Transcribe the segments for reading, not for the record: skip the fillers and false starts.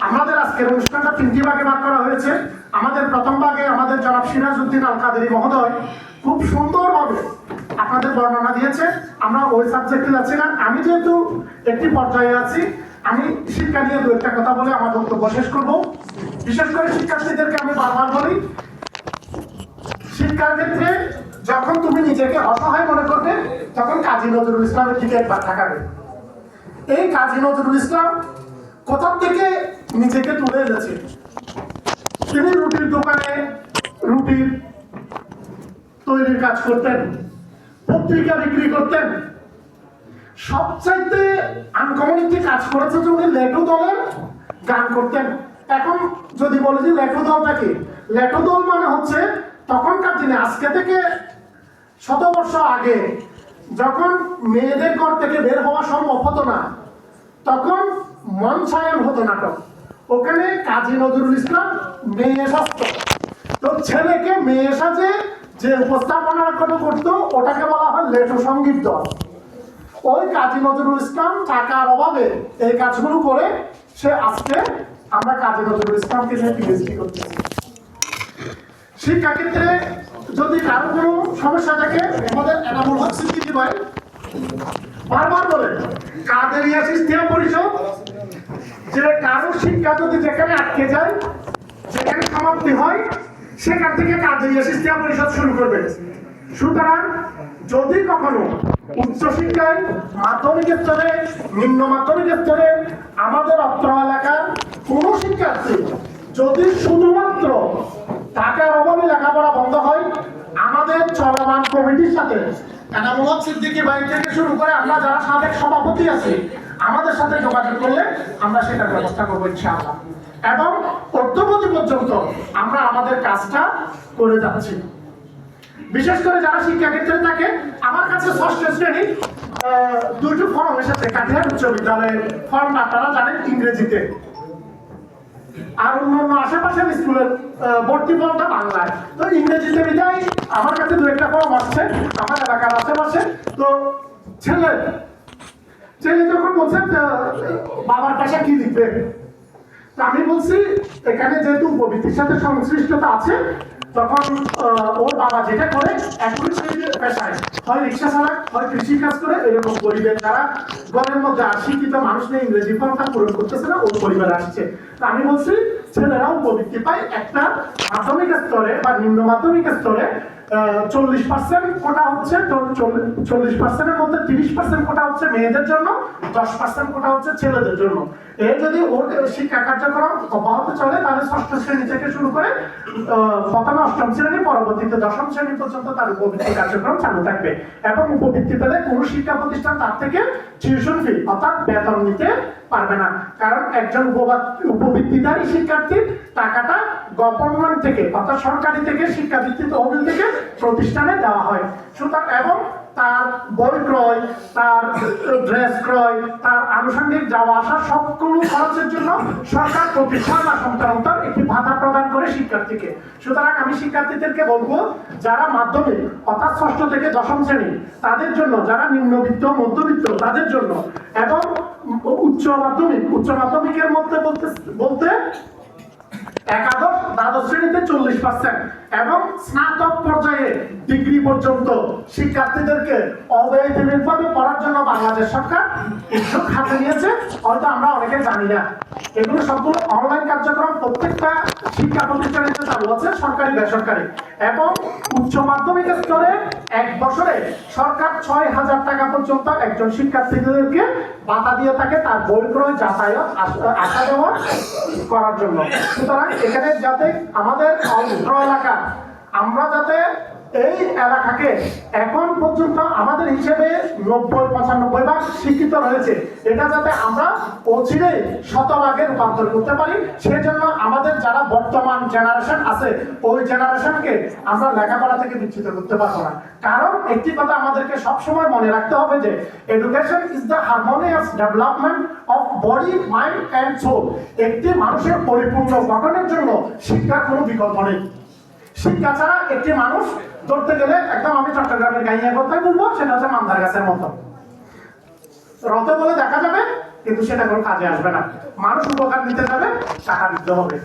আমাদের আজকের অনুষ্ঠানটা 3টি ভাগে ভাগ করা হয়েছে। আমাদের প্রথম ভাগে আমাদের জনাব সিরাজউদ্দিন আল কাদেরী মহোদয় খুব সুন্দরভাবে আপনাদের বর্ণনা দিয়েছে। আমরা ওই সাবজেক্টে যাচ্ছি না। আমি যেহেতু একটি পর্যায়ে আছি, আমি শিক্ষা নিয়ে দু একটা কথা বলে আমার বক্তব্য শেষ করব। বিশেষ করে শিক্ষার্থীদেরকে আমি বারবার বলি, শিক্ষার ক্ষেত্রে যখন তুমি নিজেকে অসহায় মনে করবে, তখন কাজী নজরুল ইসলামের দিকে একবার তাকাবে। এই কাজী নজরুল ইসলাম কোথা থেকে নিজেকে তুলে এনেছে? তিনি রুটির দোকানে রুটির তৈরির কাজ করতেন, পত্রিকা বিক্রি করতেন। সবচাইতে আনকমন একটি কাজ করেছে যে উনি লেটু দলের গান করতেন। এখন যদি বলি যে লেটু দলটা কি, লেটু দল মানে হচ্ছে তখনকার দিনে, আজকে থেকে 100 বছর আগে যখন মেয়েদের ঘর থেকে বের হওয়া সম্ভব হতো না, তখন মঞ্চায়ন হতো নাটক। ওখানে কাজী নজরুল ইসলাম মেয়ে সাজত, তো ছেলেকে মেয়ে সাজে যে উপস্থাপনা করতো ওটাকে বলা হয় লেটু সঙ্গীত দল। ওই কাজী নজরুল ইসলাম টাকার অভাবে এই কাজগুলো করে সে আজকে আমরা কাজী নজরুল ইসলামকে নিয়ে পিএইচডি করতেছি। শিক্ষাক্ষেত্রে যদি কারো কোনো সমস্যা থাকে, আমাদের এনামুল হক সিদ্দিকী ভাই বারবার বলেন কাদেরিয়া সিস্টেম পরিষদ যে কারো শিক্ষা যদি যেখানে আটকে যায়, যেখানে সমাপ্তি হয়, সেখান থেকে কাদেরিয়া সিস্টেম পরিষদ শুরু করবে। সুতরাং যদি কখনো উচ্চশিক্ষায় মাধ্যমিক স্তরে, নিম্ন মাধ্যমিক স্তরে আমাদের অত্র এলাকার কোন শিক্ষার্থী যদি শুধুমাত্র টাকার অভাবে লেখাপড়া বন্ধ হয়, আমাদের চলমান কমিটির সাথে এনামুল হক সিদ্দিকী ভাই থেকে শুরু করে আমরা যারা সাবেক সভাপতি আছি, আমাদের সাথে যোগাযোগ করলে আমরা সেটার ব্যবস্থা করবো ইনশাআল্লাহ। এবং অদ্যবধি পর্যন্ত আমরা আমাদের কাজটা করে যাচ্ছি। বিশেষ করে যারা শিক্ষাক্ষেত্রে থাকে, আমার কাছে 6ষ্ঠ শ্রেণী 2টি ফর্ম এসেছে কাটিহার উচ্চ বিদ্যালয়ের ফর্ম, আপনারা জানেন ইংরেজিতে, আর অন্যান্য আশেপাশের স্কুলের ভর্তি ফর্মটা বাংলায়। তো ইংরেজিতে বিদায় আমার কাছে 2-1টা ফর্ম আসছে আমার এলাকার আশেপাশে। তো ছেলে যখন বলছে বাবার পাশে কি লিখবে, আমি বলছি এখানে যেহেতু উপবৃত্তির সাথে সংশ্লিষ্টতা আছে, তখন ওর বাবা যেটা করে এখনই সেই পেশায় হয় রিক্সা চালায়, হয় কৃষি কাজ করে, এরকম পরিবার যারা ঘরের মধ্যে শিক্ষিত মানুষ নেই, ইংরেজি ফর্মটা পূরণ করতেছে না, ওর পরিবার আসছে। আমি বলছি ছেলেরাও উপবৃত্তি পায়। একটা মাধ্যমিক স্তরে বা নিম্ন মাধ্যমিক স্তরে 40% কোটা হচ্ছে, 40%-এর মধ্যে 30% কোটা হচ্ছে মেয়েদের জন্য, 10% কোটা হচ্ছে ছেলেদের জন্য। এই যদি ওর শিক্ষা কার্যক্রম অব্যাহত চলে, তাহলে 6ষ্ঠ শ্রেণী থেকে শুরু করে প্রথমে 8ম শ্রেণী, পরবর্তীতে 10ম শ্রেণী পর্যন্ত তার উপবৃত্তি কার্যক্রম চালু থাকবে। এবং উপবৃত্তি পেলে কোনো শিক্ষা প্রতিষ্ঠান তার থেকে টিউশন ফি অর্থাৎ বেতন নিতে পারবে না। কারণ একজন উপবৃত্তিধারী শিক্ষার্থীর টাকাটা গভর্নমেন্ট থেকে অর্থাৎ সরকারি থেকে, শিক্ষাবৃত্তি তহবিল থেকে প্রতিষ্ঠানে দেওয়া হয়। সুতরাং এবং তার বই ক্রয়, তার ড্রেস ক্রয়, তার আনুষঙ্গিক যাওয়া আসা সবগুলো খরচের জন্য সরকার প্রতিষ্ঠান বা সন্তানতার একটি ভাতা প্রদান করে শিক্ষার্থীকে। সুতরাং আমি শিক্ষার্থীদেরকে বলবো, যারা মাধ্যমিক অর্থাৎ 6ষ্ঠ থেকে 10ম শ্রেণী তাদের জন্য, যারা নিম্নবিত্ত মধ্যবিত্ত তাদের জন্য, এবং উচ্চ মাধ্যমিকের মধ্যে বলতে একাদশ দ্বাদশ শ্রেণীতে 40% এবং স্নাতক পর্যায়ে ডিগ্রি পর্যন্ত শিক্ষার্থীদেরকে অব্যয়ভাবে পড়ার জন্য বাংলাদেশ সরকার উদ্যোগ হাতে নিয়েছে। হয়তো আমরা অনেকে জানি না, এগুলো সবগুলো অনলাইন কার্যক্রম প্রত্যেকটা শিক্ষা প্রতিষ্ঠানে চালু আছে, সরকারি বেসরকারি। এবং উচ্চ মাধ্যমিক স্তরে 1 বছরে সরকার 6,000 টাকা পর্যন্ত একজন শিক্ষার্থীদেরকে ভাতা দিয়ে থাকে তার বই ক্রয়, যাতায়াত, আসা যাওয়া করার জন্য। সুতরাং এখানে যাতে আমাদের অন্ধ্র এলাকা, আমরা যাতে এই এলাকাকে এখন পর্যন্ত আমাদের হিসেবে 90-95 ভাগ শিক্ষিত রয়েছে, এটা যাতে আমরা অচিরেই 100 ভাগে রূপান্তর করতে পারি, সেজন্য আমাদের যারা বর্তমান জেনারেশন আছে, ওই জেনারেশনকে আমরা লেখাপড়া থেকে বিচ্যুত করতে পারবো না। কারণ একটি কথা আমাদেরকে সবসময় মনে রাখতে হবে যে education is the harmonious development of body, mind and soul. একটি মানুষের পরিপূর্ণ গঠনের জন্য শিক্ষার কোনো বিকল্প নেই। শিক্ষা ছাড়া একটি মানুষ ধরতে গেলে একদম, আমি চট্টগ্রামের গাইয়া কথাই বলবো, সেটা হচ্ছে মান্দার গাছের মতো। রথে বলে দেখা যাবে, কিন্তু সেটা কোনো কাজে আসবে না। মানুষ উপকার নিতে যাবে, টাকা দিতে হবে।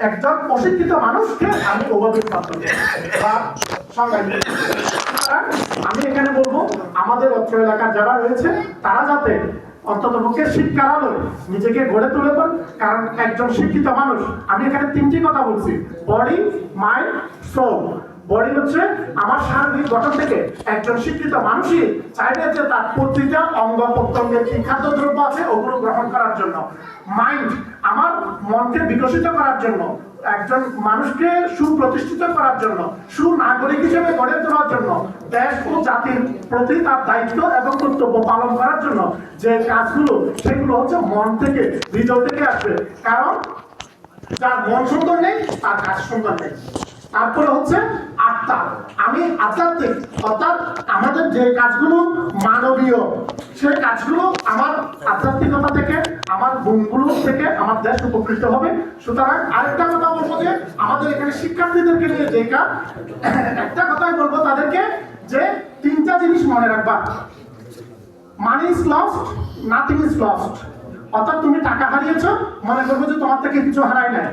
একজন অশিক্ষিত মানুষকে আমি ওভারবিট পদ্ধতি বা সংজ্ঞায়িত করি। আমি এখানে বলবো আমাদের অত্র এলাকার যারা রয়েছে তারা যাতে অন্ততপক্ষে শিক্ষার আলোয় নিজেকে গড়ে তুলে পান। কারণ একজন শিক্ষিত মানুষ, আমি এখানে তিনটি কথা বলছি, বডি, মাইন্ড, সোল। বডি হচ্ছে আমার শারীরিক গঠন থেকে একজন শিক্ষিত মানুষই চাইবে যে তার প্রতিটা অঙ্গ প্রত্যঙ্গের কি খাদ্যদ্রব্য আছে ওগুলো গ্রহণ করার জন্য। মাইন্ড আমার মনকে বিকশিত করার জন্য, একজন মানুষকে সুপ্রতিষ্ঠিত করার জন্য, সুনাগরিক হিসেবে গড়ে তোলার জন্য, দেশ ও জাতির প্রতি তার দায়িত্ব এবং কর্তব্য পালন করার জন্য যে কাজগুলো, সেগুলো হচ্ছে মন থেকে, হৃদয় থেকে আসবে। কারণ যার মন সুন্দর নেই তার কাজ সুন্দর নেই। তারপরে হচ্ছে আত্মা, আমি আধ্যাত্মিক, অর্থাৎ আমাদের যে কাজগুলো মানবীয় সেই কাজগুলো আমার আধ্যাত্মিকতা থেকে, আমার গুণগুলো থেকে আমার দেশ উপকৃত হবে। সুতরাং আরেকটা কথা বলবো যে আমাদের এখানে শিক্ষার্থীদেরকে নিয়ে যে কাজ, একটা কথাই বলবো তাদেরকে যে তিনটা জিনিস মনে রাখবা। Money is lost, nothing is lost. অর্থাৎ তুমি টাকা হারিয়েছো, মনে করবো যে তোমার থেকে কিছু হারাই নাই।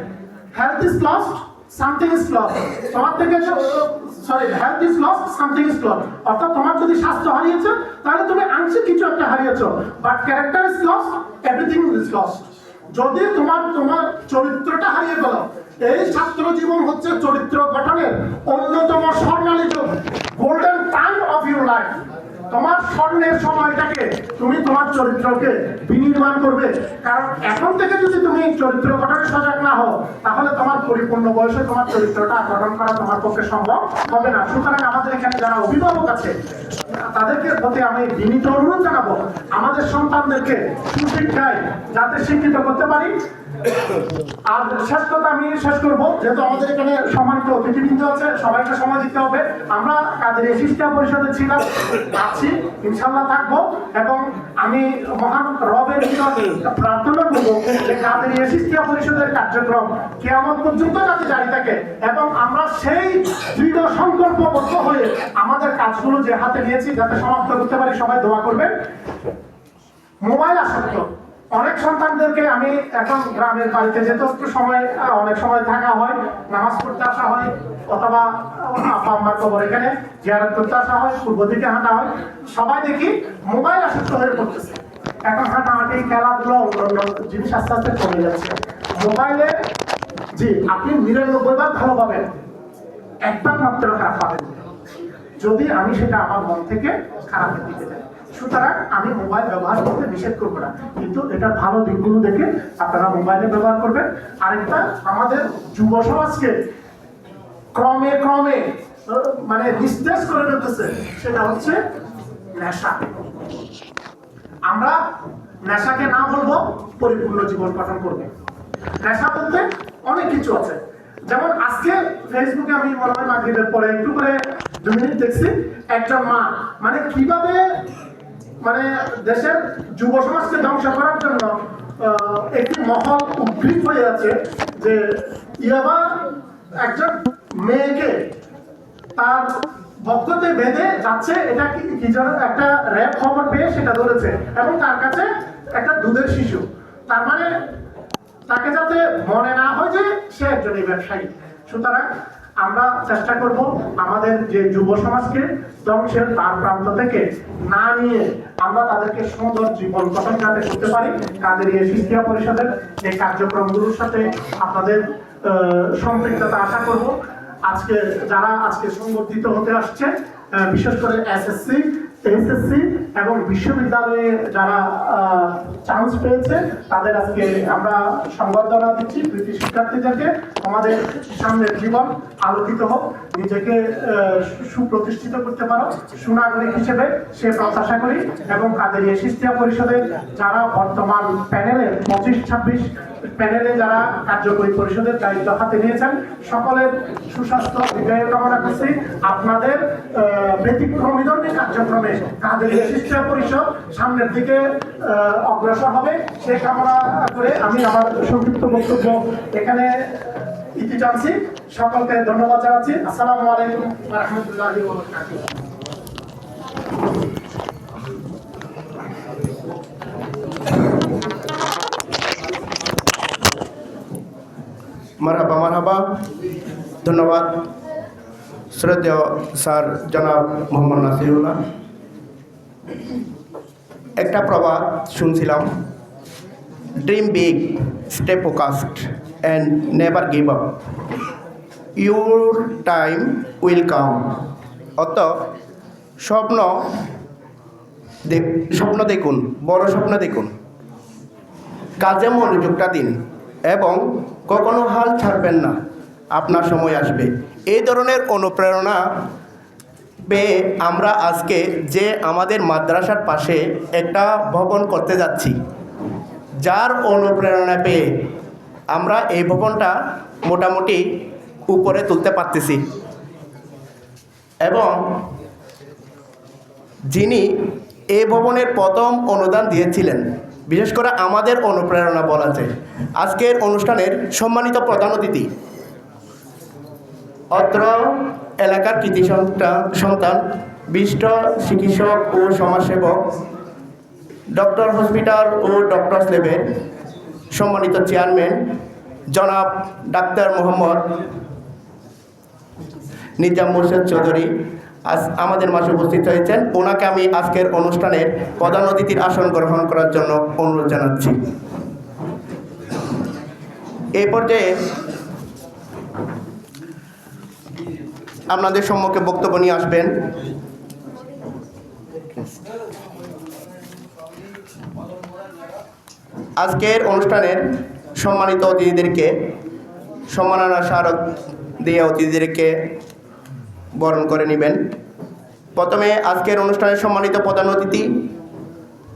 Health is lost, something is lost. তোমার থেকে health is lost, something is lost. অর্থাৎ তোমার যদি স্বাস্থ্য হারিয়েছে তাহলে তুমি আংশিক কিছু একটা হারিয়েছো, but character is lost, everything is lost. যদি তোমার চরিত্রটা হারিয়ে গেল, এই ছাত্র জীবন হচ্ছে চরিত্র গঠনের অন্যতম স্বর্ণালী যুগ, golden time of your life. তোমার স্বর্ণের সময়টাকে তুমি তোমার চরিত্রকে বিনির্মাণ করবে। কারণ এখন থেকে যদি তুমি চরিত্র গঠনে সজাগ না হও তাহলে তোমার পরিপূর্ণ বয়সে তোমার চরিত্রটা গঠন করা তোমার পক্ষে সম্ভব হবে না। সুতরাং আমাদের এখানে যারা অভিভাবক আছে তাদেরকে প্রতি আমি বিনীত অনুরোধ জানাবো, আমাদের সন্তানদেরকে সুশিক্ষায় যাতে শিক্ষিত করতে পারি। আর শেষ কথা আমি শেষ করবো, যেহেতু আমাদের এখানে সম্মানিত অতিথিবৃন্দ আছে, সবাইকে সময় দিতে হবে। আমরা কাদেরিয়া শিক্ষা পরিষদে ছিলাম, আছি, ইনশাল্লাহ থাকবো। এবং আমি মহান রবের নিকটে প্রার্থনা করবো যে কাদেরিয়া শিক্ষা পরিষদের কার্যক্রম কিয়ামত পর্যন্ত যাতে জারি থাকে এবং আমরা সেই দৃঢ় সংকল্পবদ্ধ হয়ে আমাদের কাজগুলো যে হাতে নিয়েছি যাতে সমাপ্ত করতে পারি। সবাই দোয়া করবেন। মোবাইল আসক্ত অনেক সন্তানদেরকে আমি এখন গ্রামের বাড়িতে যেতে একটু সময়, অনেক সময় থাকা হয়, নামাজ পড়তে আসা হয়, অথবা আপা আম্মার কবর এখানে জিয়ারত করতে আসা হয়, পূর্ব দিকে হাঁটা হয়, সবাই দেখি মোবাইল আসক্ত হয়ে পড়তেছে। এখন হাঁটাহাঁটি, খেলাধুলা, অন্যান্য জিনিস আস্তে আস্তে কমে যাচ্ছে। মোবাইলে জি আপনি ৯৯ বার ভালো পাবেন, একবার মাত্র খারাপ পাবেন যদি আমি সেটা আমার মন থেকে খারাপের দিকে যাই। সুতরাং আমি মোবাইল ব্যবহার করতে নিষেধ করবো না, কিন্তু এটা ভালো দিকগুলো দেখে আপনারা মোবাইলে ব্যবহার করবেন। আরেকটা, আমাদের যুব সমাজকে ক্রমে ক্রমে মানে নিস্তেজ করে ফেলতেছে, সেটা হচ্ছে নেশা। আমরা নেশাকে না বলবো, পরিপূর্ণ জীবন গঠন করবে। নেশা বলতে অনেক কিছু আছে, যেমন আজকে ফেসবুকে আমি মনে হয় মাগরিবের পরে একটু করে 2 মিনিট দেখছি, একজন মা মানে কিভাবে মানে দেশের যুব সমাজকে ধ্বংস করার জন্য একটি মহল উদ্গ্রীব হয়ে আছে যে ইয়াবা একজন মেয়েকে তার বক্ষতে বেঁধে যাচ্ছে, এটা কি যেন একটা র্যাপ খবর পেয়ে সেটা ধরেছে এবং তার কাছে একটা দুধের শিশু। তার মানে তাকে যাতে মনে না হয় যে সে একজন ব্যবসায়ী। সুতরাং আমরা চেষ্টা করব আমাদের যে যুব সমাজকে ধ্বংসের দ্বার প্রান্ত থেকে না নিয়ে আমরা তাদেরকে সুন্দর জীবন গঠন যাতে করতে পারি। কাদেরিয়া শিক্ষা পরিষদের এই কার্যক্রমগুলোর সাথে আপনাদের সম্পৃক্ততা আশা করব। আজকে যারা আজকে সংবর্ধিত হতে আসছে, বিশেষ করে এসএসসি, এইচএসসি এবং বিশ্ববিদ্যালয়ে যারা চান্স পেয়েছে তাদের আজকে আমরা সংবর্ধনা দিচ্ছি। কৃতি শিক্ষার্থীদেরকে আমাদের সামনের জীবন আলোকিত হোক, নিজেকে সুপ্রতিষ্ঠিত করতে পারো সুনাগরিক হিসেবে সে প্রত্যাশা করি। এবং কাদেরিয়া শিক্ষা পরিষদের যারা বর্তমান প্যানেলে 25-26 প্যানেলে যারা কার্যকরী পরিষদের দায়িত্ব হাতে নিয়েছেন সকলের সুস্বাস্থ্য বিজয় কামনা করছি। আপনাদের ব্যতিক্রমী কার্যক্রমে কাদেরিয়া শিক্ষা পরিষদ সামনের দিকে অগ্রসর হবে সে কামনা করে আমি আমার সংক্ষিপ্ত বক্তব্য এখানে ইতি টানছি। সকলকে ধন্যবাদ জানাচ্ছি। আসসালামু আলাইকুম ওয়া রাহমাতুল্লাহি ওয়া বারাকাতুহু। মারহাবা মারহাবা। ধন্যবাদ শ্রদ্ধেয় স্যার জনাব মোহাম্মদ নাসিরুল্লাহ। একটা প্রবাদ শুনছিলাম, dream big, stay focused and never give up, your time will come. অত স্বপ্ন দেখুন, বড় স্বপ্ন দেখুন, কাজে মনোযোগটা দিন এবং কখনো হাল ছাড়বেন না, আপনার সময় আসবে। এই ধরনের অনুপ্রেরণা পেয়ে আমরা আজকে যে আমাদের মাদ্রাসার পাশে একটা ভবন করতে যাচ্ছি, যার অনুপ্রেরণা পেয়ে আমরা এই ভবনটা মোটামুটি উপরে তুলতে পারতেছি। এবং যিনি এই ভবনের প্রথম অনুদান দিয়েছিলেন, বিশেষ করে আমাদের অনুপ্রেরণা বলা যায়, আজকের অনুষ্ঠানের সম্মানিত প্রধান অতিথি, অত্র এলাকার কৃতি সন্তান, বিশিষ্ট চিকিৎসক ও সমাজসেবক, ডক্টর হসপিটাল ও ডক্টরস ল্যাবের সম্মানিত চেয়ারম্যান জনাব ডাক্তার মোহাম্মদ নিজাম মোর্শেদ চৌধুরী আজ আমাদের মাঝে উপস্থিত হয়েছেন। ওনাকে আমি আজকের অনুষ্ঠানের প্রধান অতিথির আসন গ্রহণ করার জন্য অনুরোধ জানাচ্ছি। এই পর্যায়ে আপনাদের সম্মুখে বক্তব্য নিয়ে আসবেন আজকের অনুষ্ঠানের সম্মানিত অতিথিদেরকে সম্মাননা স্মারক দিয়ে অতিথিদেরকে বরণ করে নেবেন। প্রথমে আজকের অনুষ্ঠানের সম্মানিত প্রধান অতিথি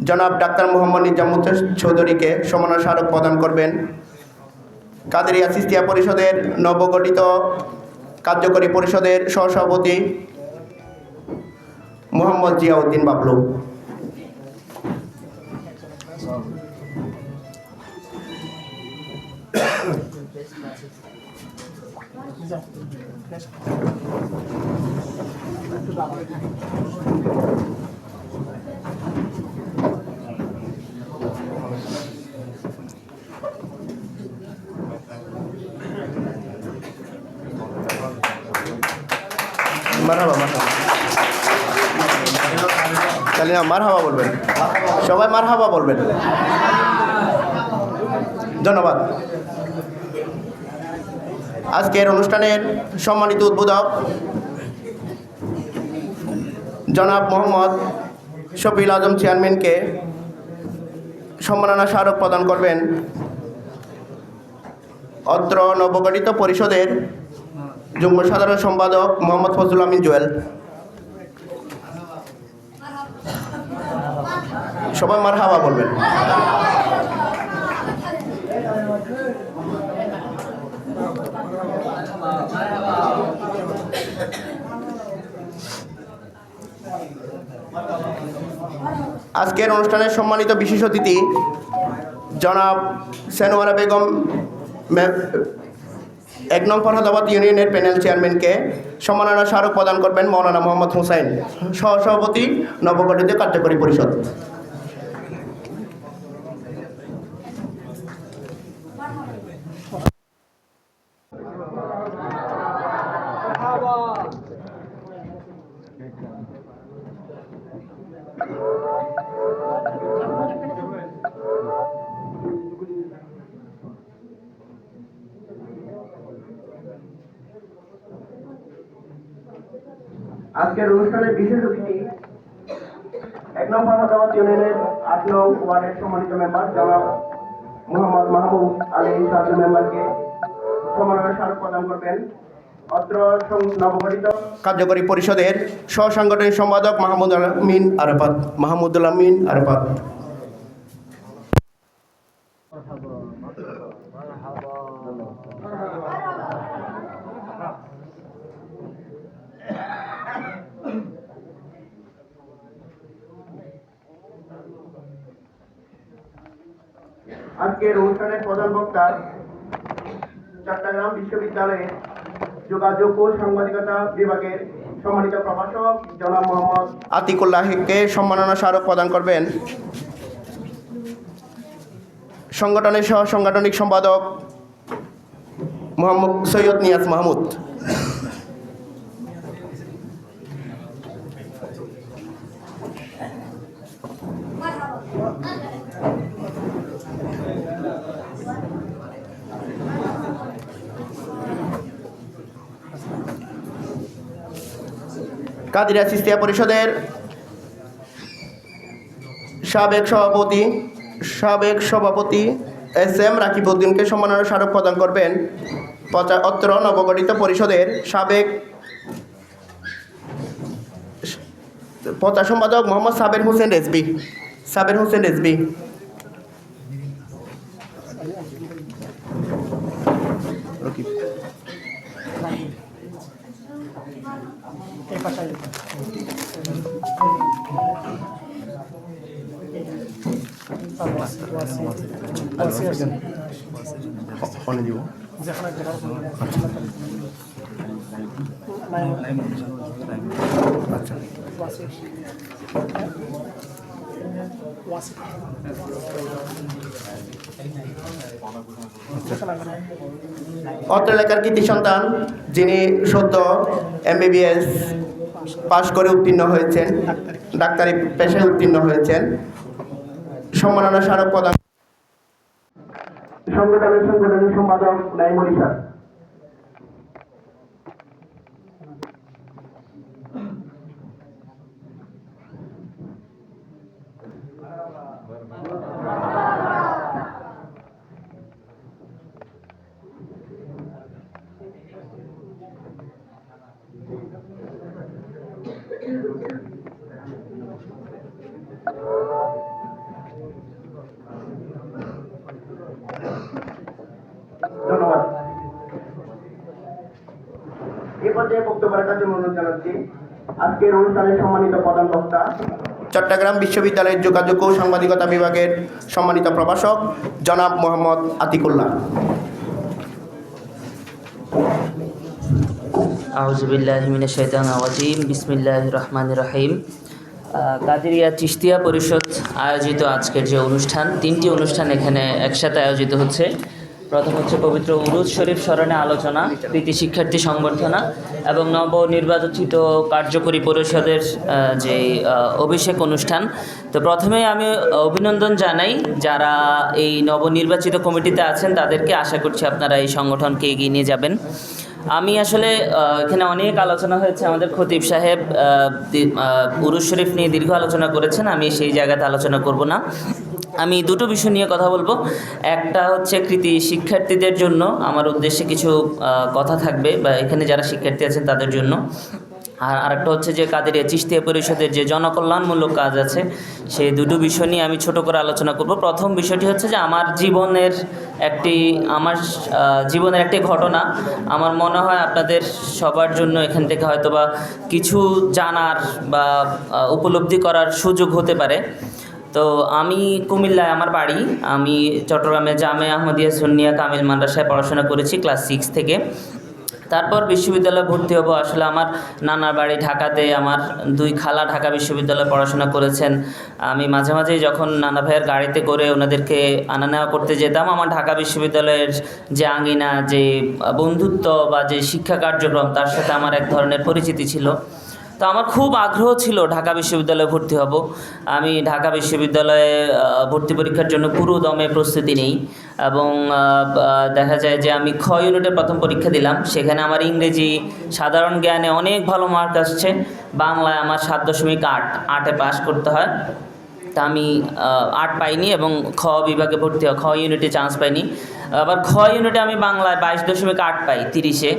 জনাব ডাক্তার মোহাম্মদ নিজাম মোর্শেদ চৌধুরীকে সম্মাননা স্মারক প্রদান করবেন কাদেরিয়া চিশতিয়া পরিষদের নবগঠিত কার্যকরী পরিষদের সহসভাপতি মোহাম্মদ জিয়াউদ্দিন বাবলু। মারহাবা মারহাবা, তাহলে মারহাবা বলবেন, সবাই মারহাবা বলবেন। ধন্যবাদ। আজকের অনুষ্ঠানের সম্মানিত উদ্বোধক জনাব মোহাম্মদ শফিউল আজম চেয়ারম্যানকে সম্মাননা স্মারক প্রদান করবেন অত্র নবগঠিত পরিষদের যুগ্ম সাধারণ সম্পাদক মোহাম্মদ ফজলুল আমিন জুয়েল। সবাই মারহাবা বলবেন। আজকের অনুষ্ঠানের সম্মানিত বিশেষ অতিথি জনাব সেনওয়ারা বেগম ১ নং ফরহাদাবাদ ইউনিয়নের প্যানেল চেয়ারম্যানকে সম্মাননা স্মারক প্রদান করবেন মৌলানা মোহাম্মদ হুসাইন, সহসভাপতি নবগঠিত কার্যকরী পরিষদ। আজকের অনুষ্ঠানের বিশেষ অতিথি ১ নং ফরহাদাবাদ ইউনিয়নের ৮ নং ওয়ার্ডের সম্মানিত মেম্বার জনাব মোহাম্মদ মাহবুব আলী সাহায্য মেম্বারকে সম্মাননা স্মারক প্রদান করবেন অত্র নবগঠিত কার্যকরী পরিষদের সহসাংগঠনিক সম্পাদক মাহমুদুল আমিন আরাফাত। আজকের অনুষ্ঠানের প্রধান বক্তা চট্টগ্রাম বিশ্ববিদ্যালয়ের যোগাযোগ ও সাংবাদিকতা বিভাগের সম্মানিত প্রভাষক জনাব মোহাম্মদ আতিকুল্লাহকে সম্মাননা স্মারক প্রদান করবেন সংগঠনের সহ সাংগঠনিক সম্পাদক মোহাম্মদ সৈয়দ নিয়াজ মাহমুদ। কাদিরিয়া চিশতিয়া পরিষদের সাবেক সভাপতি এস এম রাকিব উদ্দিনকে সম্মাননা স্মারক প্রদান করবেন অত্র নবগঠিত পরিষদের সাবেক প্রচার সম্পাদক মোহাম্মদ সাবের হোসেন রেজবি। অত্র এলাকার কৃতি সন্তান যিনি সদ্য MBBS পাশ করে উত্তীর্ণ হয়েছেন, ডাক্তারি পেশায় উত্তীর্ণ হয়েছেন, সম্মাননা স্মারক প্রদান সাংগঠনিক সম্পাদক নাইমুল ইসলাম। ধন্যবাদ। এই পর্যায়ে বক্তব্য রাখার জন্য অনুরোধ জানাচ্ছি আজকের অনুষ্ঠানের সম্মানিত প্রধান বক্তা, চট্টগ্রাম বিশ্ববিদ্যালয়ের যোগাযোগ ও সাংবাদিকতা বিভাগের সম্মানিত প্রভাষক জনাব মোহাম্মদ আতিকুল্লাহ। আউযু বিল্লাহি মিনাশ শাইতানির রাজিম। বিসমিল্লাহির রহমানির রহিম। কাদিরিয়া চিশতিয়া পরিষদ আয়োজিত আজকের যে অনুষ্ঠান, 3টি অনুষ্ঠান এখানে একসাথে আয়োজিত হচ্ছে। প্রথম হচ্ছে পবিত্র উরুজ শরীফ স্মরণে আলোচনা, কৃতি শিক্ষার্থী সংবর্ধনা এবং নবনির্বাচিত কার্যকরী পরিষদের যে অভিষেক অনুষ্ঠান। তো প্রথমেই আমি অভিনন্দন জানাই যারা এই নবনির্বাচিত কমিটিতে আছেন তাদেরকে। আশা করছি আপনারা এই সংগঠনকে এগিয়ে নিয়ে যাবেন। আমি আসলে এখানে অনেক আলোচনা হয়েছে, আমাদের খতিব সাহেব উরুজ শরীফ নিয়ে দীর্ঘ আলোচনা করেছেন, আমি সেই জায়গাতে আলোচনা করব না। আমি দুটো বিষয় নিয়ে কথা বলবো। একটা হচ্ছে কৃতি শিক্ষার্থীদের জন্য আমার উদ্দেশ্যে কিছু কথা থাকবে, বা এখানে যারা শিক্ষার্থী আছেন তাদের জন্য। আর আরেকটা হচ্ছে যে কাদিরিয়া চিশতিয়া পরিষদের যে জনকল্যাণমূলক কাজ আছে, সেই দুটো বিষয় নিয়ে আমি ছোট করে আলোচনা করব। প্রথম বিষয়টি হচ্ছে যে আমার জীবনের একটি ঘটনা আমার মনে হয় আপনাদের সবার জন্য এখান থেকে হয়তোবা কিছু জানার বা উপলব্ধি করার সুযোগ হতে পারে। তো আমি কুমিল্লায় আমার বাড়ি, আমি চট্টগ্রামে জামে আহমদিয়া সুন্নিয়া কামিল মাদ্রাসায় পড়াশোনা করেছি ক্লাস 6 থেকে। তারপর বিশ্ববিদ্যালয়ে ভর্তি হব। আসলে আমার নানার বাড়ি ঢাকাতে, আমার 2 খালা ঢাকা বিশ্ববিদ্যালয়ে পড়াশোনা করেছেন। আমি মাঝে মাঝেই যখন নানা ভাইয়ের গাড়িতে করে ওনাদেরকে আনা নেওয়া করতে যেতাম, আমার ঢাকা বিশ্ববিদ্যালয়ের যে আঙ্গিনা, যে বন্ধুত্ব বা যে শিক্ষা কার্যক্রম, তার সাথে আমার এক ধরনের পরিচিতি ছিল। তো আমার খুব আগ্রহ ছিল ঢাকা বিশ্ববিদ্যালয়ে ভর্তি হব। আমি ঢাকা বিশ্ববিদ্যালয়ে ভর্তি পরীক্ষার জন্য পুরো দমে প্রস্তুতি নেই এবং দেখা যায় যে আমি খ ইউনিটের প্রথম পরীক্ষা দিলাম। সেখানে আমার ইংরেজি সাধারণ জ্ঞানে অনেক ভালো মার্ক আসছে, বাংলায় আমার 7.8, 8-এ পাস করতে হয়। তা আমি 8 পাইনি এবং খ বিভাগে ভর্তি খ ইউনিটে চান্স পাইনি। আবার খ ইউনিটে আমি বাংলায় 22.8 পাই 30-এ,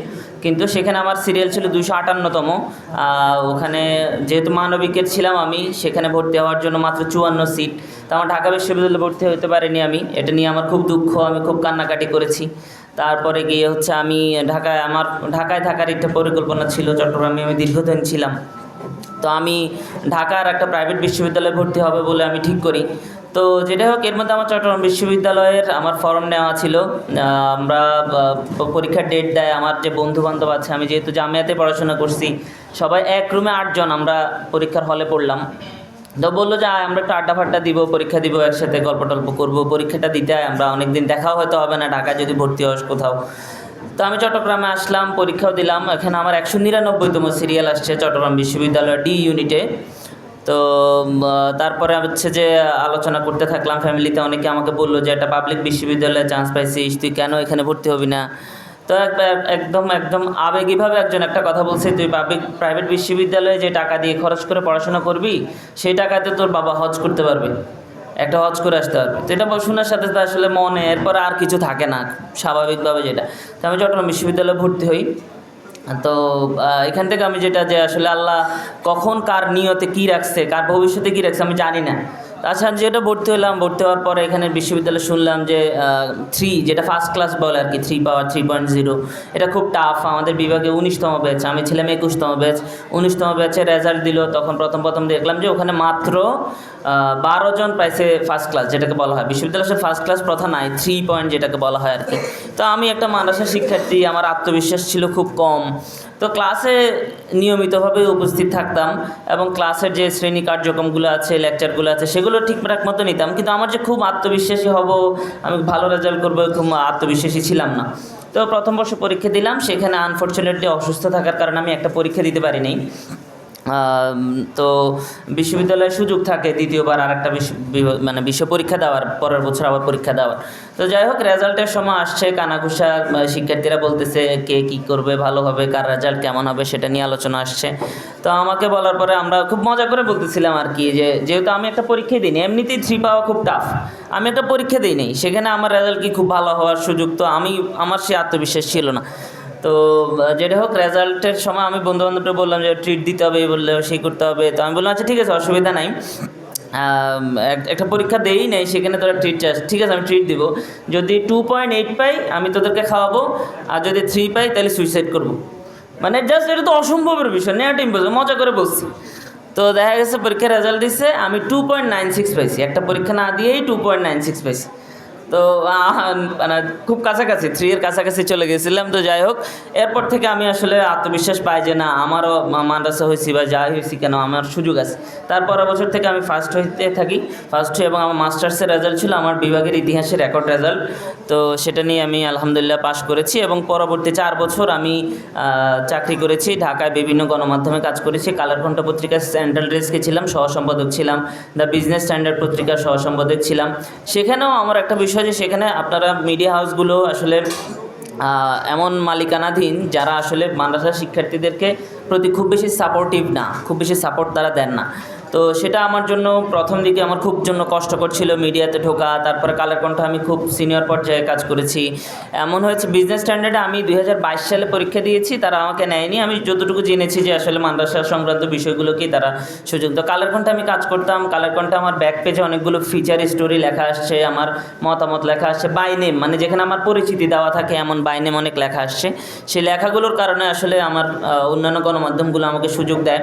কিন্তু সেখানে আমার সিরিয়াল ছিল 258তম। ওখানে যেহেতু মানবিকের ছিলাম আমি, সেখানে ভর্তি হওয়ার জন্য মাত্র 54 সিট। তো আমার ঢাকা বিশ্ববিদ্যালয়ে ভর্তি হতে পারিনি আমি, এটা নিয়ে আমার খুব দুঃখ, আমি খুব কান্নাকাটি করেছি। তারপরে গিয়ে হচ্ছে আমি ঢাকায় থাকার একটা পরিকল্পনা ছিল, চট্টগ্রামে আমি দীর্ঘদিন ছিলাম। তো আমি ঢাকার একটা প্রাইভেট বিশ্ববিদ্যালয়ে ভর্তি হবে বলে আমি ঠিক করি। তো যেটা হোক, এর মধ্যে আমার চট্টগ্রাম বিশ্ববিদ্যালয়ের আমার ফর্ম নেওয়া ছিল। আমরা পরীক্ষার ডেট দেয়, আমার যে বন্ধুবান্ধব আছে, আমি যেহেতু জামিয়াতে পড়াশোনা করছি, সবাই এক রুমে 8 জন আমরা পরীক্ষার হলে পড়লাম। তো বললো যে আমরা একটু আড্ডা ফাড্ডা দিব, পরীক্ষা দিব, একসাথে গল্প টল্প করবো, পরীক্ষাটা দিতে আমরা অনেকদিন দেখাও হয়তো হবে না ঢাকায় যদি ভর্তি হস কোথাও। তো আমি চট্টগ্রামে আসলাম, পরীক্ষাও দিলাম। এখানে আমার 199তম সিরিয়াল আসছে চট্টগ্রাম বিশ্ববিদ্যালয়ের ডি ইউনিটে। তো তারপরে হচ্ছে যে আলোচনা করতে থাকলাম ফ্যামিলিতে। অনেকে আমাকে বললো যে একটা পাবলিক বিশ্ববিদ্যালয়ে চান্স পাইছিস, তুই কেন এখানে ভর্তি হবি না? তো একদম আবেগীভাবে একজন একটা কথা বলছে, তুই প্রাইভেট বিশ্ববিদ্যালয়ে যে টাকা দিয়ে খরচ করে পড়াশোনা করবি, সেই টাকাতে তোর বাবা হজ করতে পারবে, একটা হজ করে আসতে পারবে। তো এটা শোনার সাথে সাথে আসলে মনে এরপরে আর কিছু থাকে না স্বাভাবিকভাবে যেটা। তো আমি চট্টগ্রাম বিশ্ববিদ্যালয়ে ভর্তি হই। তো এখান থেকে আমি যেটা যে আসলে আল্লাহ কখন কার নিয়তে কী রাখছে, কার ভবিষ্যতে কী রাখছে আমি জানি না। তাছাড়া যেটা ভর্তি হলাম, ভর্তি হওয়ার পরে এখানে বিশ্ববিদ্যালয়ে শুনলাম যে 3 যেটা ফার্স্ট ক্লাস বলে আর কি, 3 পাওয়ার 3.0, এটা খুব টাফ। আমাদের বিভাগে 19তম ব্যাচ, আমি ছিলাম 21তম ব্যাচ। 19তম ব্যাচের রেজাল্ট দিল, তখন প্রথম দেখলাম যে ওখানে মাত্র 12 জন পাইছে ফার্স্ট ক্লাস, যেটাকে বলা হয় বিশ্ববিদ্যালয়ের ফার্স্ট ক্লাস প্রথা নাই, 3 পয়েন্ট যেটাকে বলা হয় আর কি। তো আমি একটা মাদ্রাসা শিক্ষার্থী, আমার আত্মবিশ্বাস ছিল খুব কম। তো ক্লাসে নিয়মিতভাবে উপস্থিত থাকতাম এবং ক্লাসের যে শ্রেণী কার্যক্রমগুলো আছে, লেকচারগুলো আছে, সেগুলো ঠিকঠাক মতো নিতাম। কিন্তু আমার যে খুব আত্মবিশ্বাসী হব, আমি ভালো রেজাল্ট করবো, খুব আত্মবিশ্বাসী ছিলাম না। তো প্রথম বর্ষ পরীক্ষা দিলাম, সেখানে আনফর্চুনেটলি অসুস্থ থাকার কারণে আমি একটা পরীক্ষা দিতে পারিনি। তো বিশ্ববিদ্যালয়ে সুযোগ থাকে দ্বিতীয়বার আর একটা বিশ্ব পরীক্ষা দেওয়ার, পরের বছর আবার পরীক্ষা দেওয়ার। তো যাই হোক, রেজাল্টের সময় আসছে, কানাঘুষা শিক্ষার্থীরা বলতেছে কে কী করবে, ভালো হবে, কার রেজাল্ট কেমন হবে, সেটা নিয়ে আলোচনা আসছে। তো আমাকে বলার পরে আমরা খুব মজা করে বলতেছিলাম আর কি, যে যেহেতু আমি একটা পরীক্ষা দিইনি, এমনিতেই 3 পাওয়া খুব টাফ, আমি একটা পরীক্ষা দিইনি, সেখানে আমার রেজাল্ট কি খুব ভালো হওয়ার সুযোগ, তো আমার সে আত্মবিশ্বাস ছিল না। তো যেটা হোক, রেজাল্টের সময় আমি বন্ধুবান্ধবরা বললাম যে ট্রিট দিতে হবে, বললে সেই করতে হবে। তো আমি বললাম আচ্ছা ঠিক আছে, অসুবিধা নাই, একটা পরীক্ষা দেই নাই, সেখানে তোরা ট্রিট চাস, ঠিক আছে আমি ট্রিট দিব। যদি 2.8 পাই আমি তোদেরকে খাওয়াবো, আর যদি 3 পাই তাহলে সুইসাইড করবো। মানে জাস্ট এটা তো অসম্ভবের বিষয়, নেট ইম্পসিবল, মজা করে বলছি। তো দেখা গেছে পরীক্ষার রেজাল্ট দিচ্ছে, আমি 2.96 পাইছি, একটা পরীক্ষা না দিয়েই 2.96 পাইছি। তো মানে খুব কাছাকাছি, 3 এর কাছাকাছি চলে গেছিলাম। তো যাই হোক, এরপর থেকে আমি আসলে আত্মবিশ্বাস পাই যে না, আমারও মাদ্রাসা হয়েছি বা যাই হয়েছি কেন, আমার সুযোগ আছে। তারপর বছর থেকে আমি ফার্স্ট হইতে থাকি, ফার্স্ট হই, এবং আমার মাস্টার্সের রেজাল্ট ছিল আমার বিভাগের ইতিহাসে রেকর্ড রেজাল্ট। তো সেটা নিয়ে আমি আলহামদুলিল্লাহ পাশ করেছি, এবং পরবর্তী 4 বছর আমি চাকরি করেছি, ঢাকায় বিভিন্ন গণমাধ্যমে কাজ করেছি। কালার কণ্ঠ পত্রিকার সেন্ট্রাল ডেস্কে ছিলাম, সহসম্পাদক ছিলাম। দ্য বিজনেস স্ট্যান্ডার্ড পত্রিকার সহসম্পাদক ছিলাম। সেখানেও আমার একটা বিষয় যে সেখানে আপনারা মিডিয়া হাউসগুলো আসলে এমন মালিকানাধীন যারা আসলে মাদ্রাসা শিক্ষার্থীদেরকে প্রতি খুব বেশি সাপোর্টিভ না, খুব বেশি সাপোর্ট তারা দেন না। তো সেটা আমার জন্য প্রথম দিকে আমার খুব জন্য কষ্টকর ছিল মিডিয়াতে ঢোকা। তারপরে কালার কণ্ঠ আমি খুব সিনিয়র পর্যায়ে কাজ করেছি। এমন হয়েছে বিজনেস স্ট্যান্ডার্ডে আমি 2022 সালে পরীক্ষা দিয়েছি, তারা আমাকে নেয়নি। আমি যতটুকু জেনেছি যে আসলে মাদ্রাসা সংক্রান্ত বিষয়গুলোকেই তারা সুযোগ। তো কালার কণ্ঠে আমি কাজ করতাম। কালার কণ্ঠে আমার ব্যাক পেজে অনেকগুলো ফিচার স্টোরি লেখা আসছে, আমার মতামত লেখা আসছে, বাই নেম, মানে যেখানে আমার পরিচিতি দেওয়া থাকে এমন বাই নেম অনেক লেখা আসছে। সেই লেখাগুলোর কারণে আসলে আমার অন্যান্য গণমাধ্যমগুলো আমাকে সুযোগ দেয়।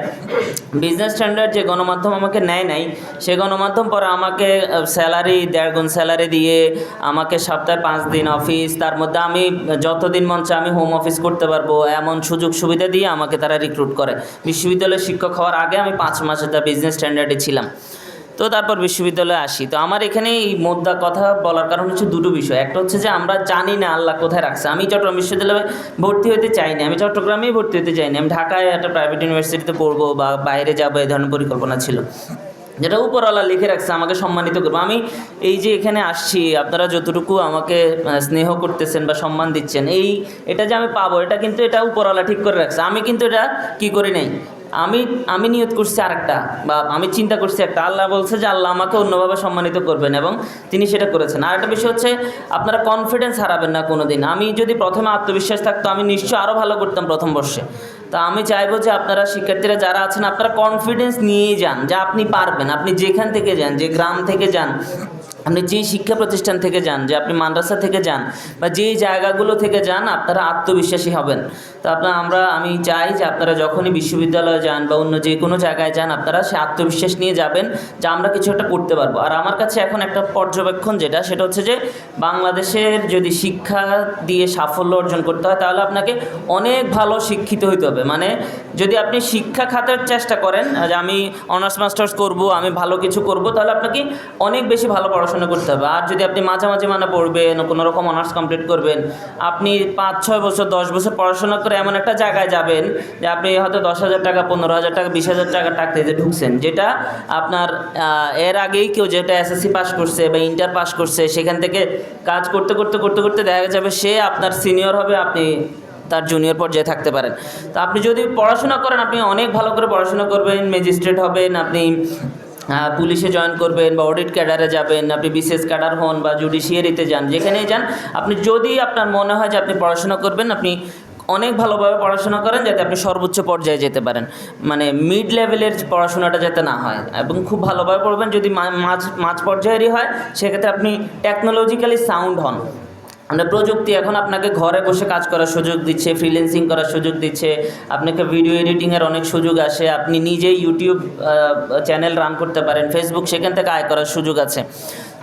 বিজনেস স্ট্যান্ডার্ড যে গণমাধ্যম আমাকে নেয় নাই, সে গণমাধ্যম পরে আমাকে স্যালারি 1.5 গুণ স্যালারি দিয়ে আমাকে সপ্তাহে 5 দিন অফিস, তার মধ্যে আমি যতদিন মন চাই আমি হোম অফিস করতে পারবো এমন সুযোগ সুবিধা দিয়ে আমাকে তারা রিক্রুট করে। বিশ্ববিদ্যালয়ের শিক্ষক হওয়ার আগে আমি 5 মাস দ্য বিজনেস স্ট্যান্ডার্ডে ছিলাম। তো তারপর বিশ্ববিদ্যালয়ে আসি। তো আমার এখানে এই মোদ্দা কথা বলার কারণ হচ্ছে দুটো বিষয়। একটা হচ্ছে যে আমরা জানি না আল্লাহ কোথায় রাখছে। আমি চট্টগ্রাম বিশ্ববিদ্যালয়ে ভর্তি হতে চাইনি, আমি চট্টগ্রামেই ভর্তি হতে চাইনি, আমি ঢাকায় একটা প্রাইভেট ইউনিভার্সিটিতে পড়বো বা বাইরে যাবো, এই ধরনের পরিকল্পনা ছিল, যেটা উপরওয়ালা লিখে রাখছে আমাকে সম্মানিত করবো। আমি এই যে এখানে আসছি, আপনারা যতটুকু আমাকে স্নেহ করতেছেন বা সম্মান দিচ্ছেন, এটা যে আমি পাবো, এটা কিন্তু এটা উপরওয়ালা ঠিক করে রাখছে। আমি কিন্তু এটা কি করি নাই, আমি নিয়ত করছি আরেকটা, বা আমি চিন্তা করছি একটা। আল্লাহ বলছে যে আল্লাহ আমাকে অন্যভাবে সম্মানিত করবেন, এবং তিনি সেটা করেছেন। আর একটা বিষয় হচ্ছে আপনারা কনফিডেন্স হারাবেন না কোনো দিন। আমি যদি প্রথমে আত্মবিশ্বাস থাকতো, আমি নিশ্চয়ই আরও ভালো করতাম প্রথম বর্ষে। তা আমি চাইবো যে আপনারা শিক্ষার্থীরা যারা আছেন, আপনারা কনফিডেন্স নিয়েই যান যে আপনি পারবেন। আপনি যেখান থেকে যান, যে গ্রাম থেকে যান, আপনি যেই শিক্ষা প্রতিষ্ঠান থেকে যান, যে আপনি মাদ্রাসা থেকে যান বা যেই জায়গাগুলো থেকে যান, আপনারা আত্মবিশ্বাসী হবেন। তো আমি চাই যে আপনারা যখনই বিশ্ববিদ্যালয়ে যান বা অন্য যে কোনো জায়গায় যান, আপনারা সে আত্মবিশ্বাস নিয়ে যাবেন যে আমরা কিছু একটা করতে পারবো। আর আমার কাছে এখন একটা পর্যবেক্ষণ সেটা হচ্ছে যে বাংলাদেশের যদি শিক্ষা দিয়ে সাফল্য অর্জন করতে হয়, তাহলে আপনাকে অনেক ভালো শিক্ষিত হইতে হবে। মানে যদি আপনি শিক্ষা খাতের চেষ্টা করেন যে আমি অনার্স মাস্টার্স করব, আমি ভালো কিছু করব, তাহলে আপনাকে অনেক বেশি ভালো পড়াশোনা পড়াশোনা করতে হবে। আর যদি আপনি মাঝামাঝি মানে পড়বেন, কোনো রকম অনার্স কমপ্লিট করবেন, আপনি 5-6 বছর 10 বছর পড়াশোনা করে এমন একটা জায়গায় যাবেন যে আপনি হয়তো 10,000 টাকা, 15,000 টাকা, 20,000 টাকা টাকতে ঢুকছেন, যেটা আপনার এর আগেই কেউ যেটা এসএসসি পাস করছে বা ইন্টার পাস করছে, সেখান থেকে কাজ করতে করতে করতে করতে দেখা যাবে সে আপনার সিনিয়র হবে, আপনি তার জুনিয়র পর্যায়ে থাকতে পারেন। তো আপনি যদি পড়াশোনা করেন, আপনি অনেক ভালো করে পড়াশোনা করবেন, ম্যাজিস্ট্রেট হবেন, আপনি পুলিশে জয়েন করবেন বা অডিট ক্যাডারে যাবেন, আপনি বিসিএস ক্যাডার হন বা জুডিশিয়ারিতে যান, যেখানেই যান, আপনি যদি আপনার মনে হয় যে আপনি পড়াশোনা করবেন, আপনি অনেক ভালোভাবে পড়াশোনা করেন যাতে আপনি সর্বোচ্চ পর্যায়ে যেতে পারেন, মানে মিড লেভেলের পড়াশোনাটা যাতে না হয়, এবং খুব ভালোভাবে পড়বেন। যদি মাঝ পর্যায়েরই হয়, সেক্ষেত্রে আপনি টেকনোলজিক্যালি সাউন্ড হন। মানে প্রযুক্তি এখন আপনাকে ঘরে বসে কাজ করার সুযোগ দিচ্ছে, ফ্রিল্যান্সিং করার সুযোগ দিচ্ছে, আপনাকে ভিডিও এডিটিংয়ের অনেক সুযোগ আসে, আপনি নিজেই ইউটিউব চ্যানেল রান করতে পারেন, ফেসবুক, সেখান থেকে আয় করার সুযোগ আছে।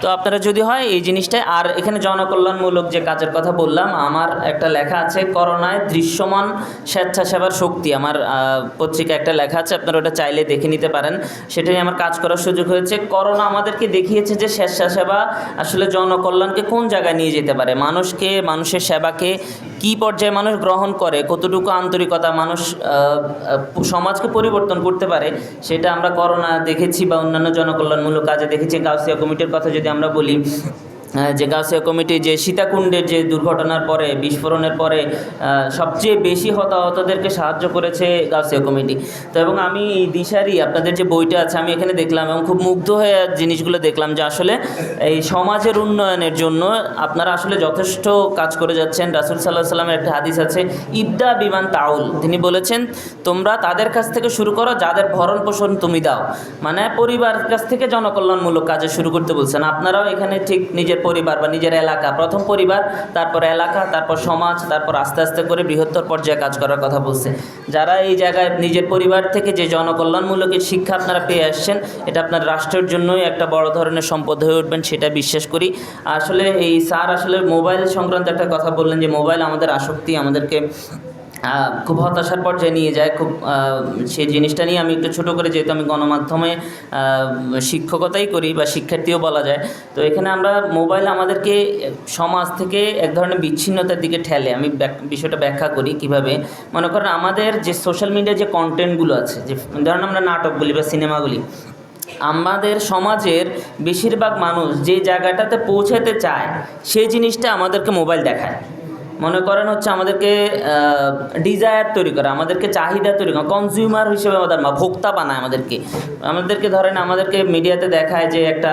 তো আপনারা যদি হয় এই জিনিসটাই। আর এখানে জনকল্যাণমূলক যে কাজের কথা বললাম, আমার একটা লেখা আছে, করোনায় দৃশ্যমান স্বেচ্ছাসেবার শক্তি, আমার পত্রিকা একটা লেখা আছে, আপনারা ওটা চাইলে দেখে নিতে পারেন। সেটাই আমার কাজ করার সুযোগ হয়েছে। করোনা আমাদেরকে দেখিয়েছে যে স্বেচ্ছাসেবা আসলে জনকল্যাণকে কোন জায়গায় নিয়ে যেতে পারে, মানুষকে, মানুষের সেবাকে কী পর্যায়ে মানুষ গ্রহণ করে, কতটুকু আন্তরিকতা মানুষ সমাজকে পরিবর্তন করতে পারে, সেটা আমরা করোনা দেখেছি বা অন্যান্য জনকল্যাণমূলক কাজে দেখেছি। গাউসিয়া কমিটির কথা যদি আমরা বলি, যে গাউসিয়া কমিটি যে সীতাকুণ্ডের যে দুর্ঘটনার পরে, বিস্ফোরণের পরে সবচেয়ে বেশি হতাহতদেরকে সাহায্য করেছে গাউসিয়া কমিটি। তো এবং আমি এই দিশারি আপনাদের যে বইটা আছে, আমি এখানে দেখলাম এবং খুব মুগ্ধ হয়ে জিনিসগুলো দেখলাম যে আসলে এই সমাজের উন্নয়নের জন্য আপনারা আসলে যথেষ্ট কাজ করে যাচ্ছেন। রাসূল সাল্লাল্লাহু আলাইহি সাল্লামের একটা হাদিস আছে, ইবদা বিমান তাউল, তিনি বলেছেন তোমরা তাদের কাছ থেকে শুরু করো যাদের ভরণ পোষণ তুমি দাও, মানে পরিবারের কাছ থেকে জনকল্যাণমূলক কাজে শুরু করতে বলছেন। আপনারাও এখানে ঠিক নিজের পরিবার বা নিজের এলাকা, প্রথম পরিবার, তারপর এলাকা, তারপর সমাজ, তারপর আস্তে আস্তে করে বৃহত্তর পর্যায়ে কাজ করার কথা বলছে। যারা এই জায়গায় নিজের পরিবার থেকে যে জনকল্যাণমূলক শিক্ষা আপনারা পেয়ে আসছেন, এটা আপনার রাষ্ট্রের জন্যই একটা বড় ধরনের সম্পদ হয়ে উঠবেন, সেটা বিশ্বাস করি। আসলে এই স্যার আসলে মোবাইল সংক্রান্ত একটা কথা বললেন যে মোবাইল আমাদের আসক্তি, আমাদেরকে খুব হতাশার পর্যায়ে নিয়ে যায়। খুব সেই জিনিসটা নিয়ে আমি একটু ছোটো করে, যেহেতু আমি গণমাধ্যমে শিক্ষকতাই করি বা শিক্ষার্থীও বলা যায়, তো এখানে আমরা মোবাইল আমাদেরকে সমাজ থেকে এক ধরনের বিচ্ছিন্নতার দিকে ঠেলে। আমি বিষয়টা ব্যাখ্যা করি কীভাবে। মনে করেন আমাদের যে সোশ্যাল মিডিয়ায় যে কন্টেন্টগুলো আছে, যে ধরেন আমরা নাটক বলি বা সিনেমাগুলি, আমাদের সমাজের বেশিরভাগ মানুষ যে জায়গাটাতে পৌঁছাতে চায়, সেই জিনিসটা আমাদেরকে মোবাইল দেখায়। মনে করেন হচ্ছে আমাদেরকে ডিজায়ার তৈরি করে, আমাদেরকে চাহিদা তৈরি করে, কনজিউমার হিসেবে আমাদের ভোক্তা বানায় আমাদেরকে ধরেন আমাদেরকে মিডিয়াতে দেখায় যে একটা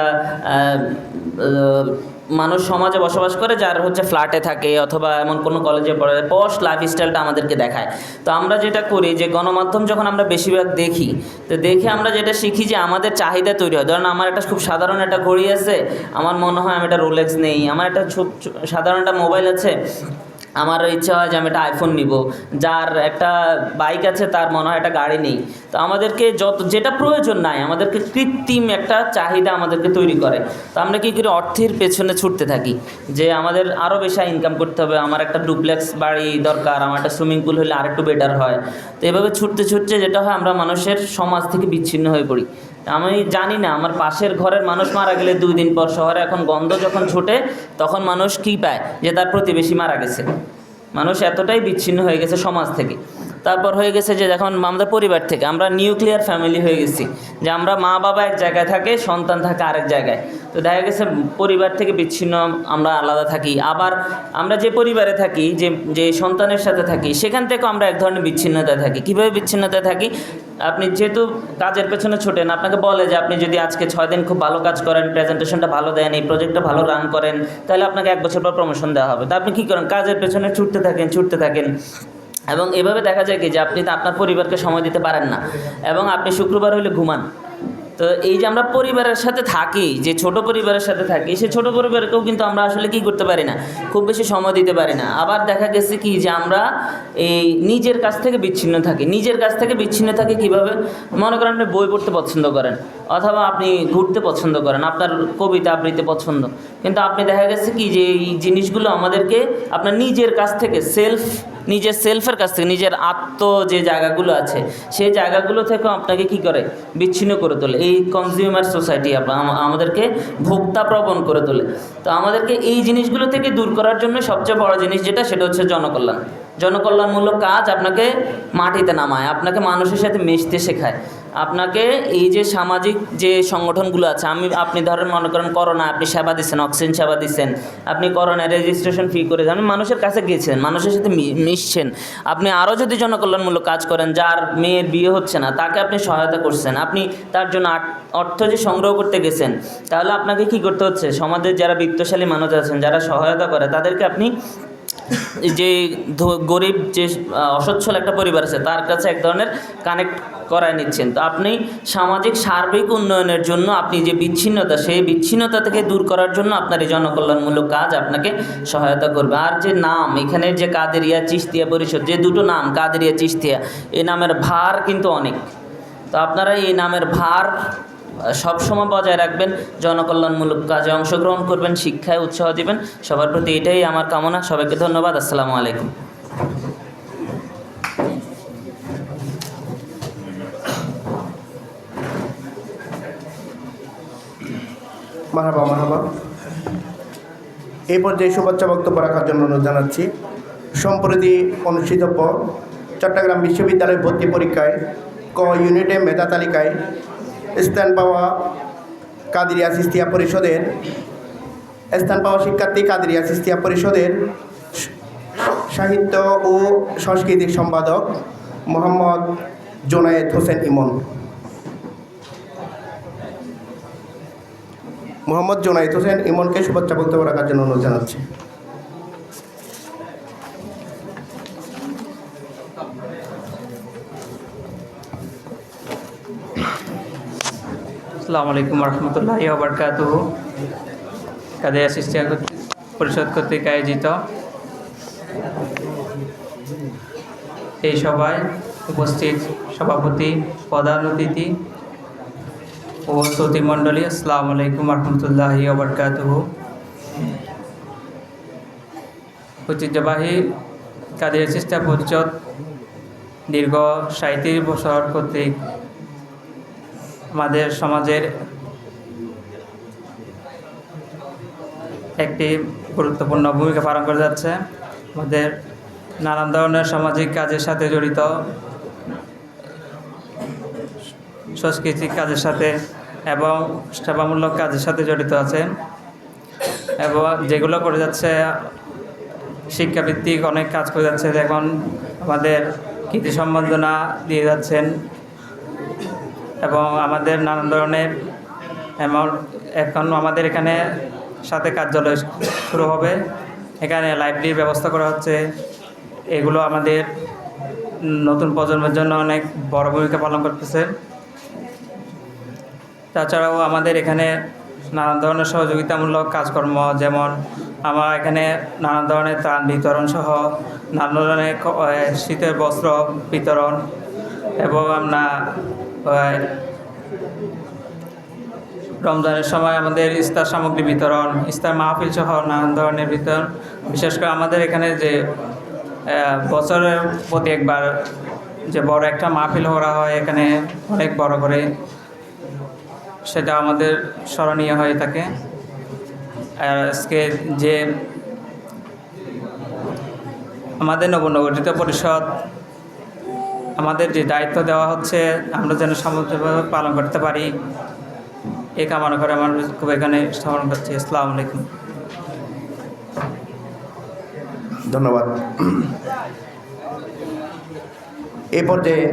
মানুষ সমাজে বসবাস করে, যার হচ্ছে ফ্ল্যাটে থাকে অথবা এমন কোনো কলেজে পড়ে, পশ লাইফস্টাইলটা আমাদেরকে দেখায়। তো আমরা যেটা করি যে গণমাধ্যম যখন আমরা বেশিরভাগ দেখি, তো দেখে আমরা যেটা শিখি যে আমাদের চাহিদা তৈরি হয়। ধরেন আমার একটা খুব সাধারণ একটা ঘড়ি আছে, আমার মনে হয় আমি একটা রোলেক্স নেই। আমার একটা সাধারণ একটা মোবাইল আছে, আমার ইচ্ছা হয় যে আমি একটা আইফোন নিব। যার একটা বাইক আছে, তার মনে হয় একটা গাড়ি নেই। তো আমাদেরকে যেটা প্রয়োজন নাই, আমাদেরকে কৃত্রিম একটা চাহিদা আমাদেরকে তৈরি করে। তো আমরা কী করি, অর্থের পেছনে ছুটতে থাকি যে আমাদের আরও বেশি ইনকাম করতে হবে, আমার একটা ডুপ্লেক্স বাড়ি দরকার, আমার একটা সুইমিং পুল হলে আরেকটু বেটার হয়। তো এভাবে ছুটতে ছুটতে যেটা হয়, আমরা মানুষের সমাজ থেকে বিচ্ছিন্ন হয়ে পড়ি। আমি জানি না, আমার পাশের ঘরের মানুষ মারা গেলে 2 দিন পর শহরে এখন গন্ধ যখন ছুটে, তখন মানুষ কী পায় যে তার প্রতিবেশী মারা গেছে। মানুষ এতটাই বিচ্ছিন্ন হয়ে গেছে সমাজ থেকে। তারপর হয়ে গেছে যে এখন আমাদের পরিবার থেকে আমরা নিউক্লিয়ার ফ্যামিলি হয়ে গেছি, যে আমরা মা বাবা এক জায়গায় থাকে, সন্তান থাকে আরেক জায়গায়। তো দেখা গেছে পরিবার থেকে বিচ্ছিন্ন, আমরা আলাদা থাকি। আবার আমরা যে পরিবারে থাকি, যে সন্তানের সাথে থাকি, সেখান থেকেও আমরা এক ধরনের বিচ্ছিন্নতায় থাকি। কীভাবে বিচ্ছিন্নতায় থাকি? আপনি যেহেতু কাজের পেছনে ছোটেন, আপনাকে বলে যে আপনি যদি আজকে 6 দিন খুব ভালো কাজ করেন, প্রেজেন্টেশনটা ভালো দেন, এই প্রজেক্টটা ভালো রান করেন, তাহলে আপনাকে 1 বছর পর প্রমোশন দেওয়া হবে। তা আপনি কী করেন? কাজের পেছনে ছুটতে থাকেন। এবং এভাবে দেখা যায় কি যে আপনি আপনার পরিবারকে সময় দিতে পারেন না, এবং আপনি শুক্রবার হলে ঘুমান। তো এই যে আমরা পরিবারের সাথে থাকি, যে ছোট পরিবারের সাথে থাকি, সেই ছোট পরিবারকেও কিন্তু আমরা আসলে কি করতে পারি না, খুব বেশি সময় দিতে পারি না। আবার দেখা গেছে কি যে আমরা এই নিজের কাছ থেকে বিচ্ছিন্ন থাকি। কীভাবে? মনে করেন আপনি বই পড়তে পছন্দ করেন, অথবা আপনি ঘুরতে পছন্দ করেন, আপনার কবিতা আবৃত্তি পছন্দ, কিন্তু আপনি দেখা গেছে কি যে এই জিনিসগুলো আমাদেরকে আপনার নিজের কাছ থেকে নিজের সেলফের কাছ থেকে, নিজের আত্ম যে জায়গাগুলো আছে, সেই জায়গাগুলো থেকেও আপনাকে কি করে, বিচ্ছিন্ন করে তোলে। এই কনজিউমার সোসাইটি আমাদেরকে ভোক্তা প্রবণ করে তোলে। তো আমাদেরকে এই জিনিসগুলো থেকে দূর করার জন্য সবচেয়ে বড় জিনিস যেটা, সেটা হচ্ছে জনকল্যাণ। জনকল্যাণমূলক কাজ আপনাকে মাটিতে নামায়, আপনাকে মানুষের সাথে মিশতে শেখায়, আপনাকে এই যে সামাজিক যে সংগঠনগুলো আছে, আপনি ধরেন মনে করেন করোনা আপনি সেবা দিচ্ছেন, অক্সিজেন সেবা দিচ্ছেন, আপনি করোনা রেজিস্ট্রেশন ফি করে আপনি মানুষের কাছে গিয়েছেন, মানুষের সাথে মিশছেন। আপনি আরও যদি জনকল্যাণমূলক কাজ করেন, যার মেয়ের বিয়ে হচ্ছে না তাকে আপনি সহায়তা করছেন, আপনি তার জন্য অর্থ যে সংগ্রহ করতে গেছেন, তাহলে আপনাকে কি করতে হচ্ছে, সমাজের যারা বিত্তশালী মানুষ আছেন, যারা সহায়তা করে, তাদেরকে আপনি যে গরিব যে অসচ্ছল একটা পরিবার আছে তার কাছে এক ধরনের কানেক্ট করায় নিচ্ছেন। তো আপনি সামাজিক সার্বিক উন্নয়নের জন্য আপনি যে বিচ্ছিন্নতা, সেই বিচ্ছিন্নতা থেকে দূর করার জন্য আপনার এই জনকল্যাণমূলক কাজ আপনাকে সহায়তা করবে। আর যে নাম এখানে যে কাদেরিয়া চিশতিয়া পরিষদ, যে দুটো নাম কাদেরিয়া চিশতিয়া, এই নামের ভার কিন্তু অনেক। তো আপনারা এই নামের ভার সবসময় বজায় রাখবেন, জনকল্যাণমূলক কাজে অংশগ্রহণ করবেন, শিক্ষায় উৎসাহ দিবেন। সবার প্রতি এটাই আমার কামনা। সবাইকে ধন্যবাদ। আসসালামু আলাইকুম। মারহাবা মারহাবা। এই পর্যায়ে শুভেচ্ছা বক্তব্য রাখার জন্য অনুরোধ জানাচ্ছি সম্প্রতি অনুষ্ঠিতব্য চট্টগ্রাম বিশ্ববিদ্যালয় ভর্তি পরীক্ষায় ক ইউনিটে মেধা তালিকায় স্থান পাওয়া কাদেরিয়া চিশতিয়া পরিষদের শিক্ষার্থী কাদেরিয়া চিশতিয়া পরিষদের সাহিত্য ও সাংস্কৃতিক সম্পাদক মোহাম্মদ জোনায়েদ হোসেন ইমন। মোহাম্মদ জোনায়েদ হোসেন ইমনকে শুভেচ্ছা বক্তব্য রাখার জন্য অনুরোধ জানাচ্ছি। আসসালামু আলাইকুম রহমতুল্লাহি ওয়া বারাকাতুহু। কাদেরিয়া চিশতিয়া পরিষদ কর্তৃক আয়োজিত এই সভায় উপস্থিত সভাপতি, প্রধান অতিথি ও শ্রোতৃমণ্ডলী, আসসালামু আলাইকুম রহমতুল্লাহি ওয়া বারাকাতুহু। ঐতিহ্যবাহী কাদেরিয়া চিশতিয়া পরিষদ দীর্ঘ 37 বছর কর্তৃক আমাদের সমাজের একটি গুরুত্বপূর্ণ ভূমিকা পালন করে যাচ্ছে। আমাদের নানান ধরনের সামাজিক কাজের সাথে জড়িত, সাংস্কৃতিক কাজের সাথে এবং সেবামূলক কাজের সাথে জড়িত আছে, এবং যেগুলো করে যাচ্ছে শিক্ষাভিত্তিক অনেক কাজ করে যাচ্ছে। এখন আমাদের কৃতি সম্বর্ধনা দিয়ে যাচ্ছেন এবং আমাদের নানান ধরনের এখন আমাদের এখানে সাথে কার্যালয় শুরু হবে, এখানে লাইব্রেরির ব্যবস্থা করা হচ্ছে। এগুলো আমাদের নতুন প্রজন্মের জন্য অনেক বড় ভূমিকা পালন করতেছে। তাছাড়াও আমাদের এখানে নানান ধরনের সহযোগিতামূলক কাজকর্ম, যেমন আমরা এখানে নানান ধরনের ত্রাণ বিতরণ সহ নানান ধরনের শীতের বস্ত্র বিতরণ এবং আমরা রমজানের সময় আমাদের ইফতার সামগ্রী বিতরণ, ইফতার মাহফিল সহ নানান ধরনের বিতরণ। বিশেষ করে আমাদের এখানে যে বছরের প্রতি একবার যে বড় একটা মাহফিল করা হয় এখানে অনেক বড় করে, সেটা আমাদের স্মরণীয় হয়ে থাকে। আর আজকে যে আমাদের নবগঠিত পরিষদ, আমাদের যে দায়িত্ব দেওয়া হচ্ছে আমরা যেন সামগ্রিকভাবে পালন করতে পারি, এই কামনা করে আমার খুব এখানে স্থাপন করছি। আসসালামু আলাইকুম। ধন্যবাদ। এই পর্যায়ে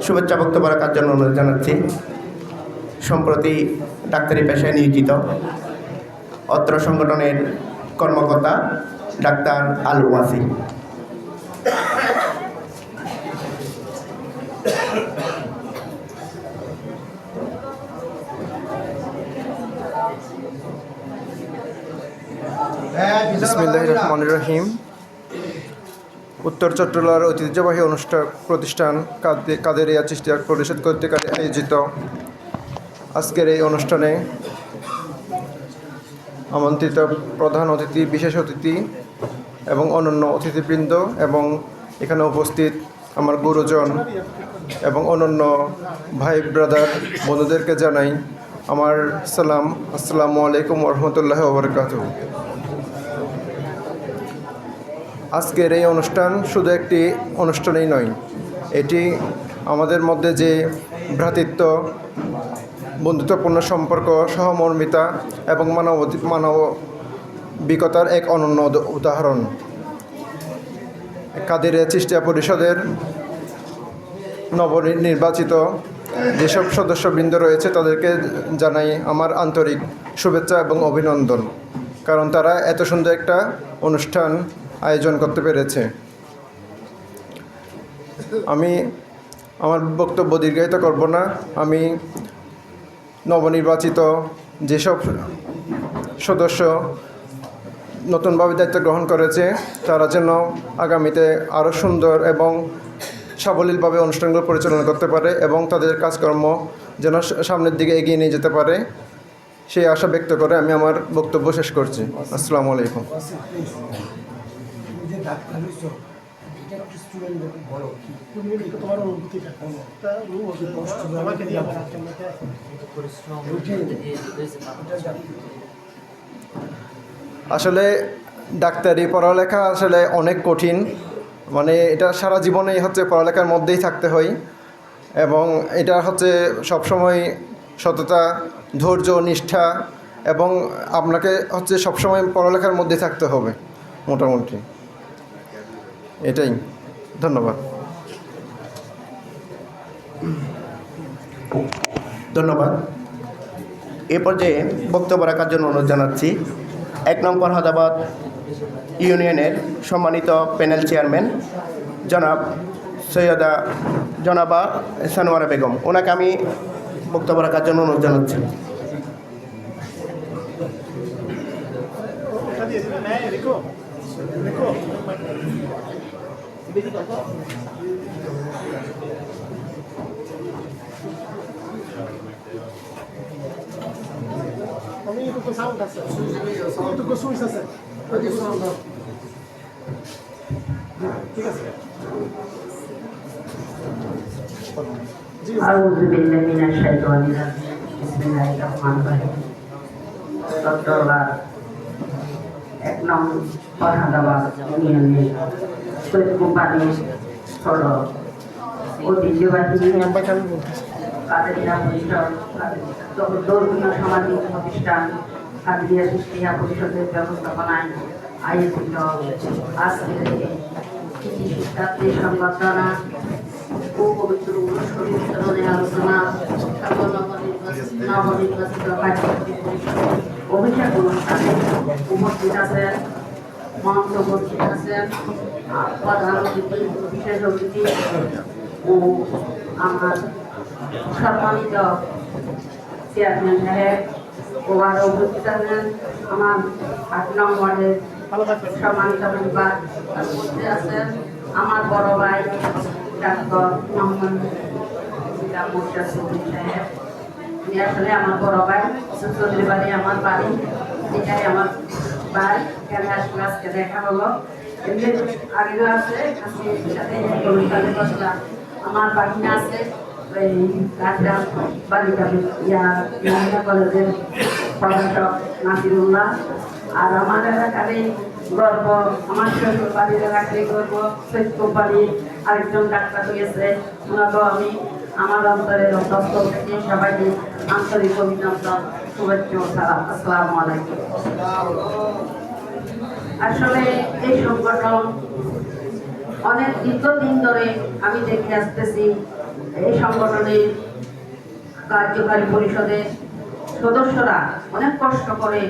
শুভেচ্ছা বক্তব্য রাখার জন্য অনুরোধ জানাচ্ছি সম্প্রতি ডাক্তারি পেশায় নিয়োজিত অত্র সংগঠনের কর্মকর্তা ডাক্তার আল ওয়াসি। বিসমিল্লাহির রহমানির রহিম। উত্তর চট্টগ্রামের ঐতিহ্যবাহী প্রতিষ্ঠান কাদেরিয়া চিশতিয়া পরিষদ কর্তৃক আয়োজিত আজকের এই অনুষ্ঠানে আমন্ত্রিত প্রধান অতিথি, বিশেষ অতিথি এবং অন্যান্য অতিথিবৃন্দ এবং এখানে উপস্থিত আমার গুরুজন এবং অন্যান্য ভাই ব্রাদার বন্ধুদেরকে জানাই আমার সালাম। আসসালামু আলাইকুম ওরহমতুল্লাহ ওবরকাতুহু। আজকের এই অনুষ্ঠান শুধু একটি অনুষ্ঠানই নয়, এটি আমাদের মধ্যে যে ভ্রাতৃত্ব, বন্ধুত্বপূর্ণ সম্পর্ক, সহমর্মিতা এবং মানবিকতার এক অনন্য উদাহরণ। কাদেরিয়া চিশতিয়া পরিষদের নবনির্বাচিত যেসব সদস্যবৃন্দ রয়েছে তাদেরকে জানাই আমার আন্তরিক শুভেচ্ছা এবং অভিনন্দন, কারণ তারা এত সুন্দর একটা অনুষ্ঠান আয়োজন করতে পেরেছে। আমি আমার বক্তব্য দীর্ঘায়িত করব না। আমি নবনির্বাচিত যেসব সদস্য নতুনভাবে দায়িত্ব গ্রহণ করেছে তারা যেন আগামীতে আরও সুন্দর এবং সাবলীলভাবে অনুষ্ঠানগুলো পরিচালনা করতে পারে এবং তাদের কাজকর্ম যেন সামনের দিকে এগিয়ে নিয়ে যেতে পারে, সেই আশা ব্যক্ত করে আমি আমার বক্তব্য শেষ করছি। আসসালামু আলাইকুম। আসলে ডাক্তারি পড়ালেখা আসলে অনেক কঠিন, মানে এটা সারা জীবনেই হচ্ছে পড়ালেখার মধ্যেই থাকতে হয় এবং এটা হচ্ছে সবসময় সততা, ধৈর্য, নিষ্ঠা এবং আপনাকে হচ্ছে সবসময় পড়ালেখার মধ্যে থাকতে হবে মোটামুটি, এটাই। ধন্যবাদ। ধন্যবাদ। এ পর্যায়ে বক্তব্য রাখার জন্য অনুরোধ জানাচ্ছি 1 নং ফরহাদাবাদ ইউনিয়নের সম্মানিত প্যানেল চেয়ারম্যান জনাবা সানোয়ারা বেগম, ওনাকে আমি বক্তব্য রাখার জন্য অনুরোধ জানাচ্ছি। أعوذ بالله من الشيطان الرجيم بسم الله الرحمن الرحيم চট্টগ্রাম 1 নং ফরহাদাবাদ ইউনিয়নের শহীদ কোম্পানি হল ঐতিহ্যবাহী কাদেরিয়া পরিষদ ধর্মীয় সামাজিক প্রতিষ্ঠান কাদেরিয়া চিশতিয়া পরিষদের ব্যবস্থাপনায় আয়োজিত আজকের কৃষি শিক্ষার্থী সংবর্ধনা ও পবিত্র শরীর বিতরণের আলোচনা নবনির্বাচিত কার্যকরী পরিষদের অভিষেক অনুষ্ঠানে উপস্থিত আছেন, মঞ্চ উপস্থিত আছেন প্রধান অতিথি, বিশেষ অতিথি ও আমার সম্মানিত চেয়ারম্যান সাহেব ও আরও উপস্থিত আছেন আমার 8 নং ওয়ার্ডের সম্মানিত মেম্বার, উপস্থিত আছেন আমার বড় ভাই ডাক্তার মোহাম্মদ মুর্শিদ চৌধুরী সাহেব। উনি আসলে আমার বড় ভাই, চৌধুরী বাড়ি আমার বাড়ি, এটাই আমার ভাই। কেন আসলে আজকে দেখা হলো, এমনি আগেও আছে, আজকে সাথে অনুষ্ঠানে বসলাম। আমার বাগিনা আছে এই রাজগ্রাম বালিকা মহিলা কলেজের প্রশাসক নাসিরুল্লাহ। আর আমার এলাকারই গর্ব, আমার শ্বশুর বাড়ির এলাকারই গর্ব শহীদ কোম্পানির আরেকজন ডাক্তার হয়েছে, ওনাকেও আমি আমার অন্তরের অন্তঃস্থল থেকে সবাইকে আন্তরিক অভিনন্দন, শুভেচ্ছা ও সালাম। আসসালামু আলাইকুম। আসলে এই সংগঠন অনেক দীর্ঘদিন ধরে আমি দেখে আসতেছি। এই সংগঠনের কার্যকারী পরিষদের সদস্যরা অনেক কষ্ট করে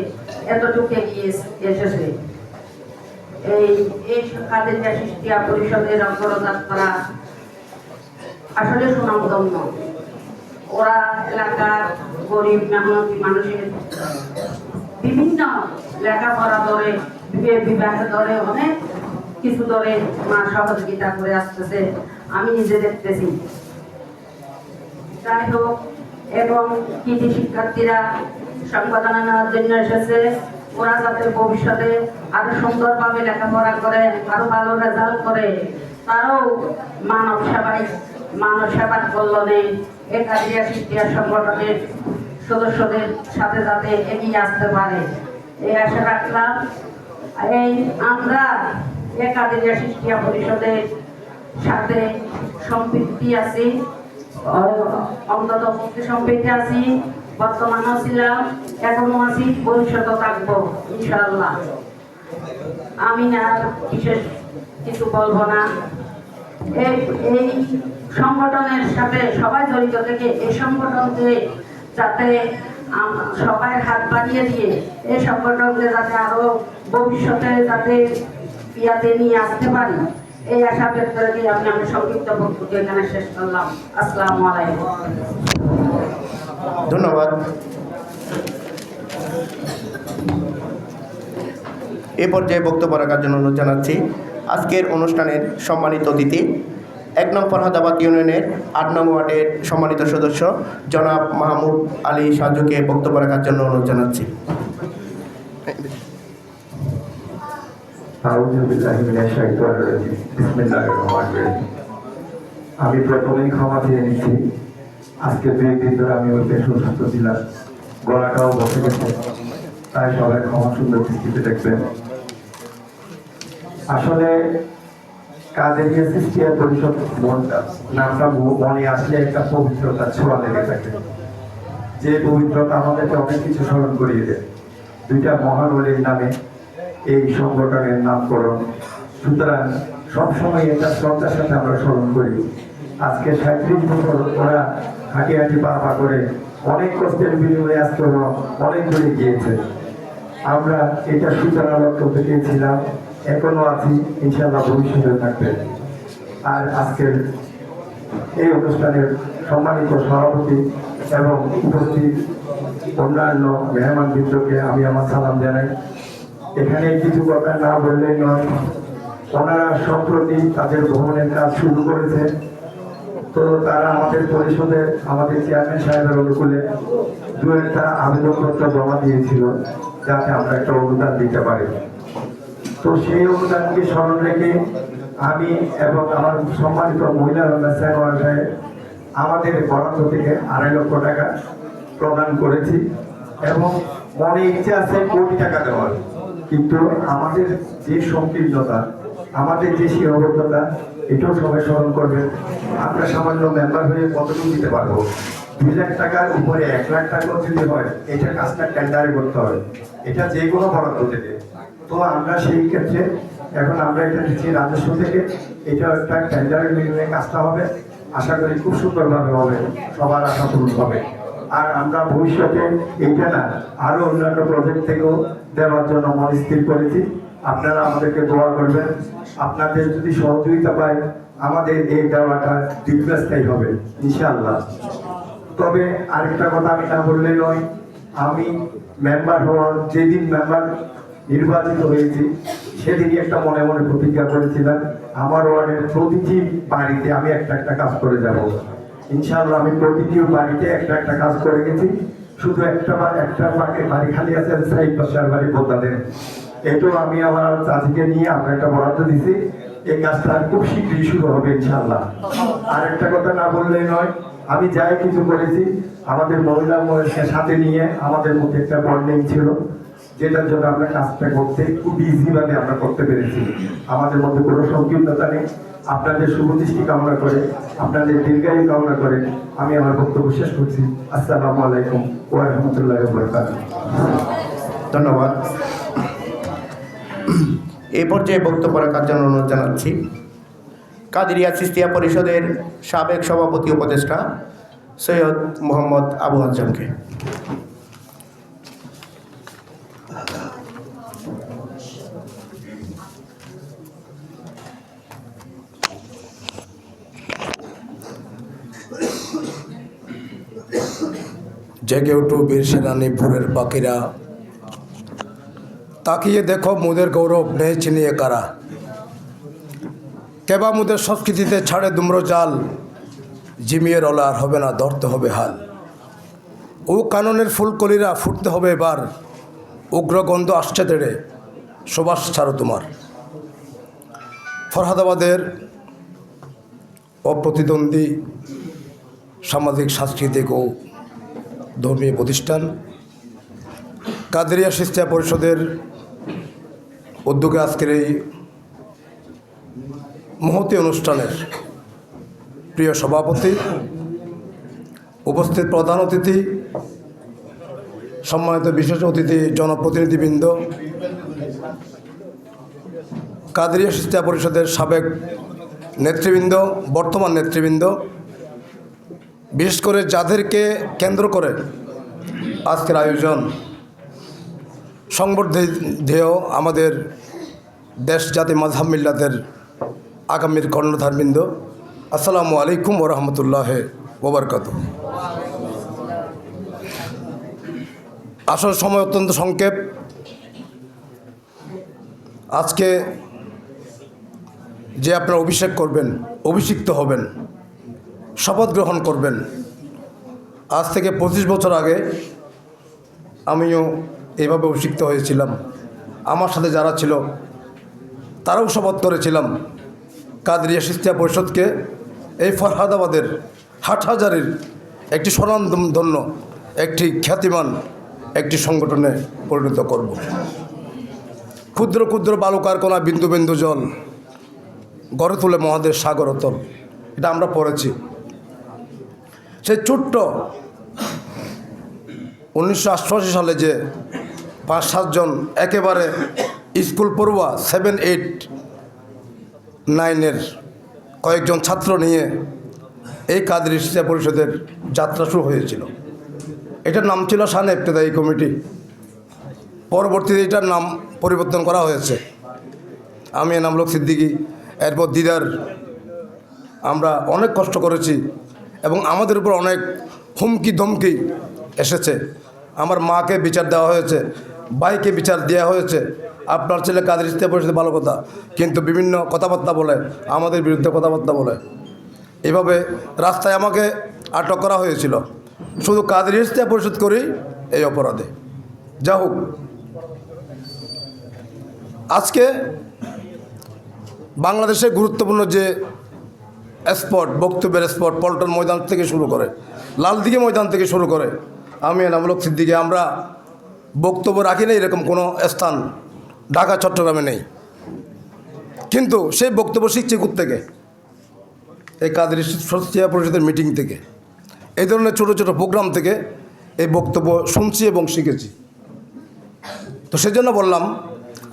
এতটুকু এগিয়ে এসেছে। এই কাদেরিয়া চিশতিয়া পরিষদের অগ্রযাত্রা করা আসলে সুনামধন্য। ওরা এলাকার গরিব মেহনতি মানুষের বিভিন্ন লেখাপড়া ধরে, বিবাহ ধরে, অনেক কিছু ধরে মা সহযোগিতা করে আসতেছে, আমি নিজে দেখতেছি। যাই হোক, এবং কৃষি শিক্ষার্থীরা সংবর্ধনা নেওয়ার জন্য এসেছে, ওরা যাতে ভবিষ্যতে আরো সুন্দরভাবে লেখাপড়া করে, আরো ভালো রেজাল্ট করে, তারাও মানব সেবার কল্যাণে এই কাদিরিয়া শিক্ষা সংগঠনের সদস্যদের সাথে যাতে এগিয়ে আসতে পারে এই আশা রাখলাম। এই আমরা এই কাদিরিয়া শিক্ষা পরিষদের সাথে সম্পৃক্তি আছি, অন্তত মুক্তি সম্পৃক্তি আছি, বর্তমানেও ছিলাম, এখনো আছি, ভবিষ্যতেও থাকবো ইনশাআল্লাহ। আমি আর বিশেষ কিছু বলবো না। এই সংগঠনের সাথে সবাই জড়িত থেকে এই সংগঠনকে যাতে সবাই হাত বাড়িয়ে দিয়ে এই সংগঠনকে যাতে আরো ভবিষ্যতে যাতে ইয়াতে নিয়ে আসতে পারি এই আশা ব্যক্ত রেখে আমি সংক্ষিপ্ত বক্তব্য এখানে শেষ করলাম। আসসালামু আলাইকুম। ধন্যবাদ। এ পর্যায়ে বক্তব্য রাখার জন্য অনুরোধ জানাচ্ছি আজকের অনুষ্ঠানের সম্মানিত অতিথি 1 নং ফরহাদাবাদ ইউনিয়নের 8 নং ওয়ার্ডের সম্মানিত সদস্য জনাব মাহমুদ আলী সাজুকে বক্তব্য রাখার জন্য অনুরোধ জানাচ্ছি। আমি প্রথমেই ক্ষমা চেয়ে নিচ্ছি, আজকে 2 দিন ধরে আমি ওই বেশ অসুস্থ ছিলাম, গলাটাও বসে গেছে, তাই সবাই ক্ষমা সুন্দর দৃষ্টিতে দেখবেন। আসলে কাদেরিয়া শিক্ষা পরিষদ নামটা মনে আসলে একটা পবিত্রতা ছোঁয়া লেগে থাকে, যে পবিত্রতা আমাদেরকে অনেক কিছু স্মরণ করিয়ে দেয়। 2টা মহান ওলির নামে এই সংগঠনের নামকরণ, সুতরাং সবসময় এটা শ্রদ্ধার সাথে আমরা স্মরণ করি। আজকে 37 বছর ওরা হাঁটি হাঁটি পা করে অনেক কষ্টের বিনিময়ে আজকে অনেক দূরে গিয়েছে। আমরা এটা সূচনা লক্ষ্য পেয়েছিলাম, এখনো আছি, ইনশাআল্লাহ ভবিষ্যতে থাকবে। আর আজকের এই অনুষ্ঠানের সম্মানিত সভাপতি এবং উপস্থিত অন্যান্য মেহমানবৃন্দকে আমি আমার সালাম জানাই। এখানে কিছু কথা না বললেই নয়, ওনারা সম্প্রতি তাদের ভ্রমণের কাজ শুরু করেছে, তো তারা আমাদের পরিষদের আমাদের চেয়ারম্যান সাহেবের অনুকূলে 2-1টা আবেদনপত্র জমা দিয়েছিল যাতে আমরা একটা অনুদান দিতে পারি। তো সেই অনুদানকে স্মরণ রেখে আমি এবং আমার সম্মানিত মহিলা সাহেব আমাদের বরাদ্দ থেকে 2.5 লক্ষ টাকা প্রদান করেছি এবং মনে ইচ্ছে আছে কোটি টাকা দেওয়ার, কিন্তু আমাদের যে সংকীর্ণতা, আমাদের যে সীমাবদ্ধতা, এটাও সবাই স্মরণ করবেন। আমরা সামান্য মেম্বার হয়ে কতটুকু দিতে পারবো? 2 লাখ টাকার উপরে 1 লাখ টাকাও যদি হয়, এটা কাজটা টেন্ডারে করতে হবে, এটা যে কোনো বরাদ্দ থেকে। তো আমরা সেই ক্ষেত্রে এখন আমরা এটা দিচ্ছি রাজস্ব থেকে, এটা একটা টেন্ডারের বিনিময়ে কাজটা হবে, আশা করি খুব সুন্দরভাবে হবে, সবার আশা পূরণ হবে। আর আমরা ভবিষ্যতে এইটা না আরো অন্যান্য প্রজেক্ট থেকেও দেওয়ার জন্য মন স্থির করেছি। আপনারা আমাদেরকে দোয়া করবেন, আপনাদের যদি সহযোগিতা পাই আমাদের এই দেওয়াটা দীর্ঘস্থায়ী হবে ইনশাআল্লাহ। তবে আরেকটা কথা আমি না বললে নয়, আমি মেম্বার হওয়ার যেদিন মেম্বার নির্বাচিত হয়েছি সেদিনই একটা মনে মনে প্রতিজ্ঞা করেছিলাম, আমার ওয়ার্ডের প্রতিটি বাড়িতে আমি একটা কাজ করে যাব। ইনশাআল্লাহ আমি প্রতিটি বাড়িতে একটা কাজ করে গেছি। শুধু একটা বাড়ি খালি আছে, সাইড পাশার বাড়ি বদলাদের, এটাও আমি আমার চাচিকে নিয়ে আমরা একটা বরাদ্দ দিছি। এই কাজটা খুব শীঘ্রই শুরু হবে ইনশাআল্লাহ। আর একটা কথা না বললেই নয়, আমি যাই কিছু করেছি আমাদের মহিলাকে সাথে নিয়ে আমাদের মধ্যে একটা বন্ডিং ছিল, যেটার জন্য আমরা কাজটা করতে খুব ইজিভাবে আমরা করতে পেরেছি। আমাদের মধ্যে কোনো সংকীর্ণতা নেই। আপনাদের শুভদৃষ্টি কামনা করে, আপনাদের দীর্ঘায়ু কামনা করে আমি আমার বক্তব্য শেষ করছি। আসসালামু আলাইকুম ওয়া রাহমাতুল্লাহি ওয়া বারাকাতুহু। ধন্যবাদ। এই পর্যায়ে বক্তব্য রাখার জন্য অনুরোধ জানাচ্ছি কাদেরিয়া চিশতিয়া পরিষদের সাবেক সভাপতি উপদেষ্টা সৈয়দ মোহাম্মদ আবু আজমকে। জেগে উঠো বীর সেনানী ভোরের পাখিরা, তাকিয়ে দেখো মুদের গৌরব নেই চিনিয়ে কারা। কেবা মুদের সংস্কৃতিতে ছাড়ে দুম্র জাল, জিমিয়ে রলা আর হবে না, ধরতে হবে হাল। ও কাননের ফুলকলিরা ফুটতে হবে এবার, উগ্রগন্ধ আসছে তেড়ে সুবাস ছাড়ো তোমার। ফরহাদাবাদের অপ্রতিদ্বন্দ্বী সামাজিক সাংস্কৃতিক ও ধর্মীয় প্রতিষ্ঠান কাদেরিয়া শিষ্টিয়া পরিষদের উদ্যোগে আজকের এই মহতী অনুষ্ঠানের প্রিয় সভাপতি, উপস্থিত প্রধান অতিথি, সম্মানিত বিশেষ অতিথি, জনপ্রতিনিধিবৃন্দ, কাদেরিয়া শিষ্টিয়া পরিষদের সাবেক নেতৃবৃন্দ, বর্তমান নেতৃবৃন্দ, বিশেষ করে যাদেরকে কেন্দ্র করে আজকের আয়োজন, সংবর্ধেয় আমাদের দেশ জাতি মাযহাব মিল্লাতের আগামীর কর্ণধারবৃন্দ, আসসালামু আলাইকুম ওয়া রাহমাতুল্লাহি ওয়া বারাকাতুহু। আসল সময় অত্যন্ত সংক্ষেপ। আজকে যে আপনারা অভিষেক করবেন, অভিষিক্ত হবেন, শপথ গ্রহণ করবেন, আজ থেকে 25 বছর আগে আমিও এইভাবে অভিষিক্ত হয়েছিলাম। আমার সাথে যারা ছিল তারাও শপথ করেছিলাম কাদেরিয়া শিষ্টিয়া পরিষদকে এই ফরহাদাবাদের হাটহাজারির একটি স্বনামধন্য, একটি খ্যাতিমান একটি সংগঠনে পরিণত করব। ক্ষুদ্র ক্ষুদ্র বালুকারকণা, বিন্দু বিন্দু জল গড়ে তোলে মহাদেশ সাগর অতল, এটা আমরা পড়েছি। সেই ছোট্ট 1988 সালে যে 5-7 জন একেবারে স্কুল পড়ুয়া 7, 8, 9-এর কয়েকজন ছাত্র নিয়ে এই কাদেরিয়া শিষ্টিয়া পরিষদের যাত্রা শুরু হয়েছিল। এটার নাম ছিল শানে ইবতেদায়ী কমিটি। পরবর্তীতে এটার নাম পরিবর্তন করা হয়েছে। আমি এনামুল হক সিদ্দিকী, এরপর দিদার, আমরা অনেক কষ্ট করেছি এবং আমাদের উপর অনেক হুমকি ধমকি এসেছে। আমার মাকে বিচার দেওয়া হয়েছে, ভাইকে বিচার দেওয়া হয়েছে, আপনার ছেলে কাদেরিয়া শিষ্টিয়া পরিষদে ভালো কথা, কিন্তু বিভিন্ন কথাবার্তা বলে, আমাদের বিরুদ্ধে কথাবার্তা বলে, এভাবে রাস্তায় আমাকে আটক করা হয়েছিল শুধু কাদেরিয়া শিষ্টিয়া পরিষদ করেই এই অপরাধে। যা হোক, আজকে বাংলাদেশের গুরুত্বপূর্ণ যে স্পট, বক্তব্যের স্পট, পল্টন ময়দান থেকে শুরু করে, লালদিঘি ময়দান থেকে শুরু করে, আমি এনামুল হক সিদ্দিকী, আমরা বক্তব্য রাখি না এরকম কোনো স্থান ঢাকা চট্টগ্রামে নেই। কিন্তু সেই বক্তব্য শিখছি থেকে এই কাদেরিয়া শিষ্টিয়া পরিষদের মিটিং থেকে, এই ধরনের ছোটো ছোটো প্রোগ্রাম থেকে এই বক্তব্য শুনছি এবং শিখেছি। তো সেজন্য বললাম,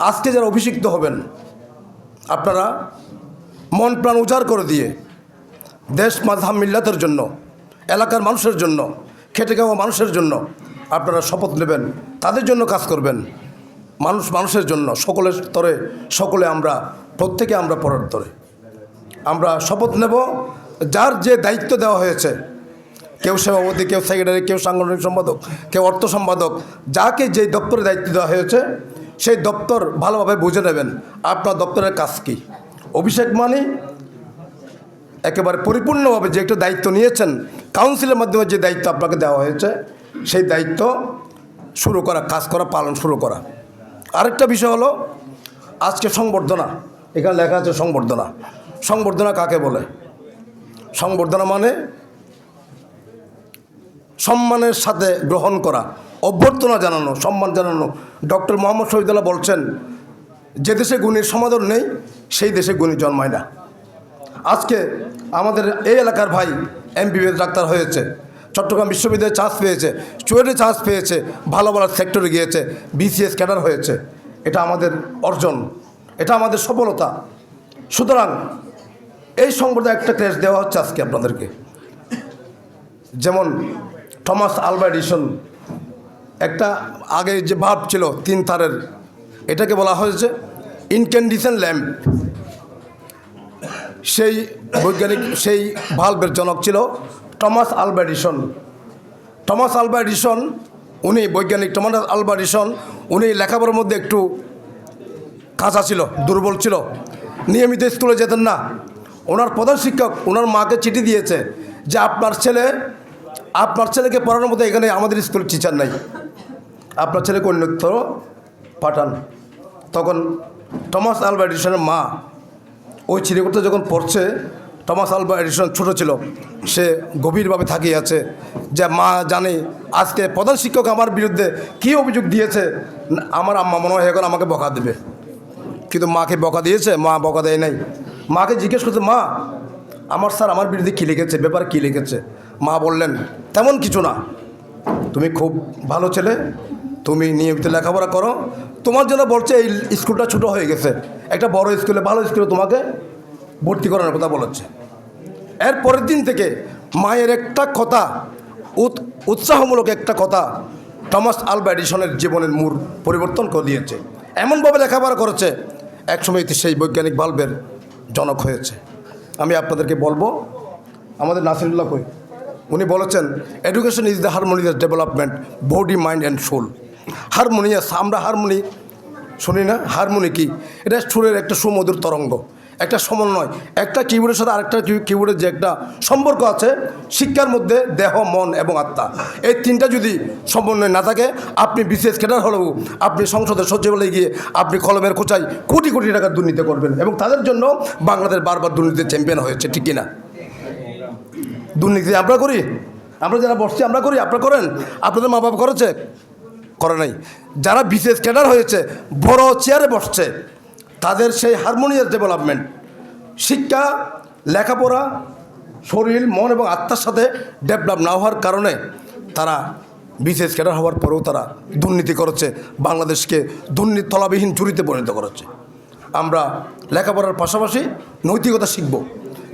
আজকে যারা অভিষিক্ত হবেন আপনারা মন প্রাণ উজাড় করে দিয়ে দেশ মাযহাব মিল্লাতের জন্য, এলাকার মানুষের জন্য, খেটে খাওয়া মানুষের জন্য আপনারা শপথ নেবেন, তাদের জন্য কাজ করবেন। মানুষের জন্য সকলের স্তরে, সকলে আমরা, প্রত্যেকে আমরা পরের স্তরে আমরা শপথ নেব। যার যে দায়িত্ব দেওয়া হয়েছে, কেউ সভাপতি, কেউ সেক্রেটারি, কেউ সাংগঠনিক সম্পাদক, কেউ অর্থ সম্পাদক, যাকে যে দপ্তরে দায়িত্ব দেওয়া হয়েছে সেই দপ্তর ভালোভাবে বুঝে নেবেন আপনার দপ্তরের কাজ কী। অভিষেক মানে একেবারে পরিপূর্ণভাবে যে একটা দায়িত্ব নিয়েছেন, কাউন্সিলের মাধ্যমে যে দায়িত্ব আপনাকে দেওয়া হয়েছে সেই দায়িত্ব শুরু করা, কাজ করা, পালন শুরু করা। আরেকটা বিষয় হলো আজকে সংবর্ধনা, এখানে লেখা আছে সংবর্ধনা। সংবর্ধনা কাকে বলে? সংবর্ধনা মানে সম্মানের সাথে গ্রহণ করা, অভ্যর্থনা জানানো, সম্মান জানানো। ডক্টর মোহাম্মদ শহীদুল্লাহ বলছেন, যে দেশে গুণীর সমাদর নেই সেই দেশে গুণী জন্মায় না। আজকে আমাদের এই এলাকার ভাই MBBS ডাক্তার হয়েছে, চট্টগ্রাম বিশ্ববিদ্যালয়ে চান্স পেয়েছে, চুয়েটে চান্স পেয়েছে, ভালো ভালো সেক্টরে গিয়েছে, BCS ক্যাডার হয়েছে। এটা আমাদের অর্জন, এটা আমাদের সফলতা। সুতরাং এই সংবর্ধনা একটা ক্রেজ দেওয়া হচ্ছে আজকে আপনাদেরকে। যেমন থমাস আলভা এডিসন, একটা আগে যে ভাব ছিল 3 তারের, এটাকে বলা হয়েছে ইনক্যান্ডিসেন্ট ল্যাম্প। সেই বৈজ্ঞানিক, সেই ভাল্বের জনক ছিল Thomas Alva Edison. Thomas Alva Edison, উনি বৈজ্ঞানিক থমাস আলভা এডিসন, উনি লেখাপড়ার মধ্যে একটু কাঁচা ছিল, দুর্বল ছিল, নিয়মিত স্কুলে যেতেন না। ওনার প্রধান শিক্ষক ওনার মাকে চিঠি দিয়েছে যে আপনার ছেলেকে পড়ানোর মতো এখানে আমাদের স্কুলের টিচার নাই, আপনার ছেলেকে অন্যত্র পাঠান। তখন টমাস আলভা এডিসনের মা ওই চিড়িয়াখানাতে যখন পড়ছে, টমাস আলভা এডিসন ছোটো ছিল, সে গভীরভাবে থাকিয়ে আছে যে মা জানে আজকে প্রধান শিক্ষক আমার বিরুদ্ধে কী অভিযোগ দিয়েছে, আমার আম্মা মনে হয় এখন আমাকে বকা দেবে। কিন্তু মাকে বকা দিয়েছে? মা বকা দেয় নাই। মাকে জিজ্ঞেস করছে, মা আমার স্যার আমার বিরুদ্ধে কী লিখেছে, ব্যাপারে কী লিখেছে? মা বললেন, তেমন কিছু না, তুমি খুব ভালো ছেলে, তুমি নিয়মিত লেখাপড়া করো, তোমার জন্য বলছে এই স্কুলটা ছোটো হয়ে গেছে, একটা বড় স্কুলে ভালো স্কুলে তোমাকে ভর্তি করানোর কথা বলেছে। এর পরের দিন থেকে মায়ের একটা কথা, উৎসাহমূলক একটা কথা টমাস আলভা এডিসনের জীবনের মূল পরিবর্তন করে দিয়েছে। এমনভাবে লেখাপড়া করেছে, একসময় সেই বৈজ্ঞানিক বাল্বের জনক হয়েছে। আমি আপনাদেরকে বলবো, আমাদের নাসিরুল্লাহ কই, উনি বলেছেন education is the harmonious development body mind and soul. Harmonious, আমরা হারমোনি শুনি না? হারমোনি কি? এটা সুরের একটা সুমধুর তরঙ্গ, একটা সমন্বয়, একটা কিবোর্ডের সাথে আরেকটা কিবোর্ডের যে একটা সম্পর্ক আছে, শিক্ষার মধ্যে দেহ, মন এবং আত্মা, এই তিনটা যদি সমন্বয় না থাকে, আপনি বিশেষ ক্যাডার হলেও আপনি সংসদের সচিবালয়ে গিয়ে আপনি কলমের খোঁচায় কোটি কোটি টাকার দুর্নীতি করবেন, এবং তাদের জন্য বাংলাদেশ বারবার দুর্নীতির চ্যাম্পিয়ন হয়েছে, ঠিক কিনা? দুর্নীতি আমরা করি, আমরা যারা বসছি আমরা করি, আপনারা করেন, আপনাদের মা বাবা করেছে? করে নাই। যারা বিশেষ ক্যাডার হয়েছে, বড় চেয়ারে বসছে, তাদের সেই হারমোনিয়াস ডেভেলপমেন্ট, শিক্ষা, লেখাপড়া, শরীর, মন এবং আত্মার সাথে ডেভেলপ না হওয়ার কারণে তারা বিশেষ ক্যাডার হওয়ার পরেও তারা দুর্নীতি করেছে, বাংলাদেশকে দুর্নীতি তলাবিহীন চুরিতে পরিণত করেছে। আমরা লেখাপড়ার পাশাপাশি নৈতিকতা শিখব।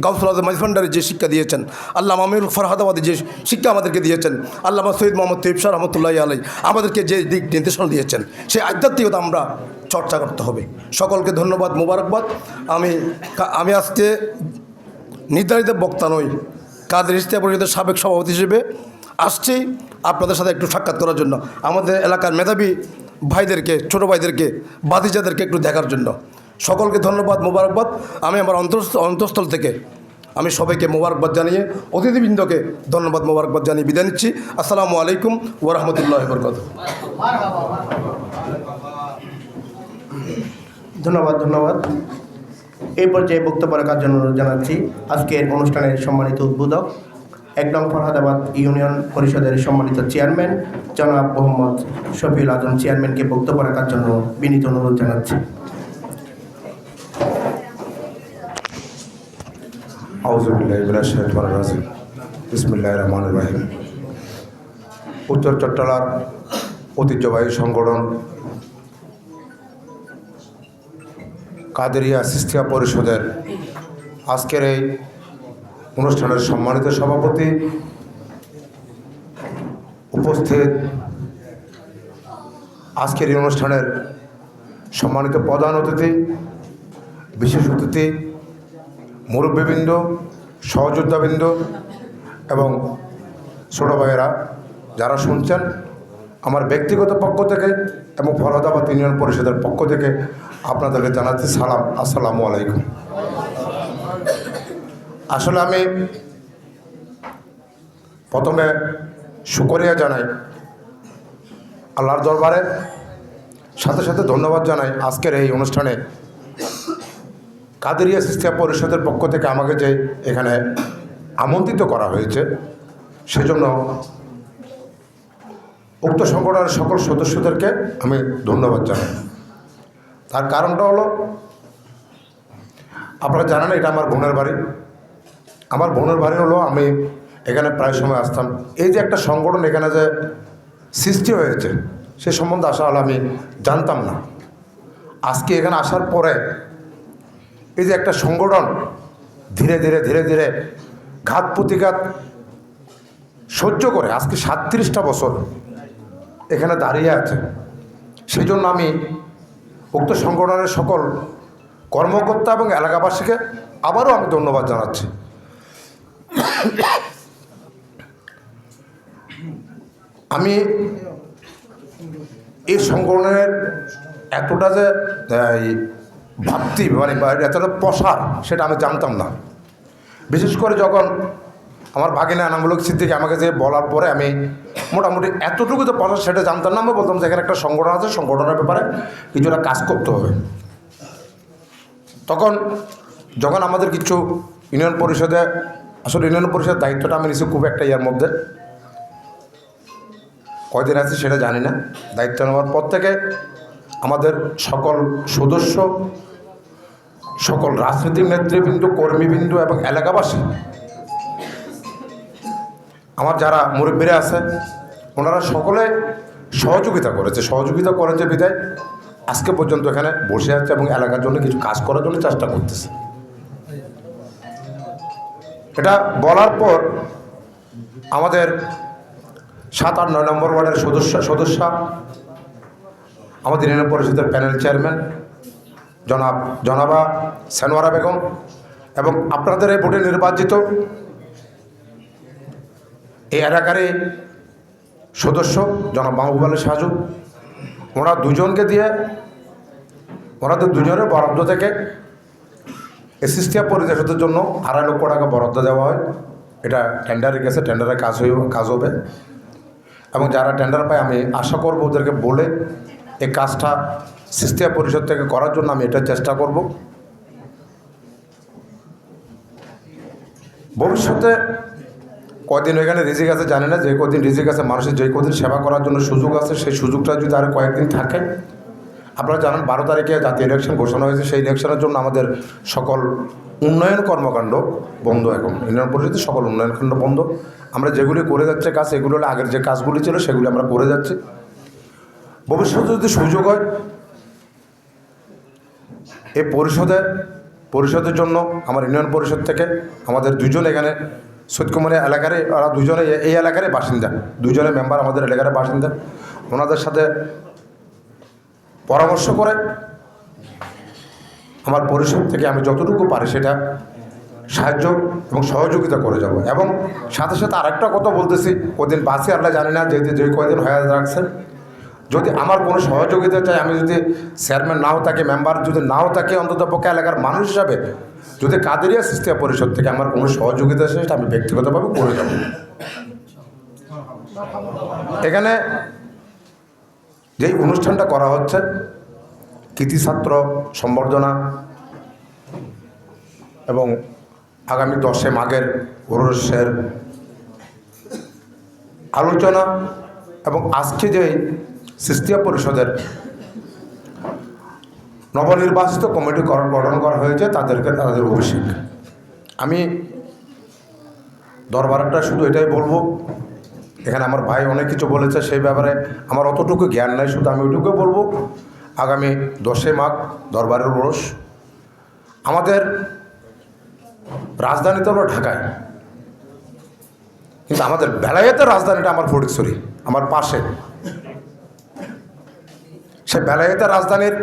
গাউসুল আজম মাইজভান্ডারি যে শিক্ষা দিয়েছেন, আল্লামা আমিরুল ফরহাদাবাদী যে শিক্ষা আমাদেরকে দিয়েছেন, আল্লামা সৈয়দ মোহাম্মদ তৈয়ব শাহ রহমতুল্লাহি আলাই আমাদেরকে যে দিক নির্দেশনা দিয়েছেন, সেই আধ্যাত্মিকতা আমরা চর্চা করতে হবে। সকলকে ধন্যবাদ, মোবারকবাদ। আমি আজকে নির্ধারিত বক্তা নই, কাদের ইশতেহার পরিষদের সাবেক সভাপতি হিসেবে আসছি আপনাদের সাথে একটু সাক্ষাৎ করার জন্য, আমাদের এলাকার মেধাবী ভাইদেরকে, ছোটো ভাইদেরকে, বাতিজাদেরকে একটু দেখার জন্য। সকলকে ধন্যবাদ, মোবারকবাদ। আমি আমার অন্তঃস্থল থেকে আমি সবাইকে মোবারকবাদ জানিয়ে, অতিথিবৃন্দকে ধন্যবাদ, মোবারকবাদ জানিয়ে বিদায় নিচ্ছি। আসসালামু আলাইকুম ওয়া রাহমাতুল্লাহি ওয়া বারাকাতুহু। ধন্যবাদ। এই পর্যায়ে বক্তব্য রাখার জন্য জানাচ্ছি আজকের অনুষ্ঠানের সম্মানিত উদ্বোধক, ১ নং ফরহাদাবাদ ইউনিয়ন পরিষদের সম্মানিত চেয়ারম্যান জনাব মোহাম্মদ শফিউল আজম চেয়ারম্যানকে বক্তব্য রাখার জন্য বিনীত অনুরোধ জানাচ্ছি। আউযুবিল্লাহি মিনাশ শাইতানির রাজিম। বিসমিল্লাহির রহমানির রহিম। উত্তর চট্টলার ঐতিহ্যবাহী সংগঠন কাদেরিয়া সিস্তিয়া পরিষদের আজকের এই অনুষ্ঠানের সম্মানিত সভাপতি, উপস্থিত আজকের এই অনুষ্ঠানের সম্মানিত প্রধান অতিথি, বিশেষ অতিথি, মুরব্বীবৃন্দ, সহযোদ্ধাবৃন্দ এবং ছোটো ভাইয়েরা যারা শুনছেন, আমার ব্যক্তিগত পক্ষ থেকে এবং ফরহাদাবাদ ইউনিয়ন পরিষদের পক্ষ থেকে আপনাদেরকে জানাচ্ছি সালাম, আসসালামু আলাইকুম। আসলে আমি প্রথমে শুকরিয়া জানাই আল্লাহর দরবারে, সাথে সাথে ধন্যবাদ জানাই আজকের এই অনুষ্ঠানে কাদেরিয়া সিস্তিয়া পরিষদের পক্ষ থেকে আমাকে যে এখানে আমন্ত্রিত করা হয়েছে, সেজন্য উক্ত সংগঠনের সকল সদস্যদেরকে আমি ধন্যবাদ জানাই। তার কারণটা হলো, আপনারা জানেন এটা আমার বোনের বাড়ি। আমার বোনের বাড়ি হলো, আমি এখানে প্রায় সময় আসতাম। এই যে একটা সংগঠন এখানে যে সৃষ্টি হয়েছে, সে সম্বন্ধে আসলে আমি জানতাম না। আজকে এখানে আসার পরে এই যে একটা সংগঠন ধীরে ধীরে ঘাত প্রতিঘাত সহ্য করে আজকে 37টা বছর এখানে দাঁড়িয়ে আছে, সেই জন্য আমি উক্ত সংগঠনের সকল কর্মকর্তা এবং এলাকাবাসীকে আবারও আমি ধন্যবাদ জানাচ্ছি। আমি এই সংগঠনের এতটা যে ভাবতি মানে এতটা প্রসার, সেটা আমি জানতাম না। বিশেষ করে যখন আমার ভাগিনা এনামূলক সিদ্দিকী আমাকে যে বলার পরে আমি মোটামুটি এতটুকু তো পড়া সেটা জানতাম না। আমি বলতাম যে এখানে একটা সংগঠন আছে, সংগঠনের ব্যাপারে কিছুটা কাজ করতে হবে। তখন যখন আমাদের কিছু ইউনিয়ন পরিষদে, আসলে ইউনিয়ন পরিষদের দায়িত্বটা আমি নিচ্ছি খুব একটা ইয়ার মধ্যে, কয়দিন আছে সেটা জানি না। দায়িত্ব নেওয়ার পর থেকে আমাদের সকল সদস্য, সকল রাজনৈতিক নেতৃবৃন্দ, কর্মীবৃন্দ এবং এলাকাবাসী, আমার যারা মুরব্বীরা আছে, ওনারা সকলে সহযোগিতা করেছে বিধায় আজকে পর্যন্ত এখানে বসে আছে এবং এলাকার জন্য কিছু কাজ করার জন্য চেষ্টা করতেছে। এটা বলার পর আমাদের 7 আর 9 নম্বর ওয়ার্ডের সদস্য আমাদের ইউনিয়ন পরিষদের প্যানেল চেয়ারম্যান জনাবা সানোয়ারা বেগম এবং আপনাদের এই ভোটে নির্বাচিত এই এলাকারই সদস্য জনাব মাহবুব আলী সাজু, ওনারা দুজনকে দিয়ে ওনাদের দুজনের বরাদ্দ থেকে এসিস্টিয়া পরিদর্শকদের জন্য 2.5 লক্ষ টাকা বরাদ্দ দেওয়া হয়। এটা টেন্ডারে গেছে, টেন্ডারে কাজ হবে এবং যারা টেন্ডার পায় আমি আশা করব ওদেরকে বলে এই কাজটা সিস্টিয়া পরিষদ থেকে করার জন্য আমি এটা চেষ্টা করব। ভবিষ্যতে কয়দিন এখানে রিজিক আছে জানি না, যে কদিন রিজিক আছে মানুষের যে কদিন সেবা করার জন্য সুযোগ আছে, সেই সুযোগটা যদি আরও কয়েকদিন থাকে। আপনারা জানেন 12 তারিখে জাতীয় ইলেকশন ঘোষণা হয়েছে, সেই ইলেকশনের জন্য আমাদের সকল উন্নয়ন কর্মকাণ্ড বন্ধ। এখন ইউনিয়ন পরিষদের সকল উন্নয়ন কাণ্ড বন্ধ। আমরা যেগুলি করে যাচ্ছে কাজ, এগুলো হলো আগের যে কাজগুলি ছিল সেগুলি আমরা করে যাচ্ছি। ভবিষ্যতে যদি সুযোগ হয় এই পরিষদের জন্য আমার ইউনিয়ন পরিষদ থেকে আমাদের দুজন এখানে সৈয়দকুমারী এলাকারে, ওরা দুজনে এই এলাকারই বাসিন্দা, দুজনে মেম্বার আমাদের এলাকার বাসিন্দা, ওনাদের সাথে পরামর্শ করে আমার পরিষদ থেকে আমি যতটুকু পারি সেটা সাহায্য এবং সহযোগিতা করে যাব। এবং সাথে সাথে আরেকটা কথা বলতেছি, কদিন বাসে আল্লাহ জানি না, যে কয়দিন হয়ে রাখছেন, যদি আমার কোনো সহযোগিতা চাই, আমি যদি চেয়ারম্যান নাও থাকি, মেম্বার যদি নাও থাকি, অন্ততপক্ষে এলাকার মানুষ হিসাবে যদি কাদেরিয়া সিস্টিয়া পরিষদ থেকে আমার কোনো সহযোগিতা আছে সেটা আমি ব্যক্তিগতভাবে করে যাব। এখানে যেই অনুষ্ঠানটা করা হচ্ছে কৃতি ছাত্র সম্বর্ধনা এবং আগামী 10 মাঘের ওরসের আলোচনা এবং আজকে যে সিস্টিয়া পরিষদের নবনির্বাচিত কমিটি গঠন করা হয়েছে তাদের অভিষেক, আমি দরবারটা শুধু এটাই বলবো, এখানে আমার ভাই অনেক কিছু বলেছে, সেই ব্যাপারে আমার অতটুকু জ্ঞান নাই, শুধু আমি ওইটুকু বলবো আগামী 10 মাঘ দরবারের ওরস। আমাদের রাজধানীতে হলো ঢাকায়, কিন্তু আমাদের বেলায়েতের রাজধানীটা আমার ফটিকছড়ি, আমার পাশে। সে বেলায়েতের রাজধানীর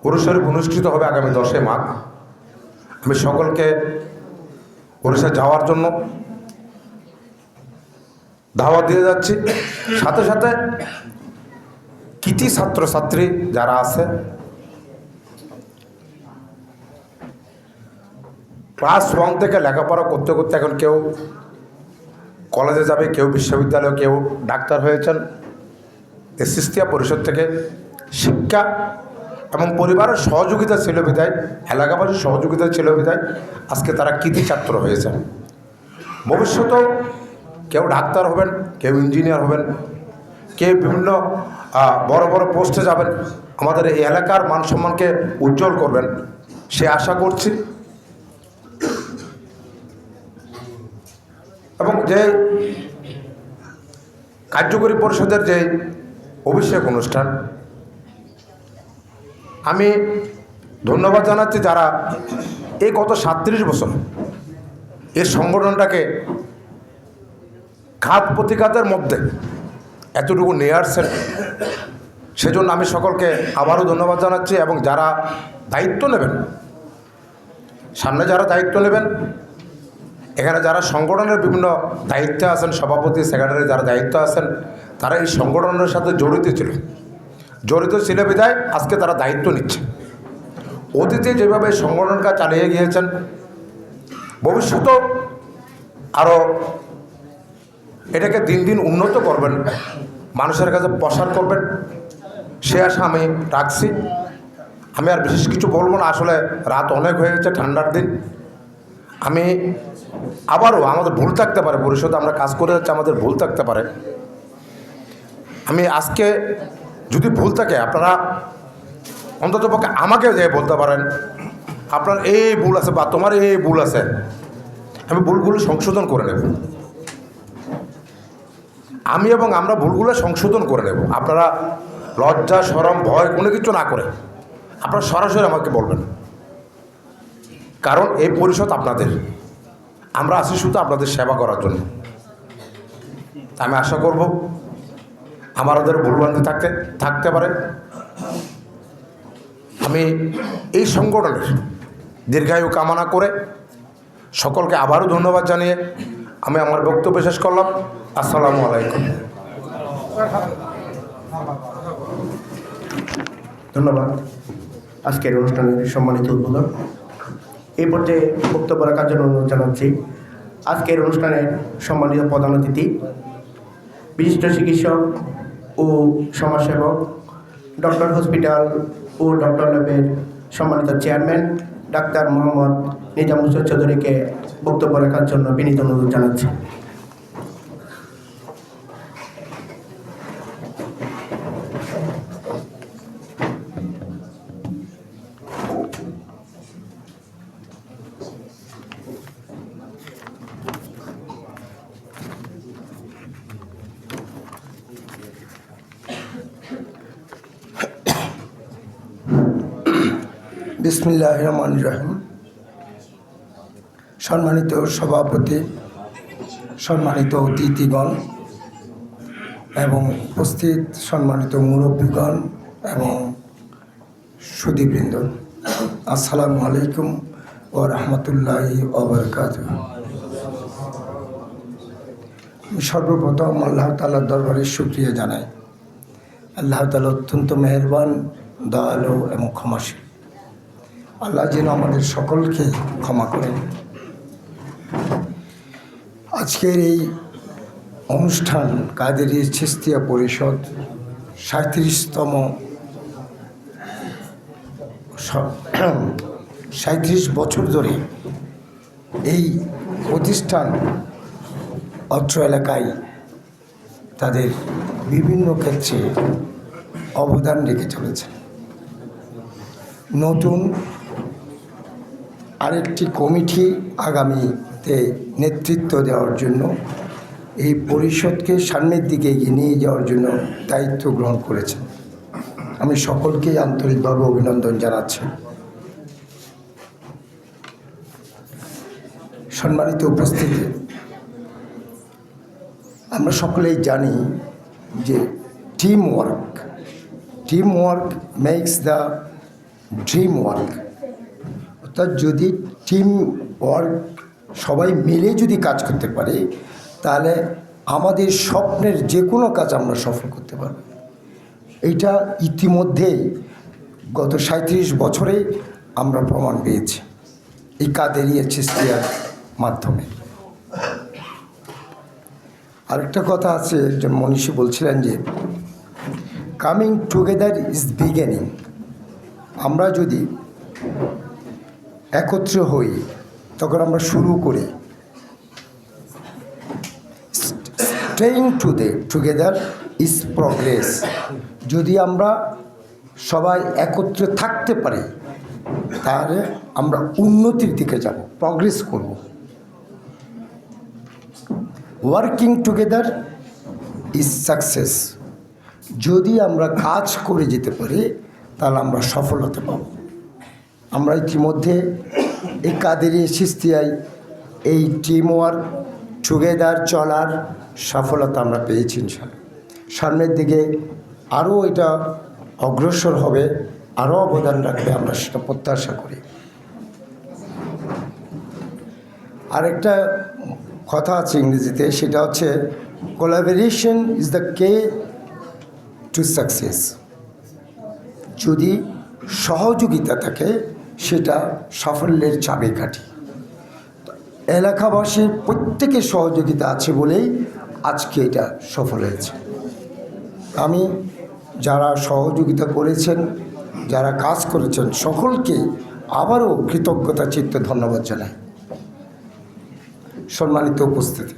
ওরসের অনুষ্ঠিত হবে আগামী 10 মাঘ। আমি সকলকে ওড়িশা যাওয়ার জন্য দাওয়াত দিয়ে যাচ্ছি। সাথে সাথে কৃতি ছাত্রছাত্রী যারা আছে, ক্লাস 1 থেকে লেখাপড়া করতে করতে এখন কেউ কলেজে যাবে, কেউ বিশ্ববিদ্যালয়ে, কেউ ডাক্তার হয়েছেন, এই সিস্টিয়া পরিষদ থেকে শিক্ষা এবং পরিবারের সহযোগিতা ছিল বিধায়, এলাকাবাসীর সহযোগিতা ছিল বিধায় আজকে তারা কৃতি ছাত্র হয়েছেন। ভবিষ্যতেও কেউ ডাক্তার হবেন, কেউ ইঞ্জিনিয়ার হবেন, কেউ বিভিন্ন বড় বড় পোস্টে যাবেন, আমাদের এই এলাকার মান সম্মানকে উজ্জ্বল করবেন সে আশা করছি। এবং যে কার্যকরী পরিষদের যে অভিষেক অনুষ্ঠান, আমি ধন্যবাদ জানাচ্ছি যারা এই গত 37 বছর এই সংগঠনটাকে ঘাত প্রতিঘাতের মধ্যে এতটুকু নিয়ে আসছেন, সেজন্য আমি সকলকে আবারও ধন্যবাদ জানাচ্ছি। এবং যারা দায়িত্ব নেবেন, সামনে যারা দায়িত্ব নেবেন, এখানে যারা সংগঠনের বিভিন্ন দায়িত্বে আছেন, সভাপতি সেক্রেটারি যারা দায়িত্ব আছেন, তারা এই সংগঠনের সাথে জড়িত ছিল বিধায় আজকে তারা দায়িত্ব নিচ্ছে। অতীতে যেভাবে সংগঠনটা চালিয়ে গিয়েছেন, ভবিষ্যতেও আরও এটাকে দিন দিন উন্নত করবেন, মানুষের কাছে প্রসার করবেন, সে আশা আমি রাখছি। আমি আর বিশেষ কিছু বলবো না, আসলে রাত অনেক হয়ে গেছে, ঠান্ডার দিন। আমি আবারও, আমাদের ভুল থাকতে পারে, পরিষদে আমরা কাজ করে যাচ্ছি, আমাদের ভুল থাকতে পারে। আমি আজকে যদি ভুল থাকে আপনারা অন্ততপক্ষে আমাকে যে বলতে পারেন আপনার এই ভুল আছে বা তোমার এই ভুল আছে, আমি ভুলগুলো সংশোধন করে নেব। আমি এবং আমরা ভুলগুলো সংশোধন করে নেব। আপনারা লজ্জা, শরম, ভয় কোনো কিছু না করে আপনারা সরাসরি আমাকে বলবেন, কারণ এই পরিষদ আপনাদের, আমরা আছি শুধু আপনাদের সেবা করার জন্য। আমি আশা করব আমাদের ভুলভ্রান্তি থাকতে পারে। আমি এই সংগঠনের দীর্ঘায়ু কামনা করে সকলকে আবারও ধন্যবাদ জানিয়ে আমি আমার বক্তব্য শেষ করলাম। আসসালামু আলাইকুম। ধন্যবাদ। আজকের অনুষ্ঠানের সম্মানিত উদ্বোধক এই পর্যায়ে বক্তব্য রাখার জন্য অনুরোধ জানাচ্ছি আজকের অনুষ্ঠানের সম্মানিত প্রধান অতিথি, বিশিষ্ট চিকিৎসক ও সমাজসেবক, ডক্টর হসপিটাল ও ডক্টর ল্যাবের সম্মানিত চেয়ারম্যান ডাক্তার মোহাম্মদ নিজাম হোসেন চৌধুরীকে বক্তব্য রাখার জন্য বিনীত অনুরোধ জানাচ্ছি। বিসমিল্লাহির রহমানির রহিম। সম্মানিত সভাপতি, সম্মানিত অতিথিগণ এবং উপস্থিত সম্মানিত মুরব্বীগণ এবং সুধীবৃন্দ, আসসালামু আলাইকুম ও রহমতুল্লাহি ওয়া বারাকাতুহু। সর্বপ্রথম আল্লাহ তাআলার দরবারে শুকরিয়া জানাই। আল্লাহ তাআলা অত্যন্ত মেহেরবান, দয়ালু এবং ক্ষমাশীল। আল্লাহ যেন আমাদের সকলকে ক্ষমা করেন। আজকের এই অনুষ্ঠান কাদেরী চিশতিয়া পরিষদ 37 বছর ধরে এই প্রতিষ্ঠান অত্র এলাকায় তাদের বিভিন্ন ক্ষেত্রে অবদান রেখে চলেছে। নতুন আরেকটি কমিটি আগামীতে নেতৃত্ব দেওয়ার জন্য, এই পরিষদকে সামনের দিকে এগিয়ে নিয়ে যাওয়ার জন্য দায়িত্ব গ্রহণ করেছেন। আমি সকলকেই আন্তরিকভাবে অভিনন্দন জানাচ্ছি। সম্মানিত উপস্থিতি, আমরা সকলেই জানি যে team work makes the dream work. অর্থাৎ যদি টিম ওয়ার্ক সবাই মিলে যদি কাজ করতে পারে, তাহলে আমাদের স্বপ্নের যে কোনো কাজ আমরা সফল করতে পারব। এইটা ইতিমধ্যেই গত 37 বছরে আমরা প্রমাণ পেয়েছি এই কাদেরী চিশতিয়ার মাধ্যমে। আরেকটা কথা আছে, একজন মনীষী বলছিলেন যে কামিং টুগেদার ইজ বিগিনিং। আমরা যদি একত্র হই তখন আমরা শুরু করি। Staying together is progress. যদি আমরা সবাই একত্রে থাকতে পারি তাহলে আমরা উন্নতির দিকে যাব, প্রগ্রেস করব। Working together is success. যদি আমরা কাজ করে যেতে পারি তাহলে আমরা সফলতা পাব। আমরা ইতিমধ্যে এই কাদেরী চিশতিয়ায় এই টিম ওয়ার্ক টুগেদার চলার সফলতা আমরা পেয়েছি। ইনশাআল্লাহ সামনের দিকে আরও এটা অগ্রসর হবে, আরও অবদান রাখবে, আমরা সেটা প্রত্যাশা করি। আরেকটা কথা আছে ইংরেজিতে, সেটা হচ্ছে collaboration is the K to success. যদি সহযোগিতা থাকে সেটা সাফল্যের চাবিকাঠি। এলাকাবাসীর প্রত্যেকের সহযোগিতা আছে বলেই আজকে এটা সফল হয়েছে। আমি যারা সহযোগিতা করেছেন, যারা কাজ করেছেন, সকলকে আবারও কৃতজ্ঞতা চিত্তে ধন্যবাদ জানাই। সম্মানিত উপস্থিতি,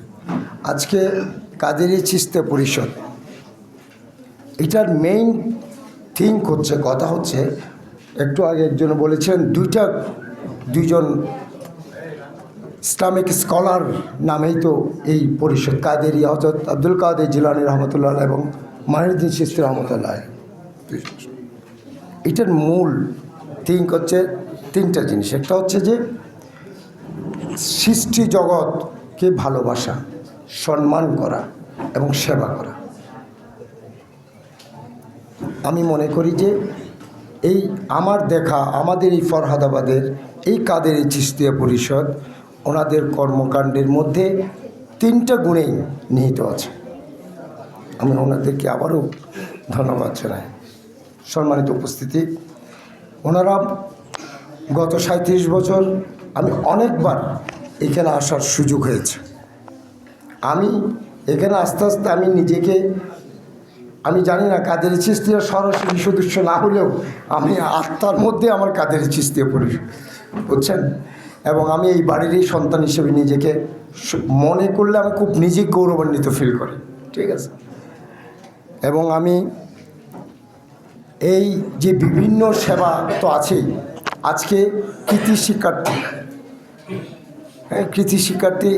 আজকে কাদেরী চিশতিয়া পরিষদ এটার মেইন থিঙ্ক হচ্ছে, কথা হচ্ছে, একটু আগে একজন বলেছেন দুইজন ইসলামিক স্কলার নামেই তো এই পরিষদ, কাদেরী হযরত আব্দুল কাদের জিলানী রহমতুল্লাহ এবং মাইনুদ্দিন চিশতি রহমতুল্লাহ। এটার মূল থিঙ্ক হচ্ছে তিনটা জিনিস। একটা হচ্ছে যে সৃষ্টি জগৎকে ভালোবাসা, সম্মান করা এবং সেবা করা। আমি মনে করি যে এই আমার দেখা আমাদের এই ফরহাদাবাদের এই কাদেরী চিশতিয়া পরিষদ ওনাদের কর্মকাণ্ডের মধ্যে তিনটা গুণেই নিহিত আছে। আমি ওনাদেরকে আবারও ধন্যবাদ জানাই। সম্মানিত উপস্থিতি, ওনারা গত 37 বছর আমি অনেকবার এখানে আসার সুযোগ হয়েছে। আমি এখানে আস্তে আস্তে আমি নিজেকে, আমি জানি না কাদেরী চিশতিয়া সরাসরি সদস্য না হলেও আমি আত্মার মধ্যে আমার কাদেরী চিশতিয়া পরিষদ, বুঝছেন, এবং আমি এই বাড়িরই সন্তান হিসেবে নিজেকে মনে করলে আমি খুব নিজেই গৌরবান্বিত ফিল করি, ঠিক আছে। এবং আমি এই যে বিভিন্ন সেবা তো আছেই, আজকে কৃতি শিক্ষার্থী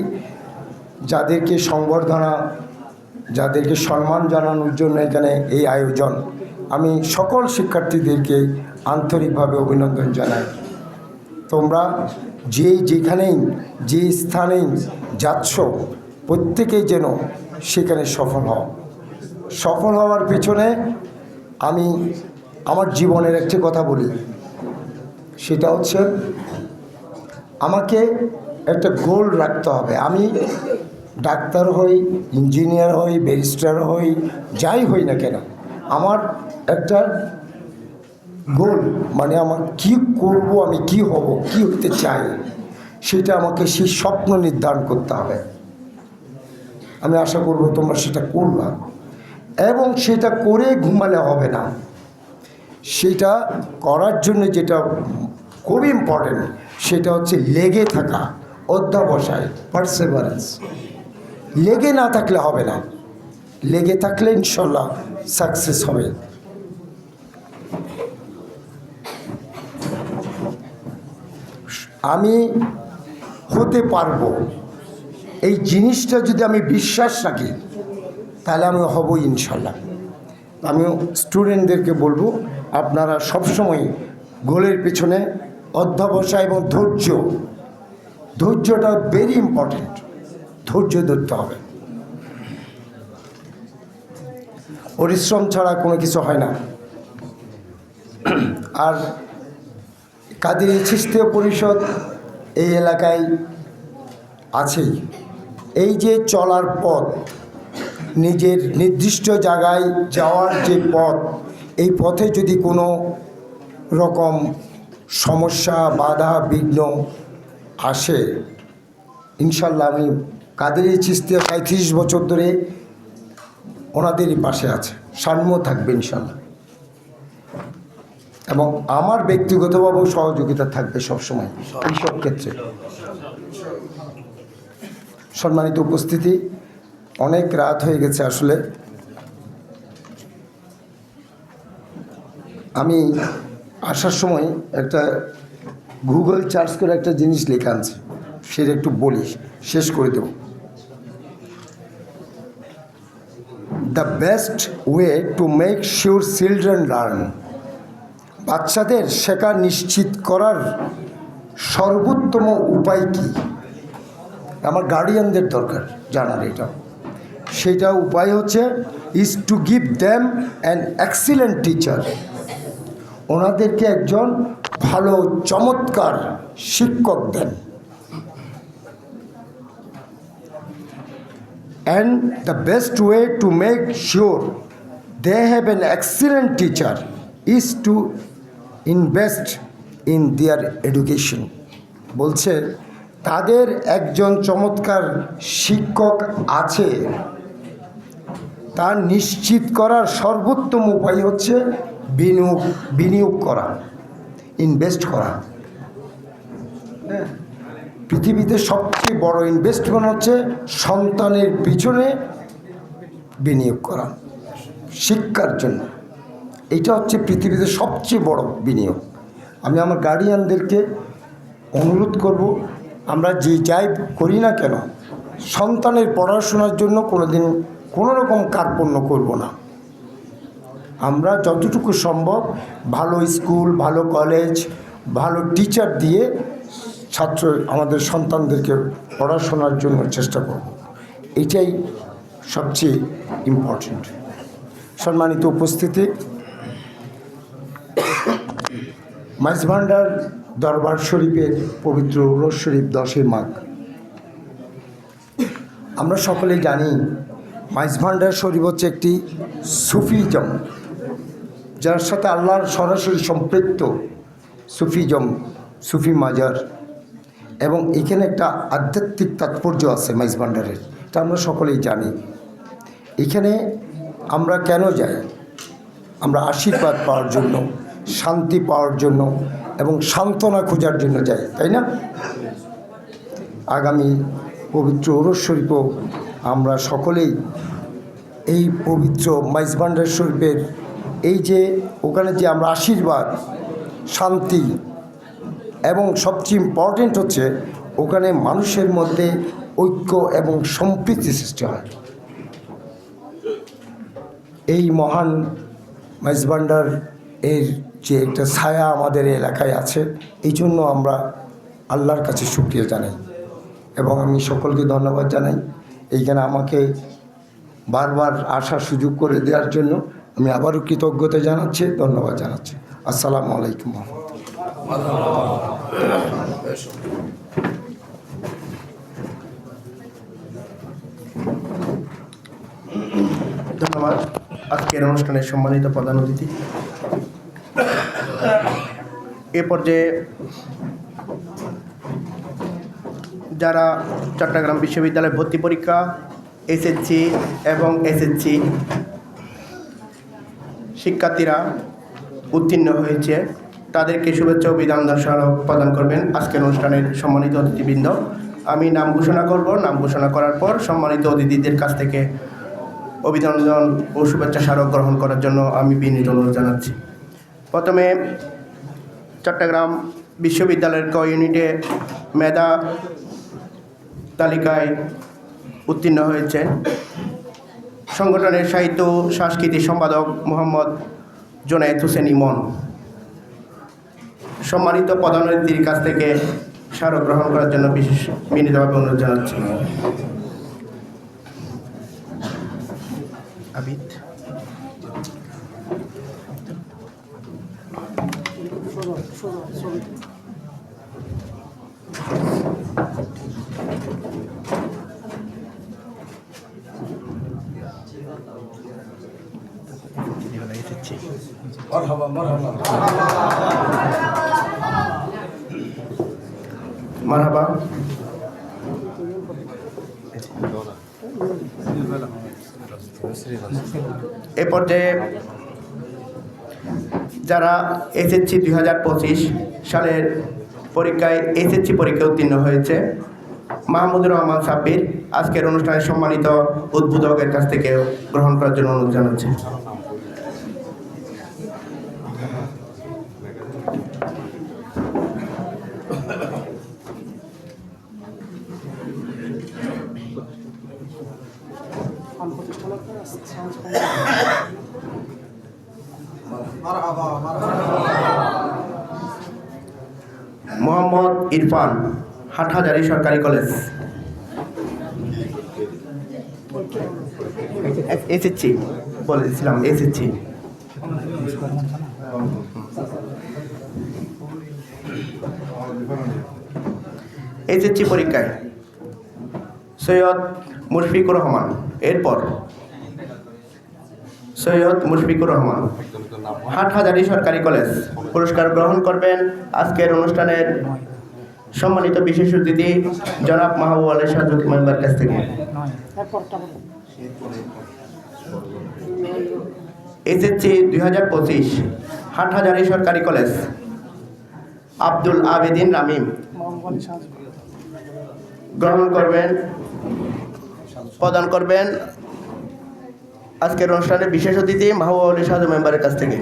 যাদেরকে সংবর্ধনা, যাদেরকে সম্মান জানানোর জন্য এখানে এই আয়োজন, আমি সকল শিক্ষার্থীদেরকে আন্তরিকভাবে অভিনন্দন জানাই। তোমরা যেখানেই যে স্থানেই যাচ্ছ প্রত্যেকেই যেন সেখানে সফল হও। সফল হওয়ার পেছনে আমি আমার জীবনের একটি কথা বলি, সেটা হচ্ছে আমাকে একটা গোল রাখতে হবে। আমি ডাক্তার হই, ইঞ্জিনিয়ার হই, ব্যারিস্টার হই, যাই হই না কেন, আমার একটা গোল, মানে আমার কি করব, আমি কি হব, কি হতে চাই, সেটা আমাকে সেই স্বপ্ন নির্ধারণ করতে হবে। আমি আশা করব তোমরা সেটা করবা, এবং সেটা করে ঘুমালে হবে না। সেটা করার জন্য যেটা খুব ইম্পর্টেন্ট সেটা হচ্ছে লেগে থাকা, অধ্যবসায়, পারসেভারেন্স। লেগে না থাকলে হবে না, লেগে থাকলে ইনশাল্লাহ সাকসেস হবে। আমি হতে পারবো এই জিনিসটা যদি আমি বিশ্বাস রাখি তাহলে আমি হবই ইনশাল্লাহ। আমিও স্টুডেন্টদেরকে বলবো আপনারা সবসময় গোলের পেছনে অধ্যবসায় এবং ধৈর্যটা ভেরি ইম্পর্টেন্ট। ধৈর্য ধরতে হবে, পরিশ্রম ছাড়া কোনো কিছু হয় না। আর কাদেরী চিশতিয়া পরিষদ এই এলাকায় আছেই। এই যে চলার পথ, নিজের নির্দিষ্ট জায়গায় যাওয়ার যে পথ, এই পথে যদি কোনো রকম সমস্যা, বাধা, বিঘ্ন আসে, ইনশাল্লাহ আমি কাদেরী চিশতিয়া 35 বছর ধরে ওনাদেরই পাশে আছে, সাম্য থাকবে ইনশাল্লাহ। এবং আমার ব্যক্তিগতভাবেও সহযোগিতা থাকবে সবসময় এইসব ক্ষেত্রে। সম্মানিত উপস্থিতি, অনেক রাত হয়ে গেছে। আসলে আমি আসার সময় একটা গুগল সার্চ করে একটা জিনিস লেখা আছে, সেটা একটু বলি, শেষ করে দেব। The best way to make sure children learn, বাচ্চাদের শেখা নিশ্চিত করার সর্বোত্তম উপায় কি? আমার গার্ডিয়ানদের দরকার জানার এটা। সেটা উপায় হচ্ছে is to give them an excellent teacher, ওনাদেরকে একজন ভালো চমৎকার শিক্ষক দেন। And the best way to make sure they have an excellent teacher is to invest in their education. বলছে তাদের একজন চমৎকার শিক্ষক আছে, তা নিশ্চিত করার সর্বোত্তম উপায় হচ্ছে বিনিয়োগ করা, ইনভেস্ট করা। পৃথিবীতে সবচেয়ে বড় ইনভেস্টমেন্ট হচ্ছে সন্তানের পিছনে বিনিয়োগ করা, শিক্ষার জন্য। এটা হচ্ছে পৃথিবীতে সবচেয়ে বড় বিনিয়োগ। আমি আমার গার্ডিয়ানদেরকে অনুরোধ করব, আমরা যে যাই করি না কেন, সন্তানের পড়াশোনার জন্য কোনোদিন কোনো রকম কার্পণ্য করব না। আমরা যতটুকু সম্ভব ভালো স্কুল, ভালো কলেজ, ভালো টিচার দিয়ে আমাদের সন্তানদেরকে পড়াশোনার জন্য চেষ্টা করব। এটাই সবচেয়ে ইম্পর্ট্যান্ট। সম্মানিত উপস্থিতি, মাইজভান্ডার দরবার শরীফের পবিত্র উরস শরীফ 10 মাঘ। আমরা সকলেই জানি মাইজভান্ডার শরীফ হচ্ছে একটি সুফিজম, যার সাথে আল্লাহর সরাসরি সম্পৃক্ত সুফিজম, সুফি মাজার, এবং এখানে একটা আধ্যাত্মিক তাৎপর্য আছে মাইজভান্ডারের, এটা আমরা সকলেই জানি। এখানে আমরা কেন যাই? আমরা আশীর্বাদ পাওয়ার জন্য, শান্তি পাওয়ার জন্য এবং সান্ত্বনা খোঁজার জন্য যাই, তাই না? আগামী পবিত্র উরস শরীফও আমরা সকলেই এই পবিত্র মাইজভান্ডার শরীফের এই যে ওখানে যে আমরা আশীর্বাদ, শান্তি এবং সবচেয়ে ইম্পর্টেন্ট হচ্ছে ওখানে মানুষের মধ্যে ঐক্য এবং সম্প্রীতি সৃষ্টি হয়। এই মহান মাইজভান্ডার এর যে একটা ছায়া আমাদের এলাকায় আছে, এই জন্য আমরা আল্লাহর কাছে শুকরিয়া জানাই এবং আমি সকলকে ধন্যবাদ জানাই এইখানে আমাকে বারবার আসার সুযোগ করে দেওয়ার জন্য। আমি আবারও কৃতজ্ঞতা জানাচ্ছি, ধন্যবাদ জানাচ্ছি। আসসালামু আলাইকুম। ধন্যবাদ আজকের অনুষ্ঠানের সম্মানিত প্রধান অতিথি। এ পর্যায়ে যারা চট্টগ্রাম বিশ্ববিদ্যালয় ভর্তি পরীক্ষা, এসএসসি এবং এসএসসি শিক্ষার্থীরা উত্তীর্ণ হয়েছে, তাদেরকে শুভেচ্ছা ও অভিনন্দন স্মারক প্রদান করবেন আজকের অনুষ্ঠানের সম্মানিত অতিথিবৃন্দ। আমি নাম ঘোষণা করব, নাম ঘোষণা করার পর সম্মানিত অতিথিদের কাছ থেকে অভিনন্দন ও শুভেচ্ছা স্মারক গ্রহণ করার জন্য আমি বিনীত অনুরোধ জানাচ্ছি। প্রথমে চট্টগ্রাম বিশ্ববিদ্যালয়ের ক ইউনিটে মেধা তালিকায় উত্তীর্ণ হয়েছে সংগঠনের সাহিত্য ও সাংস্কৃতিক সম্পাদক মোহাম্মদ জুনায়েদ হোসেন ইমন। সম্মানিত প্রধান অতিথির কাছ থেকে স্মারক গ্রহণ করার জন্য বিশেষ বিনীতভাবে অনুরোধ জানাচ্ছি। আবিদ মারহাবা। এ পর্যায়ে যারা এসএসসি 2025 সালের পরীক্ষায় এসএসসি পরীক্ষায় উত্তীর্ণ হয়েছে, মাহমুদুর রহমান সাব্বির আজকের অনুষ্ঠানের সম্মানিত উদ্বোধকের কাছ থেকে গ্রহণ করার জন্য অনুরোধ জানাচ্ছি। মোহাম্মদ ইরফান, হাটহাজারী সরকারি কলেজ, এসএসসি বলেছিলাম, এসএসসি। এসএসসি পরীক্ষায় সৈয়দ মুশফিকুর রহমান, এরপর সৈয়দ মুশফিকুর রহমান, হাটহাজারী সরকারি কলেজ পুরস্কার গ্রহণ করবেন আজকের অনুষ্ঠানের সম্মানিত বিশেষ অতিথি জনাব মাহবুব আলী সাজুক মেম্বার কাছ থেকে। এসএসসি 2025 হাটহাজারী সরকারি কলেজ আব্দুল আবেদিন রামিম প্রদান করবেন আজকের অনুষ্ঠানে বিশেষ অতিথি মাহবুব আলী সাজু মেম্বারের কাছ থেকে।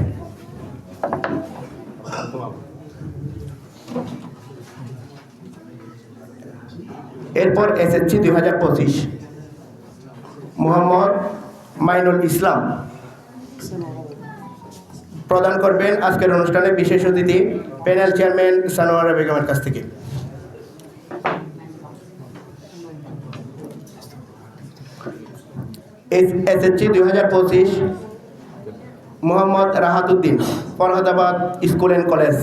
এরপর এসএসসি 2025 মোহাম্মদ মাইনুল ইসলাম প্রদান করবেন আজকের অনুষ্ঠানে বিশেষ অতিথি প্যানেল চেয়ারম্যান সানোয়ারা বেগমের কাছ থেকে। SSC 2025 Mohammad Rahatuddin Farhadabad school and college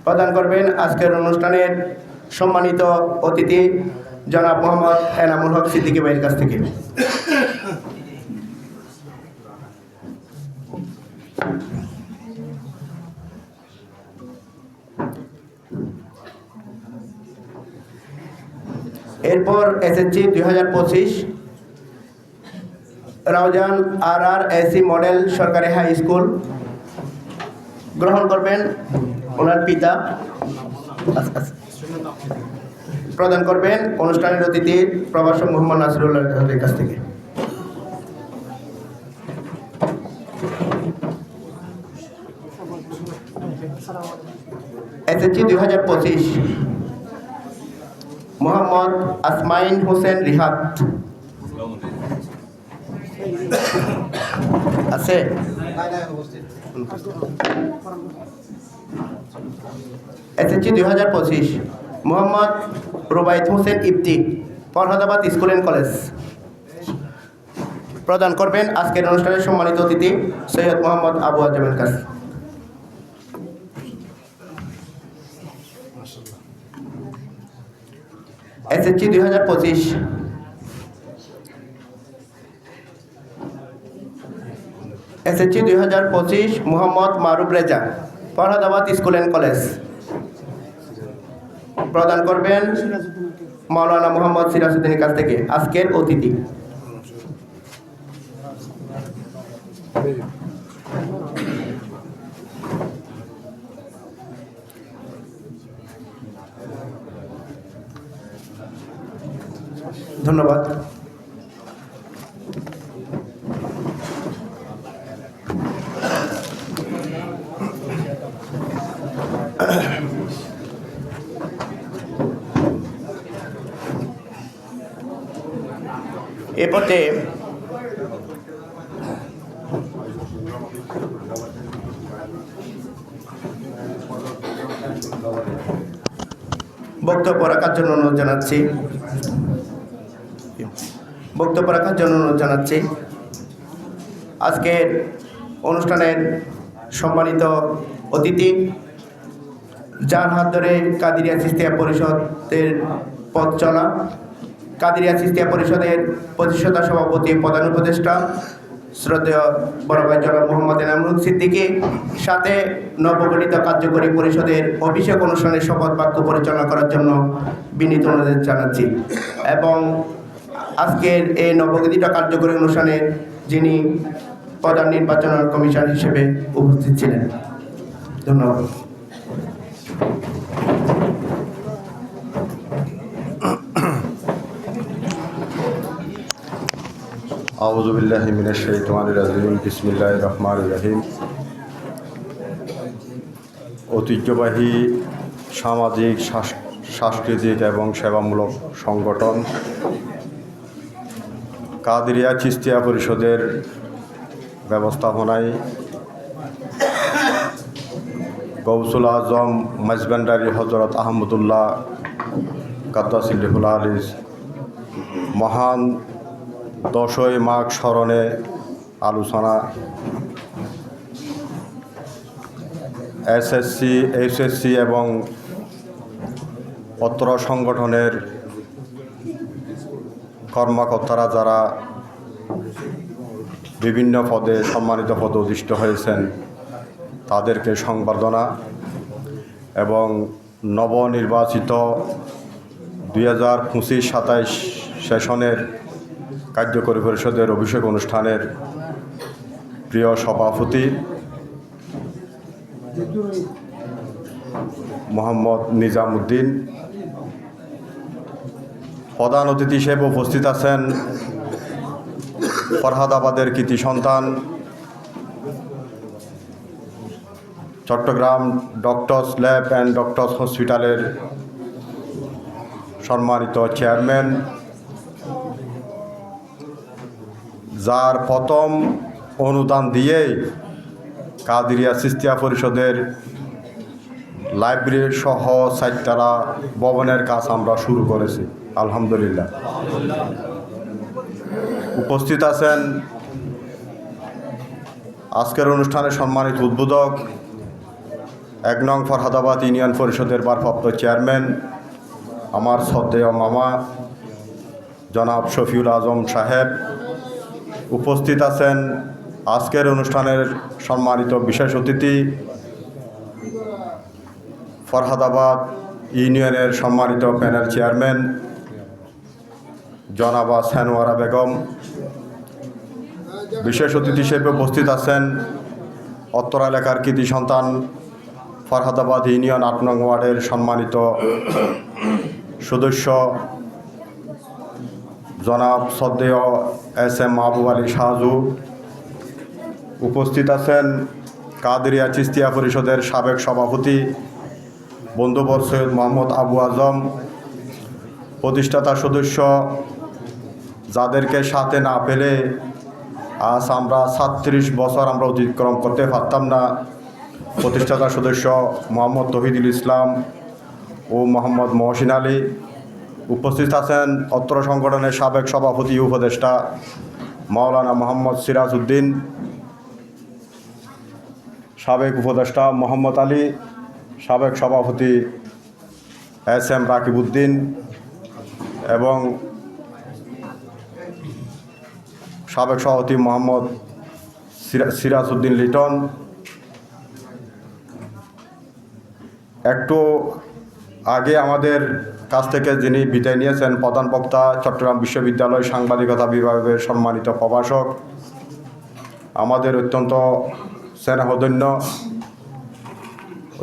প্রদান করবেন আজকের অনুষ্ঠানের সম্মানিত অতিথি জনাব মোহাম্মদ এনামুল হক সিদ্দিকী ভাইয়ের কাছ থেকে। এরপর এসএসসি 2025 রাউজান RRSC মডেল সরকারি হাই স্কুল গ্রহণ করবেন ওনার পিতা প্রদান করবেন অনুষ্ঠানের অতিথি প্রভাষক মোহাম্মদ নাসিরুল্লাহর কাছ থেকে। এসএসসি 2025 মোহাম্মদ আসমাইন হোসেন রিহাত আছে। SSC 2025 Mohammad Rubait Hossain Ifti Farhadabad school and college প্রদান করবেন আজকের অনুষ্ঠানের সম্মানিত অতিথি সৈয়দ মোহাম্মদ আবু আজমের কাছে। SSC 2025 Mohammad Maruf Reza Farhadabad school and college প্রদান করবেন মাওলানা মোহাম্মদ সিরাজউদ্দিনের কাছ থেকে আজকের অতিথি। ধন্যবাদ। এ পথে বক্তব্য রাখার জন্য অনুরোধ জানাচ্ছি আজকের অনুষ্ঠানের সম্মানিত অতিথি যার হাত ধরে কাদিরিয়া চিশতিয়া পরিষদের পথ চলা, কাদিরিয়া চিশতিয়া পরিষদের প্রতিষ্ঠাতা সভাপতি প্রধান উপদেষ্টা শ্রদ্ধেয় বড় ভাই জনাব মোহাম্মদ এনামুল হক সিদ্দিকী, সাথে নবগঠিত কার্যকরী পরিষদের অভিষেক অনুষ্ঠানের শপথ বাক্য পরিচালনা করার জন্য বিনীত অনুরোধ জানাচ্ছি। এবং আজকের এই নবগঠিত কার্যকরী অনুষ্ঠানের যিনি প্রধান নির্বাচন কমিশন হিসেবে উপস্থিত ছিলেন। ধন্যবাদ। আউযু বিল্লাহি মিনাশ শাইতানির রাজিম। বিসমিল্লাহির রহমানির রহিম। ঐতিহ্যবাহী সামাজিক, সাংস্কৃতিক এবং সেবামূলক সংগঠন কাদিরিয়া চিশতিয়া পরিষদের ব্যবস্থাপনায় গৌসুল আজম মাইজভান্ডারী হযরত আহমদুল্লাহ কাদ্দাসিল্লাহুল আলিজ মহান 10ই মাঘ স্মরণে আলোচনা, এসএসসি, এইচএসসি এবং অত্র সংগঠনের কর্মকর্তারা যারা বিভিন্ন পদে সম্মানিত পদে অধিষ্ঠিত হয়েছেন তাদেরকে সংবর্ধনা এবং নবনির্বাচিত 2025-27 সেশনের কার্যকরী পরিষদের অভিষেক অনুষ্ঠানের প্রিয় সভাপতি মোহাম্মদ নিজামুদ্দিন, প্রধান অতিথি হিসেবে উপস্থিত আছেন ফরহাদাবাদের কৃতি সন্তান Chittagong doctors lab and doctors হসপিটালের সম্মানিত চেয়ারম্যান, যার প্রথম অনুদান দিয়েই কাদেরিয়া সিস্তিয়া পরিষদের লাইব্রেরি সহ 4তলা ভবনের কাজ আমরা শুরু করেছি, আলহামদুলিল্লাহ। উপস্থিত আছেন আজকের অনুষ্ঠানের সম্মানিত উদ্বোধক 1 নং ফরহাদাবাদ ইউনিয়ন পরিষদের ভারপ্রাপ্ত চেয়ারম্যান আমার শ্রদ্ধেয় মামা জনাব শফিউল আজম সাহেব। উপস্থিত আছেন আজকের অনুষ্ঠানের সম্মানিত বিশেষ অতিথি ফরহাদাবাদ ইউনিয়নের সম্মানিত প্যানেল চেয়ারম্যান জনাবা সানোয়ারা বেগম। বিশেষ অতিথি হিসেবে উপস্থিত আছেন অত্র এলাকার কৃতি সন্তান ফরহাদাবাদ ইউনিয়ন 8 নং ওয়ার্ডের সম্মানিত সদস্য জনাব শ্রদ্ধেয় SM মাহবুব আলী শাহজু। উপস্থিত আছেন কাদেরিয়া চিস্তিয়া পরিষদের সাবেক সভাপতি বন্ধুবর সৈয়দ মোহাম্মদ আবু আজম, প্রতিষ্ঠাতা সদস্য যাদেরকে সাথে না পেলে আজ আমরা 37 বছর আমরা অতিক্রম করতে পারতাম না, প্রতিষ্ঠাতা সদস্য মোহাম্মদ তহিদুল ইসলাম ও মোহাম্মদ মহসিন আলী। উপস্থিত আছেন অত্র সংগঠনের সাবেক সভাপতি উপদেষ্টা মাওলানা মোহাম্মদ সিরাজ উদ্দিন, সাবেক উপদেষ্টা মোহাম্মদ আলী, সাবেক সভাপতি SM রাকিব উদ্দিন এবং সাবেক সভাপতি মোহাম্মদ সিরাজ উদ্দিন লিটন। একটু আগে আমাদের কাছ থেকে যিনি বিদায় নিয়েছেন প্রধান বক্তা চট্টগ্রাম বিশ্ববিদ্যালয় সাংবাদিকতা বিভাগের সম্মানিত প্রভাষক, আমাদের অত্যন্ত স্নেহধন্য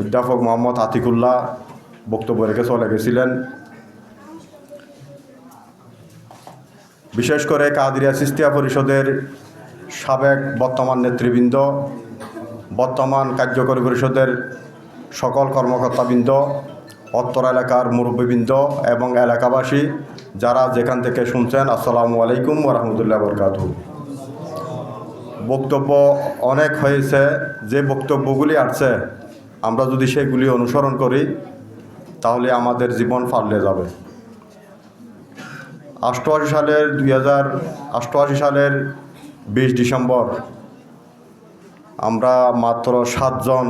অধ্যাপক মোহাম্মদ আতিকুল্লাহ বক্তব্য রেখে চলে গেছিলেন। বিশেষ করে কাদেরিয়া সিস্তিয়া পরিষদের সাবেক বর্তমান নেতৃবৃন্দ, বর্তমান কার্যকরী পরিষদের সকল কর্মকর্তাবৃন্দ, অত্র এলাকার মুরব্বীবৃন্দ এবং এলাকাবাসী যারা যেখান থেকে শুনছেন, আসসালামু আলাইকুম ওয়া রাহমাতুল্লাহি ওয়া বারাকাতুহু। বক্তব্য অনেক হয়েছে, যে বক্তব্যগুলি আসছে আমরা যদি সেগুলি অনুসরণ করি তাহলে আমাদের জীবন পাল্টে যাবে। 2088 সালের 20 ডিসেম্বর আমরা মাত্র 7 জন,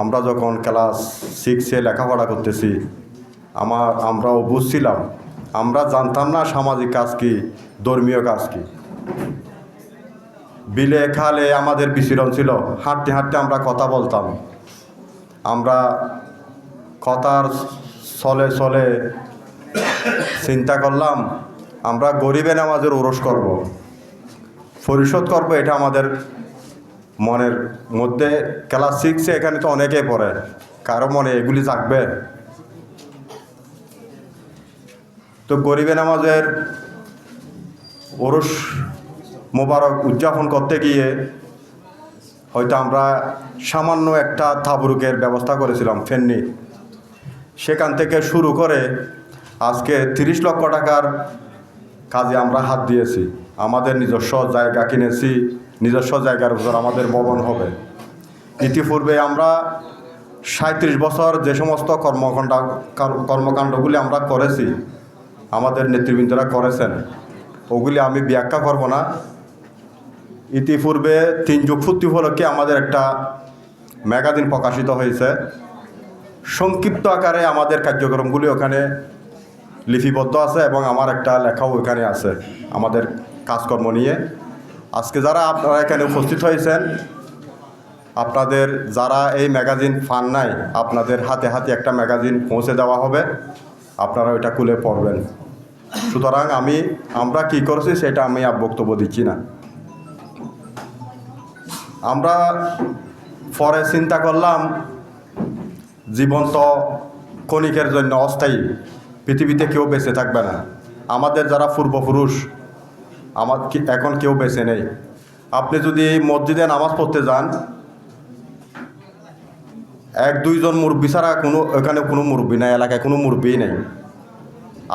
আমরা যখন ক্লাস 6-এ লেখাপড়া করতেছি, আমরাও বুঝছিলাম, আমরা জানতাম না সামাজিক কাজ কি, ধর্মীয় কাজ কি। বিলে খালে আমাদের বিচরণ ছিল, হাঁটতে হাঁটতে আমরা কথা বলতাম। আমরা কথার চলে চলে চিন্তা করলাম আমরা গরিবে নামাজের ওরস করব, পরিশোধ করব, এটা আমাদের মনের মধ্যে। ক্লাস 6-এ এখানে তো অনেকেই পড়ে, কারো মনে এগুলি জাগবে। তো গরিবে নামাজের ওরস মোবারক উদযাপন করতে গিয়ে হয়তো আমরা সামান্য একটা তাবরুকের ব্যবস্থা করেছিলাম ফেননি, সেখান থেকে শুরু করে আজকে 30 লক্ষ টাকার কাজে আমরা হাত দিয়েছি। আমাদের নিজস্ব জায়গা কিনেছি, নিজস্ব জায়গার উপর আমাদের ভবন হবে। ইতিপূর্বে আমরা 37 বছর যে সমস্ত কর্মকাণ্ডগুলি আমরা করেছি, আমাদের নেতৃবৃন্দরা করেছেন, ওগুলি আমি ব্যাখ্যা করব না। ইতিপূর্বে 3 যুগ পূর্তি উপলক্ষে আমাদের একটা ম্যাগাজিন প্রকাশিত হয়েছে, সংক্ষিপ্ত আকারে আমাদের কার্যক্রমগুলি ওখানে লিপিবদ্ধ আছে এবং আমার একটা লেখাও ওখানে আছে আমাদের কাজকর্ম নিয়ে। আজকে যারা আপনারা এখানে উপস্থিত হয়েছেন আপনাদের যারা এই ম্যাগাজিন পান নাই, আপনাদের হাতে হাতে একটা ম্যাগাজিন পৌঁছে দেওয়া হবে, আপনারা ওইটা খুলে পড়বেন। সুতরাং আমরা কি করেছি সেটা আমি আর বক্তব্য দিচ্ছি না। আমরা পরে চিন্তা করলাম জীবন তো ক্ষণিকের জন্য অস্থায়ী, পৃথিবীতে কেউ বেঁচে থাকবে না। আমাদের যারা পূর্বপুরুষ এখন কেউ বেঁচে নেই। আপনি যদি মসজিদে নামাজ পড়তে যান, 1-2 জন মুরব্বী ছাড়া এখানে কোনো মুরব্বী নাই, এলাকায় কোনো মুরব্বী নেই।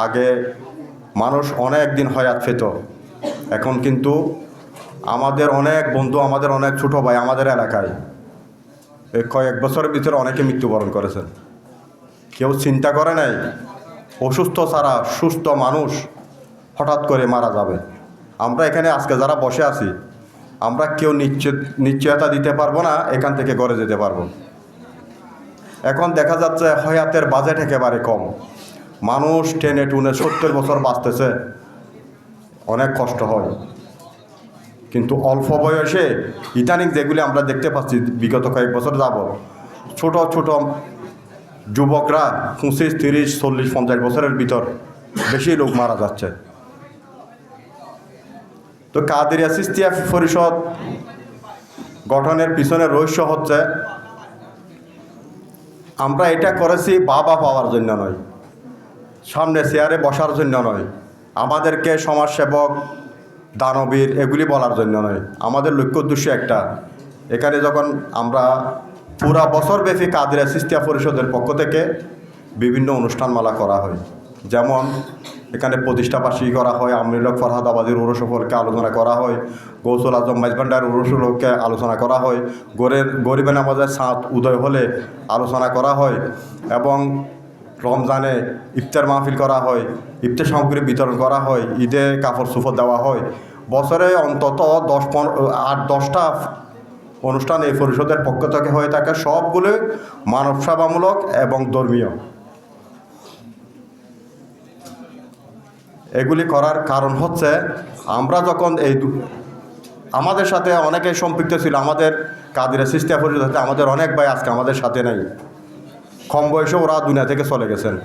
আগে মানুষ অনেক দিন হয়াত পেত, এখন কিন্তু আমাদের অনেক বন্ধু, আমাদের অনেক ছোট ভাই আমাদের এলাকায় এই কয়েক বছরের ভিতরে অনেকে মৃত্যুবরণ করেছেন। কেউ চিন্তা করে নাই অসুস্থ ছাড়া সুস্থ মানুষ হঠাৎ করে মারা যাবে। আমরা এখানে আজকে যারা বসে আছি, আমরা কেউ নিশ্চয়তা দিতে পারবো না এখান থেকে ঘরে যেতে পারবো। এখন দেখা যাচ্ছে হয়াতের বাজেট একেবারে কম, মানুষ টেনে টুনে 70 বছর বাঁচতেছে, অনেক কষ্ট হয়। কিন্তু অল্প বয়সে ইদানিং যেগুলি আমরা দেখতে পাচ্ছি বিগত কয়েক বছর যাবত, ছোট ছোট যুবকরা 25, 30, 40, 50 বছরের ভিতর বেশি লোক মারা যাচ্ছে। তো কাদেরিয়া চিশতিয়া পরিষদ গঠনের পিছনে রহস্য হচ্ছে, আমরা এটা করেছি বাবা পাওয়ার জন্য নয়, সামনে চেয়ারে বসার জন্য নয়, আমাদেরকে সমাজসেবক, দানবীর এগুলি বলার জন্য নয়। আমাদের লক্ষ্য উদ্দেশ্য একটা, এখানে যখন আমরা পুরা বছরব্যাপী কাদেরিয়া চিশতিয়া পরিষদের পক্ষ থেকে বিভিন্ন অনুষ্ঠানমালা করা হয়, যেমন এখানে প্রতিষ্ঠাবার্ষিকী করা হয়, আমরুল ফরহাদ আবাদীর উরস উপলক্ষে আলোচনা করা হয়, গৌসুল আজম মাইজভান্ডার উরস উপলক্ষে আলোচনা করা হয়, গরিবে নামাজের চাঁদ উদয় হলে আলোচনা করা হয়, এবং রমজানে ইফতার মাহফিল করা হয়, ইফতার সামগ্রী বিতরণ করা হয়, ঈদে কাপড় চোপড় দেওয়া হয়। বছরে অন্তত 8-10টা অনুষ্ঠান এই পরিষদের পক্ষ থেকে হয়ে থাকে, সবগুলো মানব সেবামূলক এবং ধর্মীয়। এগুলি করার কারণ হচ্ছে, আমরা যখন আমাদের সাথে অনেকেই সম্পৃক্ত ছিল, আমাদের কাদেরিয়া চিশতিয়া পরিষদ হতে আমাদের অনেক ভাই আজকে আমাদের সাথে নেই, কম বয়সে ওরা দুনিয়া থেকে চলে গেছেন,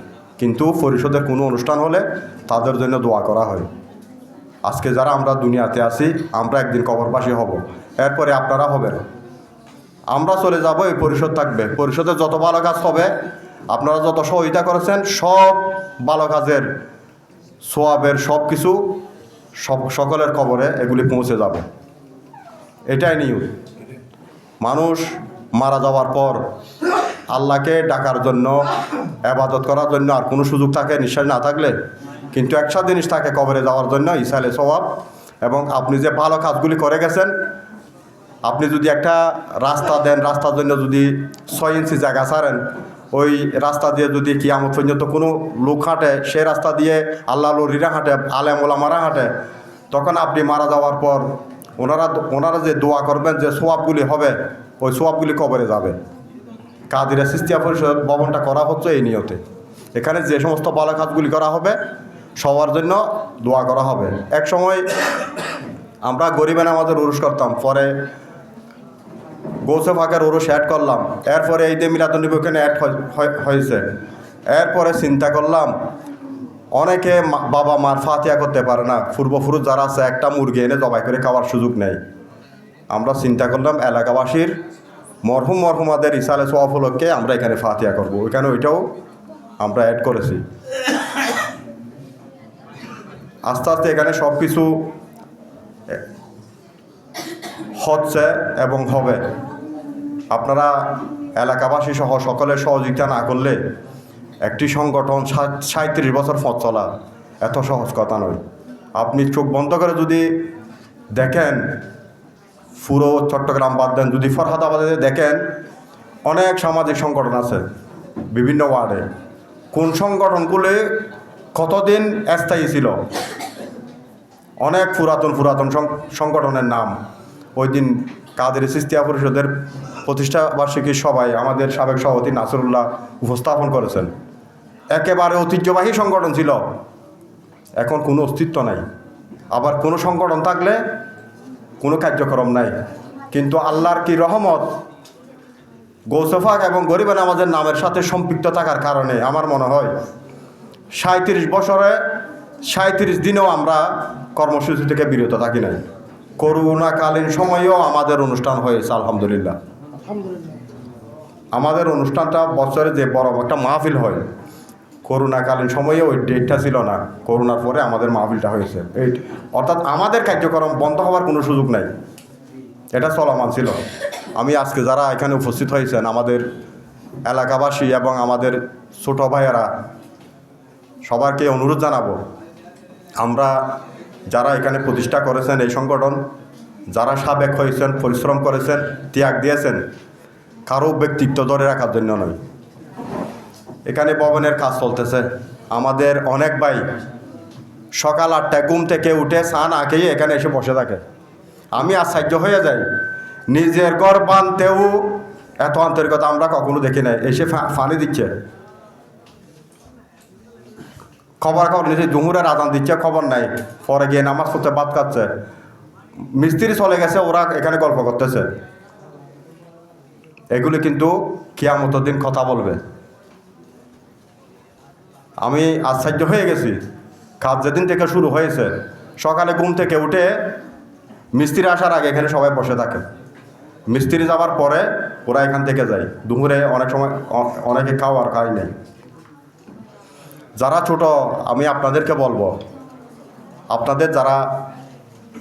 কিন্তু পরিষদের কোনো অনুষ্ঠান হলে তাদের জন্য দোয়া করা হয়। আজকে যারা আমরা দুনিয়াতে আছি, আমরা একদিন কবরবাসী হব, এরপরে আপনারা হবেন, আমরা চলে যাব, এই পরিষদ থাকবে। পরিষদের যত ভালো কাজ হবে, আপনারা যত সহযোগিতা করেছেন, সব ভালো কাজের সোয়াবের সব কিছু সকলের কবরে এগুলি পৌঁছে যাবে। এটাই নিয়ম। মানুষ মারা যাওয়ার পর আল্লাহকে ডাকার জন্য, ইবাদত করার জন্য আর কোনো সুযোগ থাকে নিঃশ্বাস না থাকলে, কিন্তু একটা জিনিস থাকে কবরে যাওয়ার জন্য, ইসালে সওয়াব। এবং আপনি যে ভালো কাজগুলি করে গেছেন, আপনি যদি একটা রাস্তা দেন, রাস্তার জন্য যদি 6 ইঞ্চি জায়গা ছাড়েন, ওই রাস্তা দিয়ে যদি কিয়ামত পর্যন্ত কোনো লোক হাঁটে, সেই রাস্তা দিয়ে আল্লাহ লরিরা হাঁটে, আলেম ওলামারা হাঁটে, তখন আপনি মারা যাওয়ার পর ওনারা যে দোয়া করবেন, যে সোয়াবগুলি হবে, ওই সোয়াবগুলি কবরে যাবে। কাদেরিয়া চিশতিয়া পরিষদ ভবনটা করা হচ্ছে এই নিয়তে। এখানে যে সমস্ত ভালো কাজগুলি করা হবে, সবার জন্য দোয়া করা হবে। এক সময় আমরা গরিবে নামাজের উরুস করতাম, পরে গৌসে ফাঁকের উরুস অ্যাড করলাম, এরপরে এই যে মিলাদুন্নবী ওখানে অ্যাড হয়েছে। এরপরে চিন্তা করলাম, অনেকে বাবা মার ফাতিহা করতে পারে না, পূর্বপুরুষ যারা আছে একটা মুরগি এনে জবাই করে খাওয়ার সুযোগ নেই। আমরা চিন্তা করলাম এলাকাবাসীর মরহুমাদের ইসালে সওয়াব উপলক্ষে আমরা এখানে ফাতিহা করবো, ওইখানে ওইটাও আমরা অ্যাড করেছি। আস্তে আস্তে এখানে সব কিছু হচ্ছে এবং হবে। আপনারা এলাকাবাসী সহ সকলের সহযোগিতা না করলে একটি সংগঠন 37 বছর পথ চলা এত সহজ কথা নয়। আপনি চোখ বন্ধ করে যদি দেখেন, পুরো চট্টগ্রাম বাদ দেন, যদি ফরহাদাবাদে দেখেন, অনেক সামাজিক সংগঠন আছে বিভিন্ন ওয়ার্ডে। কোন সংগঠনগুলো কতদিন স্থায়ী ছিল, অনেক পুরাতন সংগঠনের নাম ওই দিন কাদেরিয়া চিশতিয়া পরিষদের প্রতিষ্ঠা বার্ষিকীর সভায় আমাদের সাবেক সভাপতি নাসরুল্লাহ উপস্থাপন করেছেন। একেবারে ঐতিহ্যবাহী সংগঠন ছিল, এখন কোনো অস্তিত্ব নাই। আবার কোনো সংগঠন থাকলে কোনো কার্যক্রম নাই। কিন্তু আল্লাহর কি রহমত, গৌসেফাক এবং গরিবে নামাজের নামের সাথে সম্পৃক্ত থাকার কারণে আমার মনে হয় 37 বছরে 37 দিনেও আমরা কর্মসূচি থেকে বিরত থাকি নাই। করোনাকালীন সময়েও আমাদের অনুষ্ঠান হয়েছে আলহামদুলিল্লাহ। আমাদের অনুষ্ঠানটা বছরে যে বড় একটা মাহফিল হয়, করোনাকালীন সময়ে ওই ডেটটা ছিল না, করোনার পরে আমাদের মাহফিলটা হয়েছে। এই অর্থাৎ আমাদের কার্যক্রম বন্ধ হওয়ার কোনো সুযোগ নাই, এটা চলমান ছিল। আমি আজকে যারা এখানে উপস্থিত হয়েছেন আমাদের এলাকাবাসী এবং আমাদের ছোট ভাইয়েরা সবাইকে অনুরোধ জানাবো, আমরা যারা এখানে প্রতিষ্ঠা করেছেন এই সংগঠন, যারা সাবেক হয়েছেন, পরিশ্রম করেছেন, ত্যাগ দিয়েছেন, কারো ব্যক্তিত্ব ধরে রাখার জন্য নয়। এখানে ভবনের কাজ চলতেছে, আমাদের অনেক ভাই সকাল 8টায় ঘুম থেকে উঠে স্নান আঁকেই এখানে এসে বসে থাকে। আমি আশ্চর্য হয়ে যাই, নিজের ঘর বানতেও এত আন্তরিকতা আমরা কখনো দেখি নাই। এসে পানি দিচ্ছে, খবর নিচে জুমুরের আজান দিচ্ছে, খবর নাই, পরে গিয়ে নামাজ পড়তে ভাত খাচ্ছে। মিস্ত্রি চলে গেছে, ওরা এখানে গল্প করতেছে। এগুলি কিন্তু কিয়ামতের দিন কথা বলবে। আমি আশ্চর্য হয়ে গেছি, কাজ যেদিন থেকে শুরু হয়েছে সকালে ঘুম থেকে উঠে মিস্ত্রি আসার আগে এখানে সবাই বসে থাকে, মিস্ত্রি যাওয়ার পরে ওরা এখান থেকে যায়। দুপুরে অনেক সময় অনেকে খাওয়ার খাই নেই। যারা ছোট, আমি আপনাদেরকে বলবো, আপনাদের যারা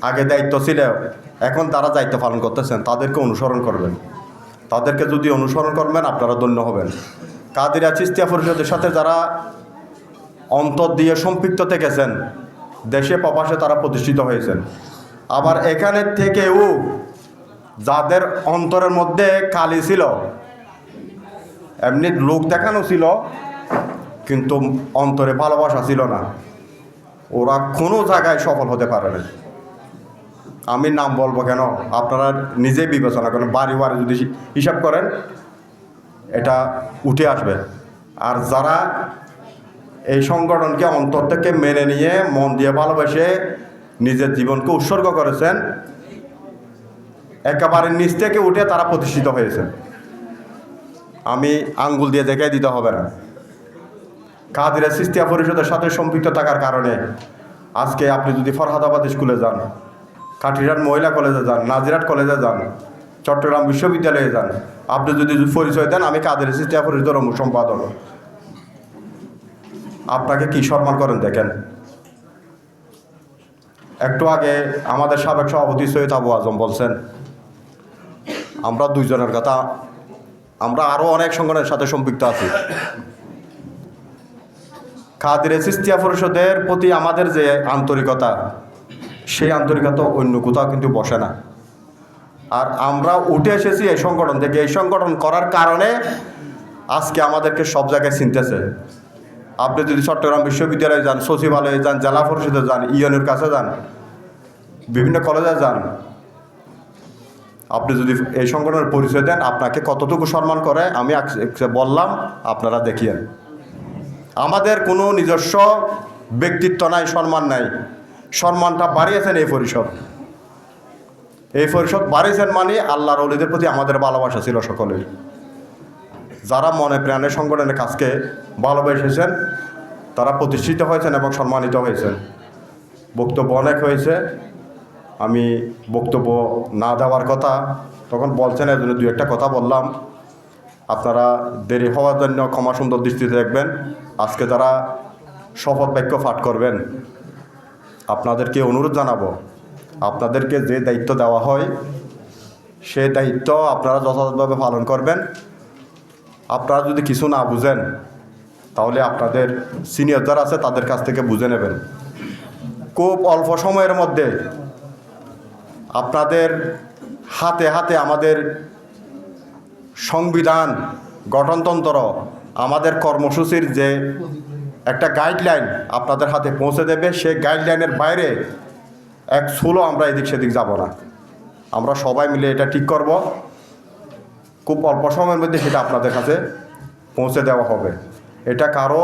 আগে দায়িত্ব ছিল, এখন তারা দায়িত্ব পালন করতেছেন, তাদেরকে অনুসরণ করবেন। তাদেরকে যদি অনুসরণ করবেন আপনারা ধন্য হবেন। কাদেরিয়া চিশতিয়া পরিষদের সাথে যারা অন্তর দিয়ে সম্পৃক্ত থেকেছেন, দেশে প্রবাসে তারা প্রতিষ্ঠিত হয়েছেন। আবার এখানে থেকেও যাদের অন্তরের মধ্যে কালি ছিল, এমনি লোক দেখানো ছিল কিন্তু অন্তরে ভালোবাসা ছিল না, ওরা কোনো জায়গায় সফল হতে পারে না। আমি নাম বলবো কেন, আপনারা নিজেই বিবেচনা করেন, বাড়ি বাড়ি যদি হিসাব করেন এটা উঠে আসবে। আর যারা এই সংগঠনকে অন্তর থেকে মেনে নিয়ে মন দিয়ে ভালোবেসে নিজের জীবনকে উৎসর্গ করেছেন, একেবারে নিচ থেকে উঠে তারা প্রতিষ্ঠিত হয়েছে। আমি আঙ্গুল দিয়ে দেখাই দিতে হবে না। কাদেরিয়া চিশতিয়া পরিষদের সাথে সম্পৃক্ত থাকার কারণে আজকে আপনি যদি ফরহাদাবাদ স্কুলে যান, কাঠিরহাট মহিলা কলেজে যান, নাজিরাট কলেজে যান, চট্টগ্রাম বিশ্ববিদ্যালয়ে যান, আপনি যদি পরিচয় দেন আমি কাদেরিয়া চিশতিয়া পরিষদের অমুক সম্পাদক, আপনাকে কি সম্মান করেন দেখেন। একটু আগে আমাদের সাবেক সভাপতি সৈয়দ আবু আজম বলছেন, আমরা দুইজনের কথা, আমরা আরও অনেক সংগঠনের সাথে সম্পৃক্ত আছি। কাদেরিয়া চিশতিয়া পরিষদের প্রতি আমাদের যে আন্তরিকতা, সেই আন্তরিকতা অন্য কোথাও কিন্তু বসে না। আর আমরা উঠে এসেছি এই সংগঠন থেকে। এই সংগঠন করার কারণে আজকে আমাদেরকে সব জায়গায় চিনতেছে। আপনি যদি চট্টগ্রাম বিশ্ববিদ্যালয়ে যান, সচিবালয়ে যান, জেলা পরিষদে যান, ইউনিয়নের কাছে যান, বিভিন্ন কলেজে যান, আপনি যদি এই সংগঠনের পরিচয় দেন, আপনাকে কতটুকু সম্মান করে আমি বললাম, আপনারা দেখিয়েন। আমাদের কোনো নিজস্ব ব্যক্তিত্ব নাই, সম্মান নাই। সম্মানটা বাড়িয়েছেন এই পরিষদ। এই পরিষদ বাড়িয়েছেন মানে আল্লাহর ওলিদের প্রতি আমাদের ভালোবাসা ছিল সকলেই। যারা মনে প্রাণে সংগঠনের কাজকে ভালোবেসেছেন তারা প্রতিষ্ঠিত হয়েছেন এবং সম্মানিত হয়েছেন। বক্তব্য অনেক হয়েছে, আমি বক্তব্য না দেওয়ার কথা তখন বলছেন, এর জন্য 2-1টা কথা বললাম। আপনারা দেরি হওয়ার জন্য ক্ষমা সুন্দর দৃষ্টিতে দেখবেন। আজকে যারা শপথ বাক্য পাঠ করবেন, আপনাদেরকে অনুরোধ জানাবো, আপনাদেরকে যে দায়িত্ব দেওয়া হয় সেই দায়িত্ব আপনারা যথাযথভাবে পালন করবেন। আপনারা যদি কিছু না বুঝেন তাহলে আপনাদের সিনিয়র যারা আছে তাদের কাছ থেকে বুঝে নেবেন। খুব অল্প সময়ের মধ্যে আপনাদের হাতে হাতে আমাদের সংবিধান, গঠনতন্ত্র, আমাদের কর্মসূচির যে একটা গাইডলাইন আপনাদের হাতে পৌঁছে দেবে। সেই গাইডলাইনের বাইরে এক ছোলো আমরা এদিক সেদিক যাব না। আমরা সবাই মিলে এটা ঠিক করব, খুব অল্প সময়ের মধ্যে সেটা আপনাদের কাছে পৌঁছে দেওয়া হবে। এটা কারো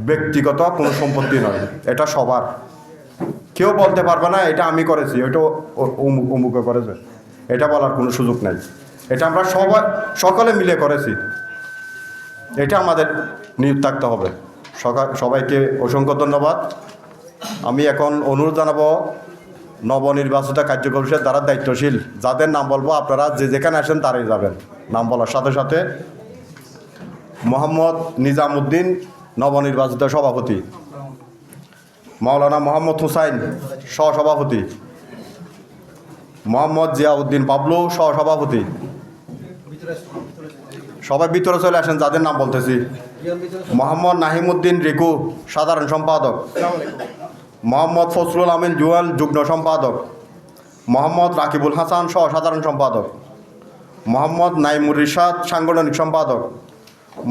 ব্যক্তিগত কোনো সম্পত্তি নয়, এটা সবার। কেউ বলতে পারবে না এটা আমি করেছি, ওইটা অমুকে করেছে, এটা বলার কোনো সুযোগ নাই। এটা আমরা সকলে মিলে করেছি। এটা আমাদের নিয়োগ থাকতে হবে। সবাইকে অসংখ্য ধন্যবাদ। আমি এখন অনুরোধ জানাবো নবনির্বাচিত কার্যকরী পরিষদ দ্বারা দায়িত্বশীল যাদের নাম বলবো, আপনারা যে যেখানে আসেন তারাই যাবেন। নাম বলার সাথে সাথে মোহাম্মদ নিজামউদ্দিন নবনির্বাচিত সভাপতি, মাওলানা মোহাম্মদ হুসাইন সহসভাপতি, মোহাম্মদ জিয়াউদ্দিন পাবলু সহসভাপতি। সবাই ভিতরে চলে আসেন যাদের নাম বলতেছি। মোহাম্মদ নাহিমউদ্দিন রিকু সাধারণ সম্পাদক, মোহাম্মদ ফজলুল আমিন জুয়েল যুগ্ম সম্পাদক, মোহাম্মদ রাকিবুল হাসান সহ সাধারণ সম্পাদক, মোহাম্মদ নাইমুর রিশাদ সাংগঠনিক সম্পাদক,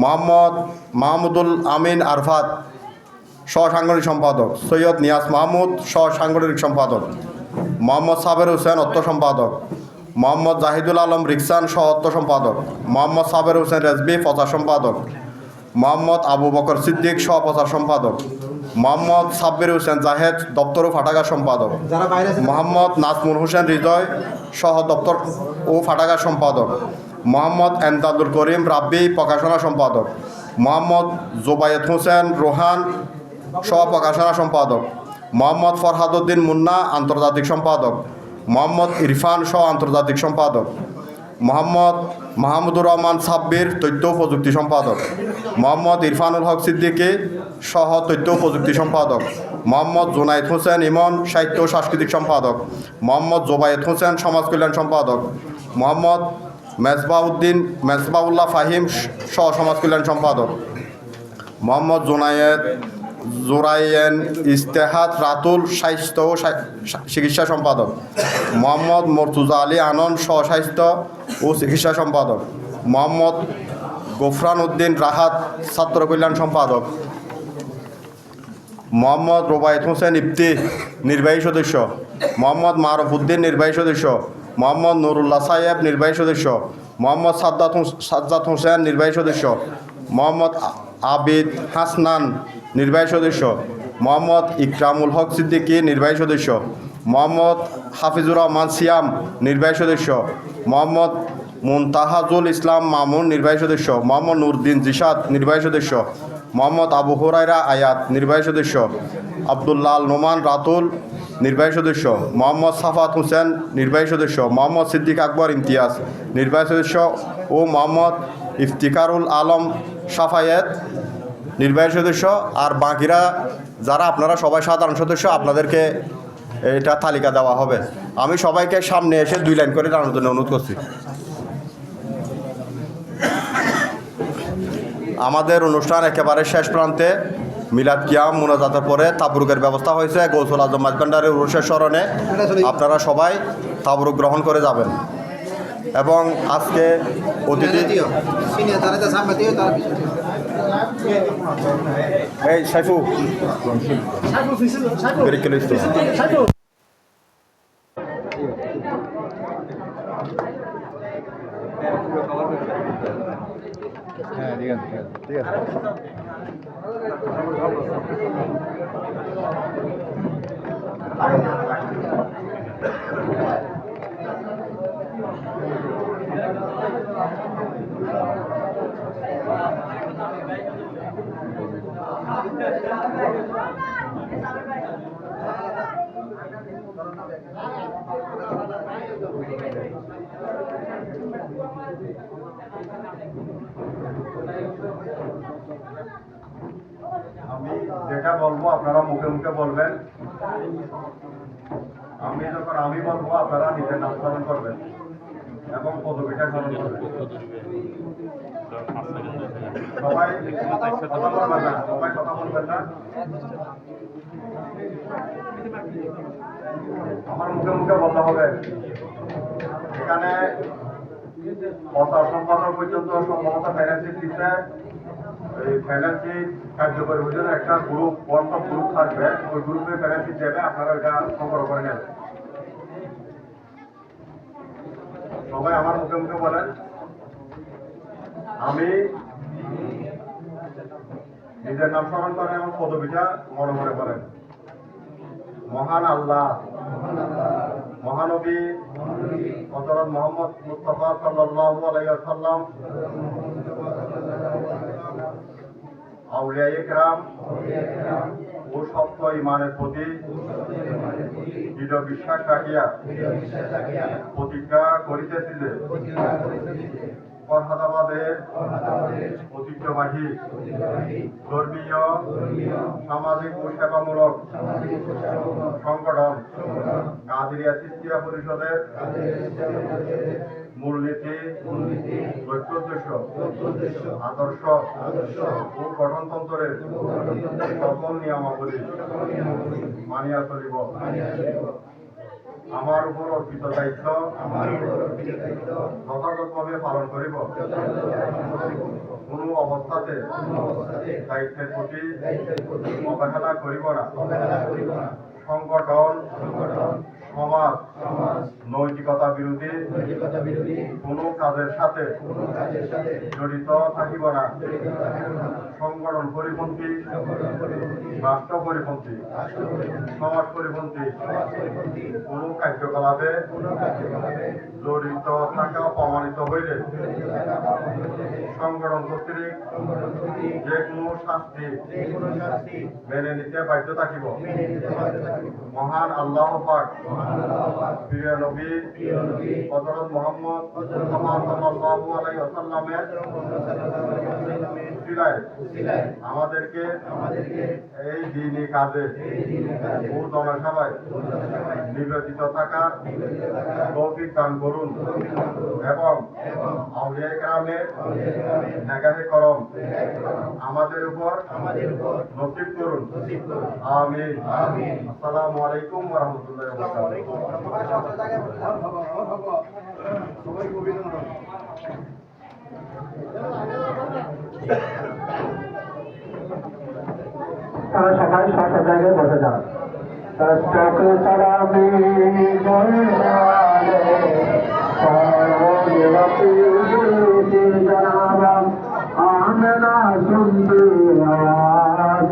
মোহাম্মদ মাহমুদুল আমিন আরফাত সহ সাংগঠনিক সম্পাদক, সৈয়দ নিয়াজ মাহমুদ সহ সাংগঠনিক সম্পাদক, মোহাম্মদ সাবের হোসেন অর্থ সম্পাদক, মোহাম্মদ জাহিদুল আলম রিকসান সহ অর্থ সম্পাদক, মোহাম্মদ সাবের হোসেন রেজবি প্রচার সম্পাদক, মোহাম্মদ আবু বকর সিদ্দিক সহ প্রচার সম্পাদক, মোহাম্মদ সাব্বির হোসেন জাহেদ দপ্তর ও ফাটাগার সম্পাদক, মোহাম্মদ নাজমুল হোসেন হৃদয় সহ দপ্তর ও ফাটাগার সম্পাদক, মোহাম্মদ এমদাদুল করিম রাব্বি প্রকাশনা সম্পাদক, মোহাম্মদ জোবায়েদ হোসেন রোহান সহ প্রকাশনা সম্পাদক, মোহাম্মদ ফরহাদউদ্দিন মুন্না আন্তর্জাতিক সম্পাদক, মোহাম্মদ ইরফান সহ আন্তর্জাতিক সম্পাদক, মোহাম্মদ মাহমুদুর রহমান সাব্বির তথ্য ও প্রযুক্তি সম্পাদক, মোহাম্মদ ইরফানুল হক সিদ্দিকী সহ তথ্য ও প্রযুক্তি সম্পাদক, মোহাম্মদ জুনাইদ হোসেন ইমন সাহিত্য ও সাংস্কৃতিক সম্পাদক, মোহাম্মদ জোবায়েদ হোসেন সমাজ কল্যাণ সম্পাদক, মোহাম্মদ মেজবাউল্লাহ ফাহিম সহ সমাজ কল্যাণ সম্পাদক, মোহাম্মদ জোরাইয়েন ইস্তেহাদ রাতুল স্বাস্থ্য ও চিকিৎসা সম্পাদক, মোহাম্মদ মর্তুজা আলী আনন্দ সহ স্বাস্থ্য ও চিকিৎসা সম্পাদক, মোহাম্মদ গোফরান উদ্দিন রাহাত ছাত্র কল্যাণ সম্পাদক, মোহাম্মদ রোবায়েত হোসেন ইফতি নির্বাহী সদস্য, মোহাম্মদ মারুফ উদ্দিন নির্বাহী সদস্য, মোহাম্মদ নুরুল্লাহ সাহেব নির্বাহী সদস্য, মোহাম্মদ সাজ্জাদ হোসেন নির্বাহী সদস্য, মোহাম্মদ আবিদ হাসনান নির্বাহী সদস্য, মোহাম্মদ ইকরামুল হক সিদ্দিকী নির্বাহী সদস্য, মোহাম্মদ হাফিজুর রহমান সিয়াম নির্বাহী সদস্য, মোহাম্মদ মুনতাহাজুল ইসলাম মামুন নির্বাহী সদস্য, মোহাম্মদ নুরউদ্দিন জিশাদ নির্বাহী সদস্য, মোহাম্মদ আবু হুরায়রা আয়াত নির্বাহী সদস্য, আব্দুল্লাহ নোমান রাতুল নির্বাহী সদস্য, মোহাম্মদ সাফাত হোসেন নির্বাহী সদস্য, মোহাম্মদ সিদ্দিক আকবর ইমতিয়াজ নির্বাহী সদস্য ও মোহাম্মদ ইফতিকারুল আলম সাফায়েত নির্বাহী সদস্য। আর বাকিরা যারা আপনারা সবাই সাধারণ সদস্য, আপনাদেরকে এটা তালিকা দেওয়া হবে। আমি সবাইকে সামনে এসে 2 লাইন করে জানানোর জন্য অনুরোধ করছি। আমাদের অনুষ্ঠান একেবারে শেষ প্রান্তে মিলাদ কিয়াম মোনাজাতের পরে তাবরুকের ব্যবস্থা হয়েছে গৌসুল আজম মাঝভান্ডারের উরুষের স্মরণে। আপনারা সবাই তাবরুক গ্রহণ করে যাবেন। এবং আজকে অতিথি এই সাইফু হ্যাঁ ঠিক আছে ঠিক আছে। আমি যেটা বলবো আপনারা মুখে মুখে বলবেন। আমি বলবো আপনারা নিজের নাম স্মরণ করবেন এবং পদবিটা স্মরণ করবেন। সবাই কথা বলবেন না, সবাই কথা বলবেন না। আমার মুখে মুখে বলতে হবে। এখানে প্রচার সম্পাদক পর্যন্ত সম্ভবত ফাইন্যান্সিয়াল দিচ্ছে। এই ফাইন্যান্সিয়াল কার্যকরী পর্যন্ত একটা গ্রুপ, হোয়াটসঅ্যাপ গ্রুপ থাকবে। ওই গ্রুপে ফাইন্যান্সিয়াল দেবে, আপনারা ওইটা সংগ্রহ করে নেবেন। সবাই আমার মুখে মুখে বলেন, আমি নিজের নাম স্মরণ করেন এবং পদবিটা মনে মনে করেন। মহান আল্লাহ, মহানবী হযরত মুহাম্মদ মুস্তাফা সাল্লাল্লাহু আলাইহি ওয়াসাল্লাম, আউলিয়া ইকরাম ও সত্য ইমানের প্রতি দৃঢ় বিশ্বাস রাখিয়া প্রতিজ্ঞা করিতেছিলে ফরহাদাবাদের ঐতিহ্যবাহী ধর্মীয়, সামাজিক ও সেবামূলক সংগঠন কাদেরিয়া চিশতিয়া পরিষদের মূলনীতি, লক্ষ্য উদ্দেশ্য, আদর্শ ও গঠনতন্ত্রের সকল নিয়মাবলী মানিয়া চলিব। আমার উপর অর্পিত দায়িত্ব যথাযথভাবে পালন করিব। কোনো অবস্থাতে দায়িত্বের প্রতি অবহেলা করিব না। সংগঠন, সমাজ নৈতিকতা বিরোধী কোনো কাজের সাথে জড়িত থাকিব না। সংগঠন পরিপন্থী, রাষ্ট্র পরিপন্থী, সমাজ পরিপন্থী কোনো কার্যকলাপে জড়িত থাকা প্রমাণিত হইলে সংগঠন কর্তৃক যে কোনো শাস্তি মেনে নিতে বাধ্য থাকিব। মহান আল্লাহ পাক প্রিয় নবী হযরত মুহাম্মদ মুস্তাফা সাল্লাল্লাহু আলাইহি ওয়াসাল্লামের উসিলায় আমাদেরকে এই দ্বীনি কাজে ও জনসভায় নিবেদিত থাকার তৌফিক দান করুন এবং আউলিয়া কেরামের নেগাহে করম আমাদের উপর নসিব করুন। আমিন। আসসালামু আলাইকুম ওয়া রাহমাতুল্লাহি ওয়া তারা সবাই সব জায়গায় বসে যান। আমেনা শুনতে আওয়াজ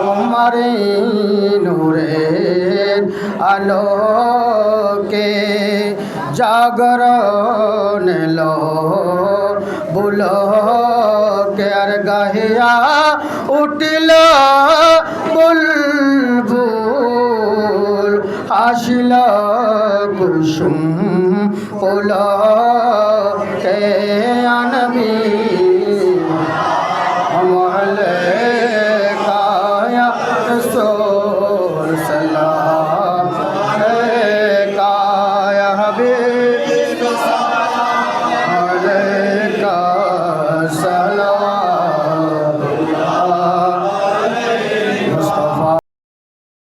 তোমারে নূরের আলোকে জাগরণ লো বুলকে আর গাহিয়া উঠিল বুলবুল আসিল কুসুম পুলকে